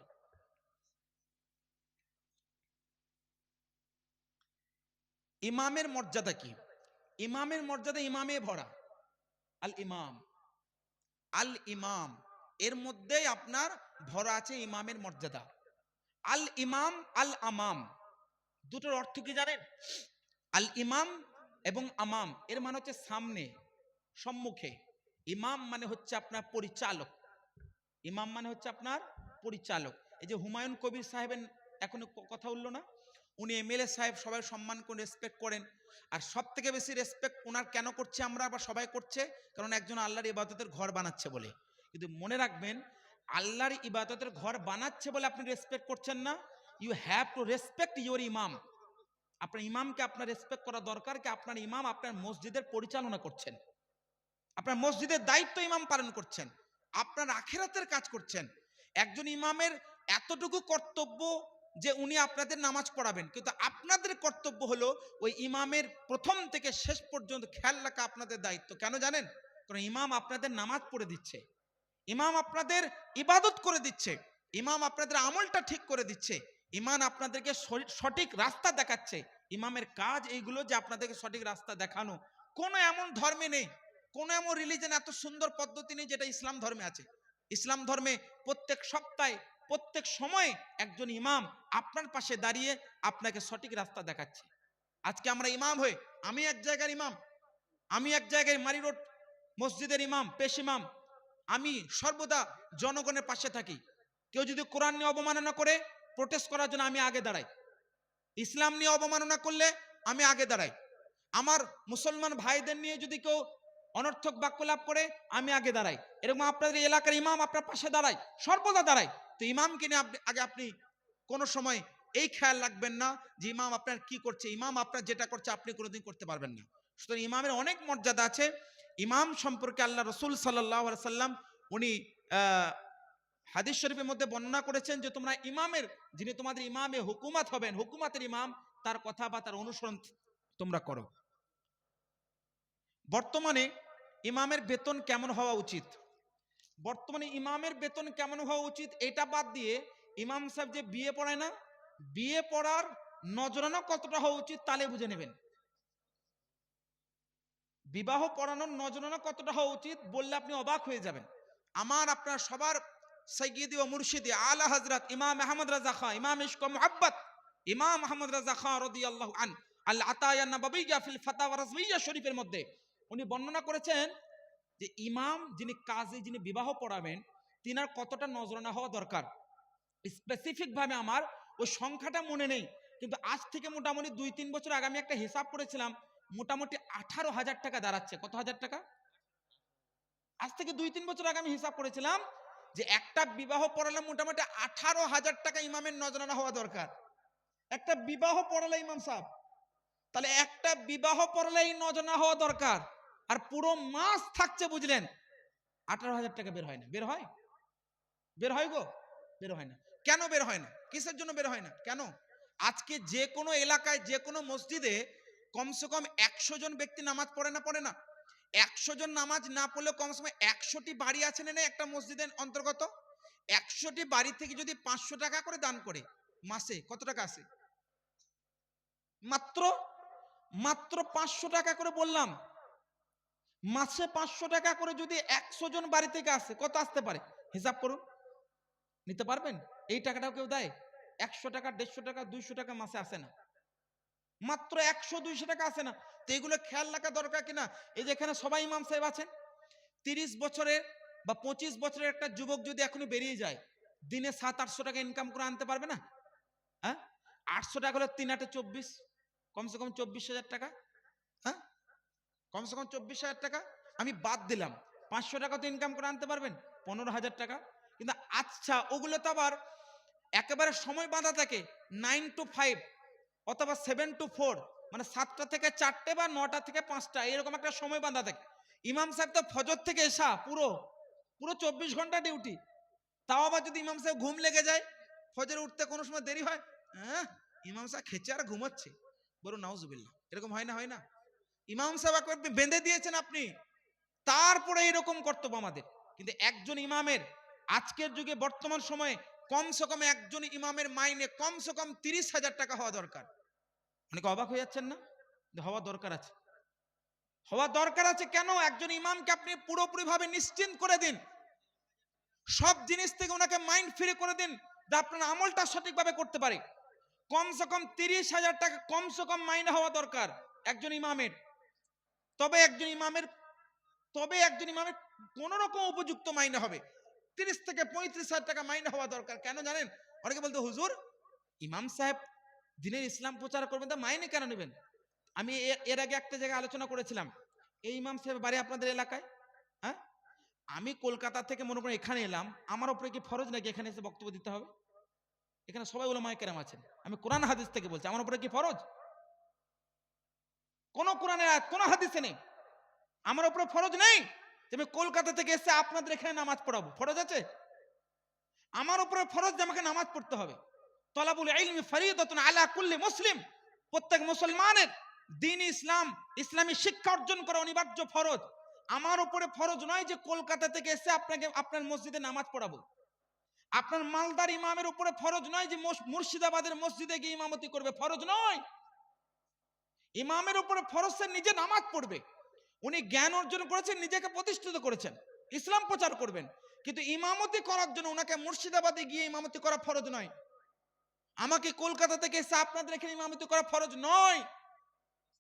ইমামের মর্যাদা কি? ইমামের মর্যাদা ইমামে ভরা। আল ইমাম, আল ইমাম, এর মধ্যেই আপনার ভরা আছে ইমামের মর্যাদা। আল ইমাম আল আমাম, দুটোর অর্থ কি জানেন? আল ইমাম এবং আমাম এর মানে হচ্ছে সামনে, সম্মুখে। ইমাম মানে হচ্ছে আপনার পরিচালক, ইমাম মানে হচ্ছে আপনার পরিচালক। এই যে হুমায়ুন কবির সাহেবের এখন কথা উঠলো না, উনি এমএলএ সাহেব, সবাই সম্মান করে রেসপেক্ট করেন। আর সব থেকে বেশি রেসপেক্ট ওনার কেন করছে আমরা বা সবাই করছে? কারণ একজন আল্লাহর ইবাদতের ঘর বানাচ্ছে বলে। কিন্তু মনে রাখবেন, আল্লাহর ইবাদতের ঘর বানাচ্ছে বলে আপনি রেসপেক্ট করছেন না, you have to respect your imam. আপনার ইমামকে আপনার রেসপেক্ট করা দরকার। কি আপনার ইমাম আপনার মসজিদের পরিচালনা করছেন, আপনার মসজিদের দায়িত্ব ইমাম পালন করছেন, আপনার আখিরাতের কাজ করছেন। একজন ইমামের এতটুকু কর্তব্য যে উনি আপনাদের নামাজ পড়াবেন, কিন্তু আপনাদের কর্তব্য হলো ওই ইমামের প্রথম থেকে শেষ পর্যন্ত খেয়াল রাখা আপনাদের দায়িত্ব। কেন জানেন? কারণ ইমাম আপনাদের নামাজ পড়ে দিচ্ছে, ইমাম আপনাদের ইবাদত করে দিচ্ছে, ইমাম আপনাদের আমলটা ঠিক করে দিচ্ছে, ইমাম আপনাদেরকে সঠিক রাস্তা দেখাচ্ছে। ইমামের কাজ এইগুলো যে আপনাদেরকে সঠিক রাস্তা দেখানো। কোনো এমন ধর্মে নেই, কোন এমন রিলিজন এত সুন্দর পদ্ধতি নেই যেটা ইসলাম ধর্মে আছে। ইসলাম ধর্মে প্রত্যেক সপ্তাহে প্রত্যেক সময় একজন ইমাম আপনার পাশে দাঁড়িয়ে আপনাকে সঠিক রাস্তা দেখাচ্ছে। আজকে আমরা ইমাম হয়ে, আমি এক জায়গার ইমাম, আমি এক জায়গায় মারি রোড মসজিদের ইমাম, পেশ ইমাম, আমি সর্বদা জনগণের পাশে থাকি। কেউ যদি কোরআন নিয়ে অবমাননা করে প্রোটেস্ট করার জন্য আমি আগে দাঁড়াই, ইসলাম নিয়ে অবমাননা করলে আমি আগে দাঁড়াই, আমার মুসলমান ভাইদের নিয়ে যদি কেউ অনর্থক বাক্য লাভ করে আমি আগে দাঁড়াই। এরকম আপনাদের এলাকার ইমাম আপনার পাশে দাঁড়ায়, সর্বদা দাঁড়ায়। তো ইমামকে নিয়ে আগে আপনি কোনো সময় এই খেয়াল রাখবেন না যে ইমাম আপনার কি করছে, ইমাম আপনার যেটা করছে আপনি কোনোদিন করতে পারবেন না। সুতরাং ইমামের অনেক মর্যাদা আছে। ইমাম সম্পর্কে আল্লাহ রসুল সাল্লাল্লাহু আলাইহি সাল্লাম উনি হাদিস শরীফের মধ্যে বর্ণনা করেছেন যে তোমরা ইমামের, যিনি তোমাদের ইমামে হুকুমাত হবেন, হুকুমাতের ইমাম, তার কথা বা তার অনুসরণ তোমরা করো। বর্তমানে ইমামের বেতন কেমন হওয়া উচিত? বর্তমানে ইমামের বেতন কেমন হওয়া উচিত এটা বাদ দিয়ে ইমাম সাহেব যে বিয়ে পড়ায় না, বিয়ে পড়ার নজরানা কতটা হওয়া উচিত তাহলে বুঝে নেবেন। বিবাহ পড়ানোর নজরানা কতটা হওয়া উচিত বললে আপনি অবাক হয়ে যাবেন। আমার আপনার সবার সাইয়্যিদি ও মুর্শিদি আলা হযরত ইমাম আহমদ রাজা খাঁ, ইমাম ইশক ও মুহাব্বত ইমাম আহমদ রাজা খাঁ রাদিয়াল্লাহু আন আল আতায়া নববিয়্যা ফিল ফাতাওয়া রাজবিয়্যা শরীফের মধ্যে উনি বর্ণনা করেছেন যে ইমাম যিনি কাজী, যিনি বিবাহ পড়াবেন, তিনার কতটা নজরানা হওয়া দরকার। স্পেসিফিক ভাবে আমার ওই সংখ্যাটা মনে নেই, কিন্তু আজ থেকে মোটামুটি 2-3 বছর আগে আমি একটা হিসাব করেছিলাম, মোটামুটি 18,000 টাকা দাঁড়াচ্ছে। কত হাজার টাকা? আজ থেকে 2-3 বছর আগে আমি হিসাব করেছিলাম যে একটা বিবাহ পড়ালে মোটামুটি 18,000 টাকা ইমামের নজরানা হওয়া দরকার। একটা বিবাহ পড়ালে ইমাম সাহেব, তাহলে একটা বিবাহ পড়ালে এই নজরানা হওয়া দরকার, আর পুরো মাস থাকছে বুঝলেন 18,000 টাকা বের হয় না। বের হয়? বের হয় গো? বের হয় না। কেন বের হয় না? কিসের জন্য বের হয় না? কেন? আজকে যে কোনো এলাকায়, যে কোনো মসজিদে কমসে কম 100 জন ব্যক্তি নামাজ পড়ে না? পড়ে না? 100 জন নামাজ না পড়লেও কমসে কম 100টি বাড়ি আছে না একটা মসজিদের অন্তর্গত? 100টি বাড়ি থেকে যদি 500 টাকা করে দান করে, মাসে কত টাকা আসে? মাত্র মাত্র 500 টাকা করে বললাম। মাসে 500 টাকা করে যদি 100 জন বাড়ি থেকে আসে, কত আসতে পারে? হিসাব করুন। নিতে পারবেন? এই টাকাটাও কেউ দেয়? 100 টাকা, 150 টাকা, 200 টাকা মাসে আসে না। মাত্র 100-200 টাকা আসে না। তো এগুলো খেয়াল রাখা দরকার কিনা? এই যে এখানে সবাই ইমাম সাহেব আছেন, 30 বছরের বা 25 বছরের একটা যুবক যদি এখনই বেরিয়ে যায়, দিনে 700-800 টাকা ইনকাম করে আনতে পারবে না? হ্যাঁ, 800 টাকা হলে 3 8 24, কমসে কম 24,000 টাকা। হ্যাঁ, কমসে কম 24,000 টাকা। আমি বাদ দিলাম, 500 টাকা তো ইনকাম করে আনতে পারবেন, 15,000 টাকা। কিন্তু আচ্ছা, ওগুলো তো আবার একেবারে সময় বাঁধা থাকে, 9 to 5 অথবা 7 to 4, মানে 7টা থেকে 4টে বা 9টা থেকে 5টা, এরকম একটা সময় বাঁধা থাকে। ইমাম সাহেব তো ফজর থেকে এসা পুরো পুরো 24 ঘন্টা ডিউটি। তাও আবার যদি ইমাম সাহেব ঘুম লেগে যায়, ফজরে উঠতে কোনো সময় দেরি হয়, হ্যাঁ, ইমাম সাহেব খেচে আর ঘুমাচ্ছে, বলুন নাউজুবিল্লাহ। এরকম হয় না? হয় না? ইমাম সাহেব একবার বেঁধে দিয়েছেন আপনি, তারপরে এরকম কর্তব্য আমাদের। কিন্তু একজন ইমামের আজকের যুগে বর্তমান সময়ে কমসে কম একজন ইমামের মাইনে কমসে কম 30,000 টাকা হওয়া দরকার। অনেকে অবাক হয়ে যাচ্ছেন না? হওয়া দরকার আছে, হওয়া দরকার আছে। কেন? একজন ইমামকে আপনি পুরোপুরি ভাবে নিশ্চিন্ত করে দিন, সব জিনিস থেকে ওনাকে মাইন্ড ফ্রি করে দিন, যে আপনার আমলটা সঠিকভাবে করতে পারে। কমসে কম 30,000 টাকা কমসে কম মাইনে হওয়া দরকার একজন ইমামের। তবে একজন ইমামের কোন রকম উপযুক্ত মাইনে হবে। 30 থেকে 35,000 টাকা মাইনে হওয়া দরকার। কেন জানেন? অনেকে বলতে, হুজুর ইমাম সাহেব দিনের ইসলাম প্রচার করবেন, তা মাইনে কেন নেবেন? আমি এর আগে একটা জায়গায় আলোচনা করেছিলাম, এই ইমাম সাহেব বাড়ি আপনাদের এলাকায়। হ্যাঁ, আমি কলকাতা থেকে মনে করেন এখানে এলাম, আমার উপরে কি ফরজ নাকি এখানে এসে বক্তব্য দিতে হবে? এখানে সবাই উলামায়ে কেরাম আছেন, আমি কোরআন হাদিস থেকে বলছি, আমার উপরে কি ফরজ? কোন কোরআনের আয়াত, কোন হাদিসে নেই আমার উপরে ফরজ নেই যে আমি কলকাতা থেকে এসে আপনাদের এখানে নামাজ পড়াবো। ফরজ আছে? আমার উপরে ফরজ যে আমাকে নামাজ পড়তে হবে। তলাবুল ইলমি ফরিদাতুন আলা কুল্লি মুসলিম, প্রত্যেক মুসলমানের দ্বীন ইসলাম, ইসলামী শিক্ষা অর্জন করা অনিবার্য ফরজ। আমার উপরে ফরজ নয় যে কলকাতা থেকে এসে আপনাকে আপনার মসজিদে নামাজ পড়াবো। আপনার মালদার ইমামের উপরে ফরজ নয় যে মুর্শিদাবাদের মসজিদে গিয়ে ইমামতি করবে, ফরজ নয়। ইমামের উপরে ফরজ সে নিজে নামাজ পড়বে। উনি জ্ঞান অর্জন করেছেন, নিজেকে প্রতিষ্ঠিত করেছেন, ইসলাম প্রচার করবেন, কিন্তু ইমামতি করার জন্য ওনাকে মুর্শিদাবাদে গিয়ে ইমামতি করা ফরজ নয়। আমাকে কলকাতা থেকে এসে আপনাদের এখানে ইমামতি করা ফরজ নয়।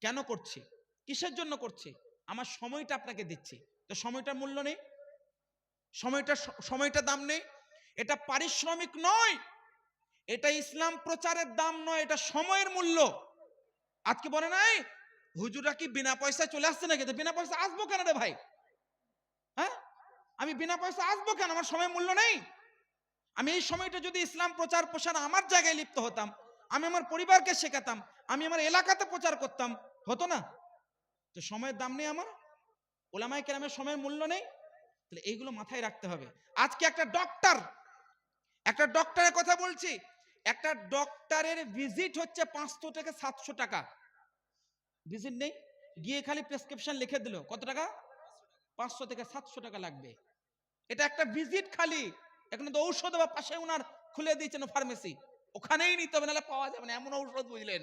কেন করছি? কিসের জন্য করছি? আমার সময়টা আপনাকে দিচ্ছি, তো সময়টার মূল্য নেই? সময়টা দাম নেই? এটা পারিশ্রমিক নয়, এটা ইসলাম প্রচারের দাম নয়, এটা সময়ের মূল্য। আজকে বলে নাই হুজুরা কি বিনা পয়সায় চলে আসছে নাকি? বিনা পয়সা আসবো কেন রে ভাই? হ্যাঁ, আমি বিনা পয়সা আসবো কেন? আমার সময় মূল্য নেই? আমি এই সময়টা যদি ইসলাম প্রচার প্রসার আমার জায়গায় লিপ্ত হতাম, আমি আমার পরিবারকে শেখাতাম, আমি আমার এলাকাতে প্রচার করতাম, হতো না? তো সময়ের দাম নেই আমার, ওলামায়ে কেরামের সময়ের মূল্য নেই। তাহলে এইগুলো মাথায় রাখতে হবে। আজকে একটা ডক্টরের কথা বলছি, একটা ডক্টরের ভিজিট হচ্ছে 500 থেকে 700 টাকা। ভিজিট নেই, গিয়ে খালি প্রেসক্রিপশন লিখে দিল, কত টাকা? 500 থেকে 700 টাকা লাগবে। এটা একটা ভিজিট খালি। এখন তো ঔষধ বা পাশে ওনার খুলে দিয়েছেন ফার্মেসি, ওখানেই নিতে হবে, নাহলে পাওয়া যাবে না। এমন ঔষধ বুঝলেন,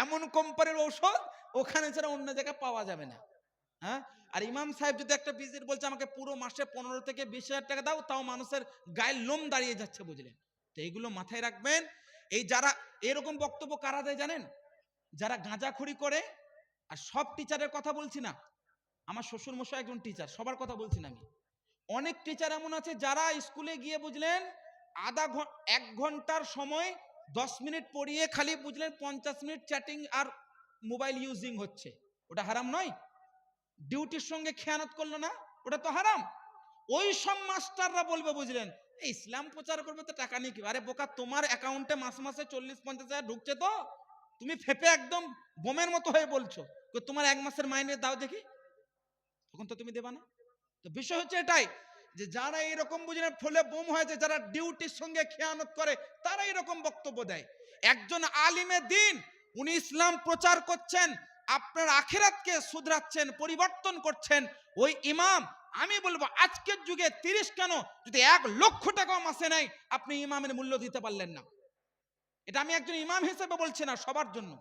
এমন কোম্পানির ঔষধ ওখানে ছাড়া অন্য জায়গায় পাওয়া যাবে না। হ্যাঁ, আর ইমাম সাহেব যদি একটা ভিজিট বলছে আমাকে পুরো মাসে 15 থেকে 20,000 টাকা দাও, তাও মানুষের গায়ের লোম দাঁড়িয়ে যাচ্ছে, বুঝলেন? তো এইগুলো মাথায় রাখবেন। এই যারা এরকম বক্তব্য কারা দেয় জানেন? যারা গাঁজাখড়ি করে। আর সব টিচারের কথা বলছি না, আমার শ্বশুর মশাই একজন টিচার, সবার কথা বলছি না আমি। অনেক টিচার এমন আছে যারা স্কুলে গিয়ে বুঝলেন 1 ঘন্টার সময় 10 মিনিট পড়িয়ে খালি বুঝলেন 50 মিনিট চ্যাটিং আর মোবাইল ইউজিং হচ্ছে। ওটা হারাম নয়? ডিউটির সঙ্গে খেয়ানত করলো না, ওটা তো হারাম। ওই সব মাস্টাররা বলবে বুঝলেন, এই ইসলাম প্রচার করবে তো টাকা নিয়ে কি? আরে বোকা, তোমার অ্যাকাউন্টে মাসে মাসে 40-50 হাজার ঢুকছে, তো তুমি ফেপে একদম বোমের মতো হয়ে বলছো তোমার 1 মাসের মাইনে দাও দেখি, তখন তো তুমি দেবা না। তো বিষয় হচ্ছে এটাই, যে যারা এরকম বুঝলেন ফলে বোম হয়েছে, যারা ডিউটির সঙ্গে খেয়ানত করে, তারা এরকম বক্তব্য দেয়। একজন আলিমে দিন, উনি ইসলাম প্রচার করছেন, আপনার আখিরাতকে শুধরাচ্ছেন, পরিবর্তন করছেন, ওই ইমাম, আমি বলবো আজকের যুগে 30 কেন, যদি 1 লক্ষ টাকাও মাসে নেয়, আপনি ইমামের মূল্য দিতে পারলেন না। এটা আমি একজন ইমাম হিসেবে বলছি না, সবার জন্য।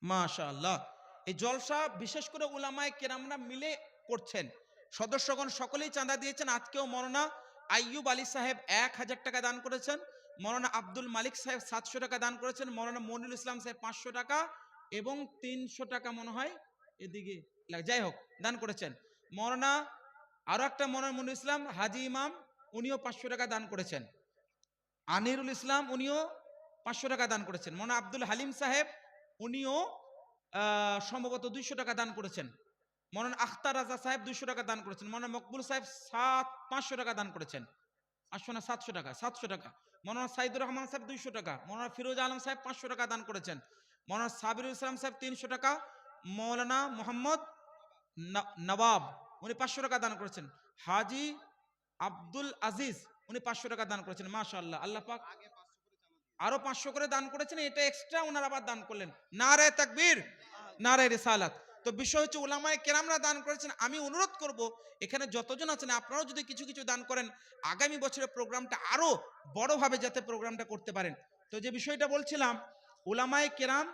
মাশাআল্লাহ। এই জলসা বিশেষ করে উলামায়ে কেরামরা মিলে করছেন, সদস্যগণ সকলেই চাঁদা দিয়েছেন। আজকেও মৌলানা আইয়ুব আলী সাহেব 1000 টাকা দান করেছেন, মৌলানা আব্দুল মালিক সাহেব 700 টাকা দান করেছেন, মৌলানা মনিরুল ইসলাম সাহেব 500 টাকা এবং 300 টাকা মনে হয় এদিকে, যাই হোক, দান করেছেন। মৌলানা আরো একটা মৌলানা মনিরুল ইসলাম হাজি ইমাম, উনিও 500 টাকা দান করেছেন। আনিরুল ইসলাম উনিও 500 টাকা দান করেছেন। মৌলানা আব্দুল হালিম সাহেব উনিও সম্ভবত 200 টাকা দান করেছেন। মৌলানা আখতার রাজা সাহেব 200 টাকা দান করেছেন। মৌলানা মকবুল সাহেব 500 টাকা দান করেছেন। 500 না 700 টাকা, 700 টাকা। মৌলানা সাইদুর রহমান সাহেব 200 টাকা। মৌলানা ফিরোজ আলম সাহেব 500 টাকা দান করেছেন। মৌলানা সাবিরুল ইসলাম সাহেব 300 টাকা। মৌলানা মোহাম্মদ নবাব উনি 500 টাকা দান করেছেন। হাজি আব্দুল আজিজ উনি 500 টাকা দান করেছেন। মাশাআল্লাহ, আল্লাহ পাক আরো 500 করে দান করেছেন, এটা এক্সট্রা ওনারা আবার দান করলেন। নারে তাকবীর, নারে রিসালাত। তো বিষয় হচ্ছে উলামায়ে কেরামরা দান করেছেন। আমি অনুরোধ করব এখানে যতজন আছেন আপনারাও যদি কিছু কিছু দান করেন, আগামী বছরের প্রোগ্রামটা আরো বড়ভাবে যাতে প্রোগ্রামটা করতে পারেন। তো যে বিষয়টা বলছিলাম, উলামায়ে কেরাম,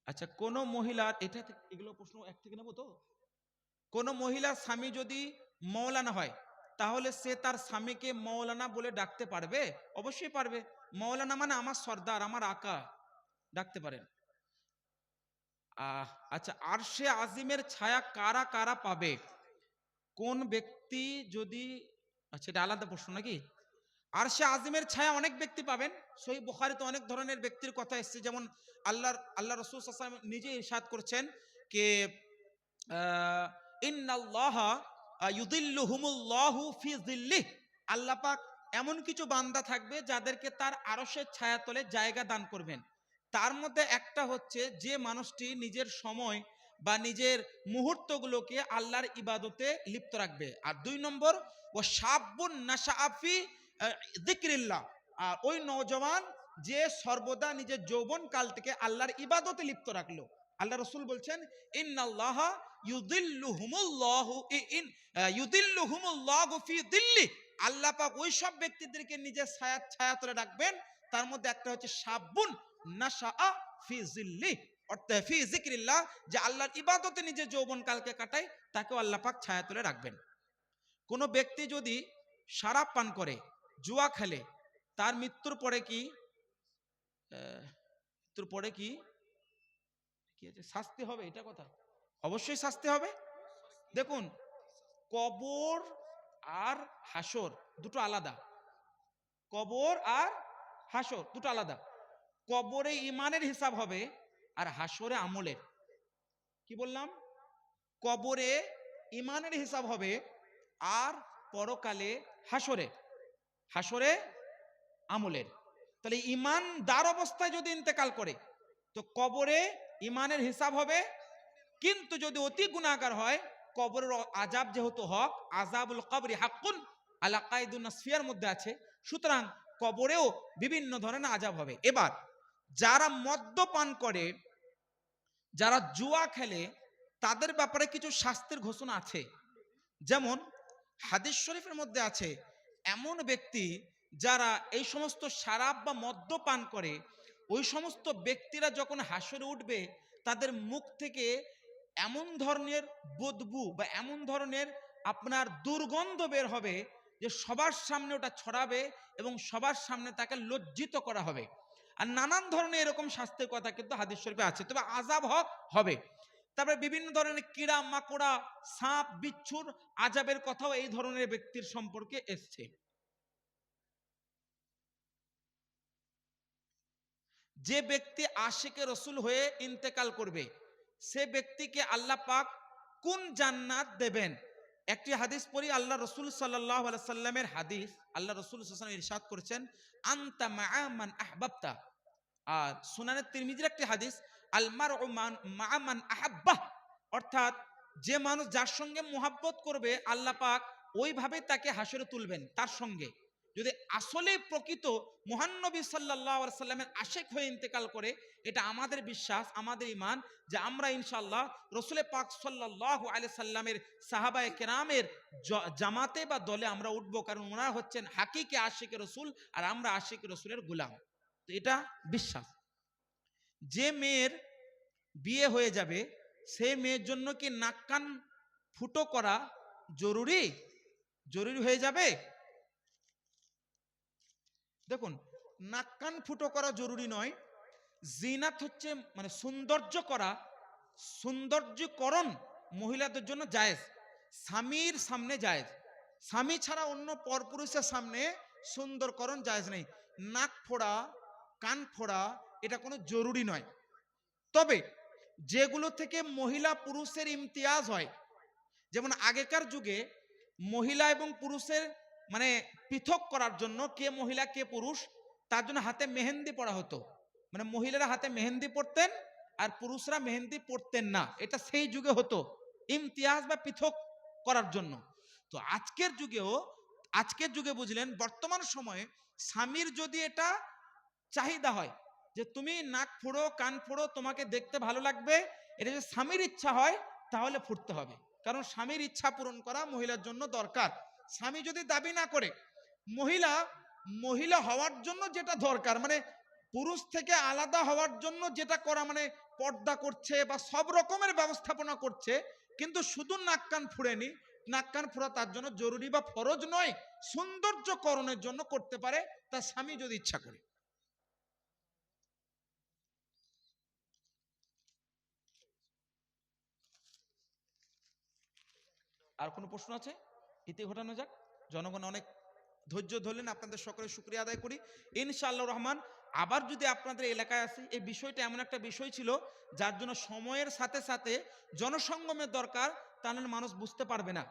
আচ্ছা কোন মহিলার, এটা এগুলো প্রশ্ন এক থেকে নেবো তো, কোন মহিলার স্বামী যদি মৌলানা হয়, তাহলে সে তার স্বামীকে মৌলানা বলে ডাকতে পারবে? অবশ্যই পারবে। মৌলানা মানে আমার সর্দার, আমার আকা, ডাকতে পারেন। আচ্ছা, আরশে আজিমের ছায়া কারা কারা পাবে? কোন ব্যক্তি যদি, আচ্ছা এটা আলাদা প্রশ্ন নাকি? আরশে আজিমের ছায়া অনেক ব্যক্তি পাবেন। সহিহ বুখারীতে অনেক ধরনের ব্যক্তির কথা এসেছে, যেমন আল্লাহ রাসূল সাল্লাল্লাহু আলাইহি ওয়াসাল্লাম নিজে ইরশাদ করছেন যে ইন্নাল্লাহা ইউযিল্লুহুমুল্লাহু ফি যিল্লিহ, আল্লাহ পাক এমন কিছু বান্দা থাকবে যাদেরকে তার আরশের ছায়াতলে জায়গা দান করবেন। তার মধ্যে একটা হচ্ছে যে মানুষটি নিজের সময় বা নিজের মুহূর্তগুলোকে আল্লাহর ইবাদতে লিপ্ত রাখবে। আর 2 নম্বর, ও শাবুন নাশাআ ফি যিকরিল্লাহ, আর ওই নওজওয়ান যে সর্বদা নিজের যৌবন কাল থেকে আল্লাহর ইবাদতে লিপ্ত রাখলো। আল্লাহ রাসূল বলছেন ইন্নাল্লাহা ইউযিল্লুহুমুল্লাহু ফি যিল্লি, আল্লাহ পাক ওই সব ব্যক্তিদেরকে নিজের ছায়াতলে রাখবেন। তার মধ্যে একটা হচ্ছে শাবুন নাশাআ ফি যিল্লি, অর্থাৎ ফি যিকরিল্লাহ, যে আল্লাহর ইবাদতে নিজের যৌবন কালকে কাটায়, তাকেও আল্লাহ পাক ছায়াতলে রাখবেন। কোন ব্যক্তি যদি শরাব পান করে, জুয়া খেলে, তার মৃত্যুর পরে কি শাস্তি হবে? এটা কথা, অবশ্যই শাস্তি হবে। দেখুন, কবর আর হাসর দুটো আলাদা। কবর আর হাসর দুটো আলাদা। কবরে ইমানের হিসাব হবে আর হাসরে আমলের। কি বললাম? কবরে ইমানের হিসাব হবে আর পরকালে হাসরে, হাসরে আমলের। তাহলে ইমানদার অবস্থায় যদি ইন্তেকাল করে তো কবরে ইমানের হিসাব হবে, কিন্তু যদি অতি গুনাহগার হয় কবরের আযাব যেহেতু হক, আযাবুল কবরি হাক্কুন আলা কায়দুন নাসফিয়ার মধ্যে আছে, সুতরাং কবরেও বিভিন্ন ধরনের আযাব হবে। এবার যারা মদ্যপান করে, যারা জুয়া খেলে, তাদের ব্যাপারে কিছু শাস্তির ঘোষণা আছে। যেমন হাদিস শরীফের মধ্যে আছে এমন ব্যক্তি যারা এই সমস্ত শরাব বা মদ্যপান করে, ওই সমস্ত ব্যক্তিরা যখন হাসরে উঠবে তাদের মুখ থেকে এমন ধরনের বদবু বা এমন ধরনের আপনার দুর্গন্ধ বের হবে যে সবার সামনে ওটা ছড়াবে এবং সবার সামনে তাকে লজ্জিত করা হবে। আর নানান ধরনের এরকম শাস্তির কথা কিন্তু হাদিস শরীফে আছে, তবে আযাব হবে। তারপরে বিভিন্ন ধরনের কীড়া মাকড়া, সাপ বিচ্ছুর আযাবের কথাও এই ধরনের ব্যক্তির সম্পর্কে এসছে। যে ব্যক্তি আশিকে রসুল হয়ে ইন্তেকাল করবে সে ব্যক্তিকে আল্লাহ পাক কোন জান্নাত দেবেন? একটি হাদিস পড়ি, আল্লাহ রসুল সাল্লাল্লাহু আলাইহি সাল্লামের হাদিস। আল্লাহ রসুল সাল্লাল্লাহু আলাইহি ওয়াসাল্লাম ইরশাদ করেছেন, আনতা মা'a মান আহবাবতা। আর সুনানে তিরমিজির একটি হাদিস, আল মারউ মা'a মান আহাব্বাহ, অর্থাৎ যে মানুষ যার সঙ্গে মুহাব্বত করবে আল্লাহ পাক ওইভাবে তাকে হাসরে তুলবেন তার সঙ্গে। যদি আসলে প্রকৃত মুহান্নবী সাল্লাল্লাহু আলাইহি সাল্লামের আশিক হয়ে ইন্তেকাল করে, এটা আমাদের বিশ্বাস, আমাদের ঈমান যে আমরা ইনশাআল্লাহ রাসূল পাক সাল্লাল্লাহু আলাইহি সাল্লামের সাহাবায়ে কেরামের জামাতে বা দলে আমরা উঠবো, কারণ ওনারা হচ্ছেন হাকিকি আশিকে রাসূল আর আমরা আশিকে রাসূলের গোলাম। তো এটা বিশ্বাস। যে মেয়ের বিয়ে হয়ে যাবে সেই মেয়ের জন্য কি নাক কান ফুটো করা জরুরি হয়ে যাবে? দেখুন, নাক কান ফুটো করা জরুরি নয়। জিনাত হচ্ছে মানে সৌন্দর্য করা, সৌন্দর্যকরণ মহিলাদের জন্য জায়েজ, স্বামীর সামনে জায়েজ। স্বামী ছাড়া অন্য পরপুরুষের সামনে সুন্দরকরণ জায়েজ নেই। নাক ফোড়া, কান ফোড়া এটা কোনো জরুরি নয়। তবে যেগুলো থেকে মহিলা পুরুষের ইমতিয়াজ হয়, যেমন আগেকার যুগে মহিলা এবং পুরুষের মানে পৃথক করার জন্য কে মহিলা কে পুরুষ তার জন্য হাতে মেহেন্দি পড়া হতো। মানে মহিলারা হাতে মেহেন্দি পড়তেন আর পুরুষরা মেহেন্দি পড়তেন না, এটা সেই যুগে হতো ইমতিয়াজ বা পৃথক করার জন্য। তো আজকের যুগে বুঝলেন, বর্তমান সময়ে স্বামীর যদি এটা চাহিদা হয় যে তুমি নাক ফুড়ো কান ফুড়ো তোমাকে দেখতে ভালো লাগবে, এটা যদি স্বামীর ইচ্ছা হয় তাহলে ফুটতে হবে, কারণ স্বামীর ইচ্ছা পূরণ করা মহিলার জন্য দরকার। স্বামী যদি দাবি না করে, মহিলা হওয়ার জন্য যেটা দরকার মানে পুরুষ থেকে আলাদা হওয়ার জন্য যেটা করা, মানে পর্দা করছে বা সব রকমের ব্যবস্থাপনা করছে, কিন্তু শুধু নাক কান ফুড়েনি, নাক কান ফোড়া তার জন্য জরুরি বা ফরজ নয়, সৌন্দর্যকরণের জন্য করতে পারে তার স্বামী যদি ইচ্ছা করে। আর কোনো প্রশ্ন আছে? ইতি ঘটানো যাক। জনগণ অনেক ধৈর্য ধরলেন, আপনাদের সকলের শুকরিয়া আদায় করি। ইনশাআল্লাহ রহমান আবার যদি আপনাদের এলাকায় আসি, এই বিষয়টা এমন একটা বিষয় ছিল যার জন্য সময়ের সাথে সাথে জনসঙ্গমের দরকার, তাহলে মানুষ বুঝতে পারবে না।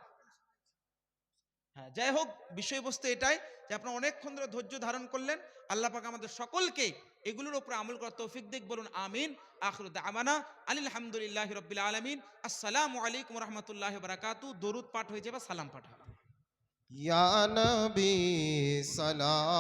হ্যাঁ, যাই হোক, বিষয়বস্তু এটাই যে আপনারা অনেকক্ষণ ধরে ধৈর্য ধারণ করলেন। আল্লাহ পাক আমাদের সকলকে এগুলোর উপর আমল করার তৌফিক দিক, বলুন আমিন। আখিরু দাওয়ানা আলহামদুলিল্লাহি রাব্বিল আলামিন। আসসালামু আলাইকুম ওয়া রাহমাতুল্লাহি ওয়া বারাকাতুহু। দরুদ পাঠ হয়ে যাবে, সালাম পাঠ হবে। या नबी सलाम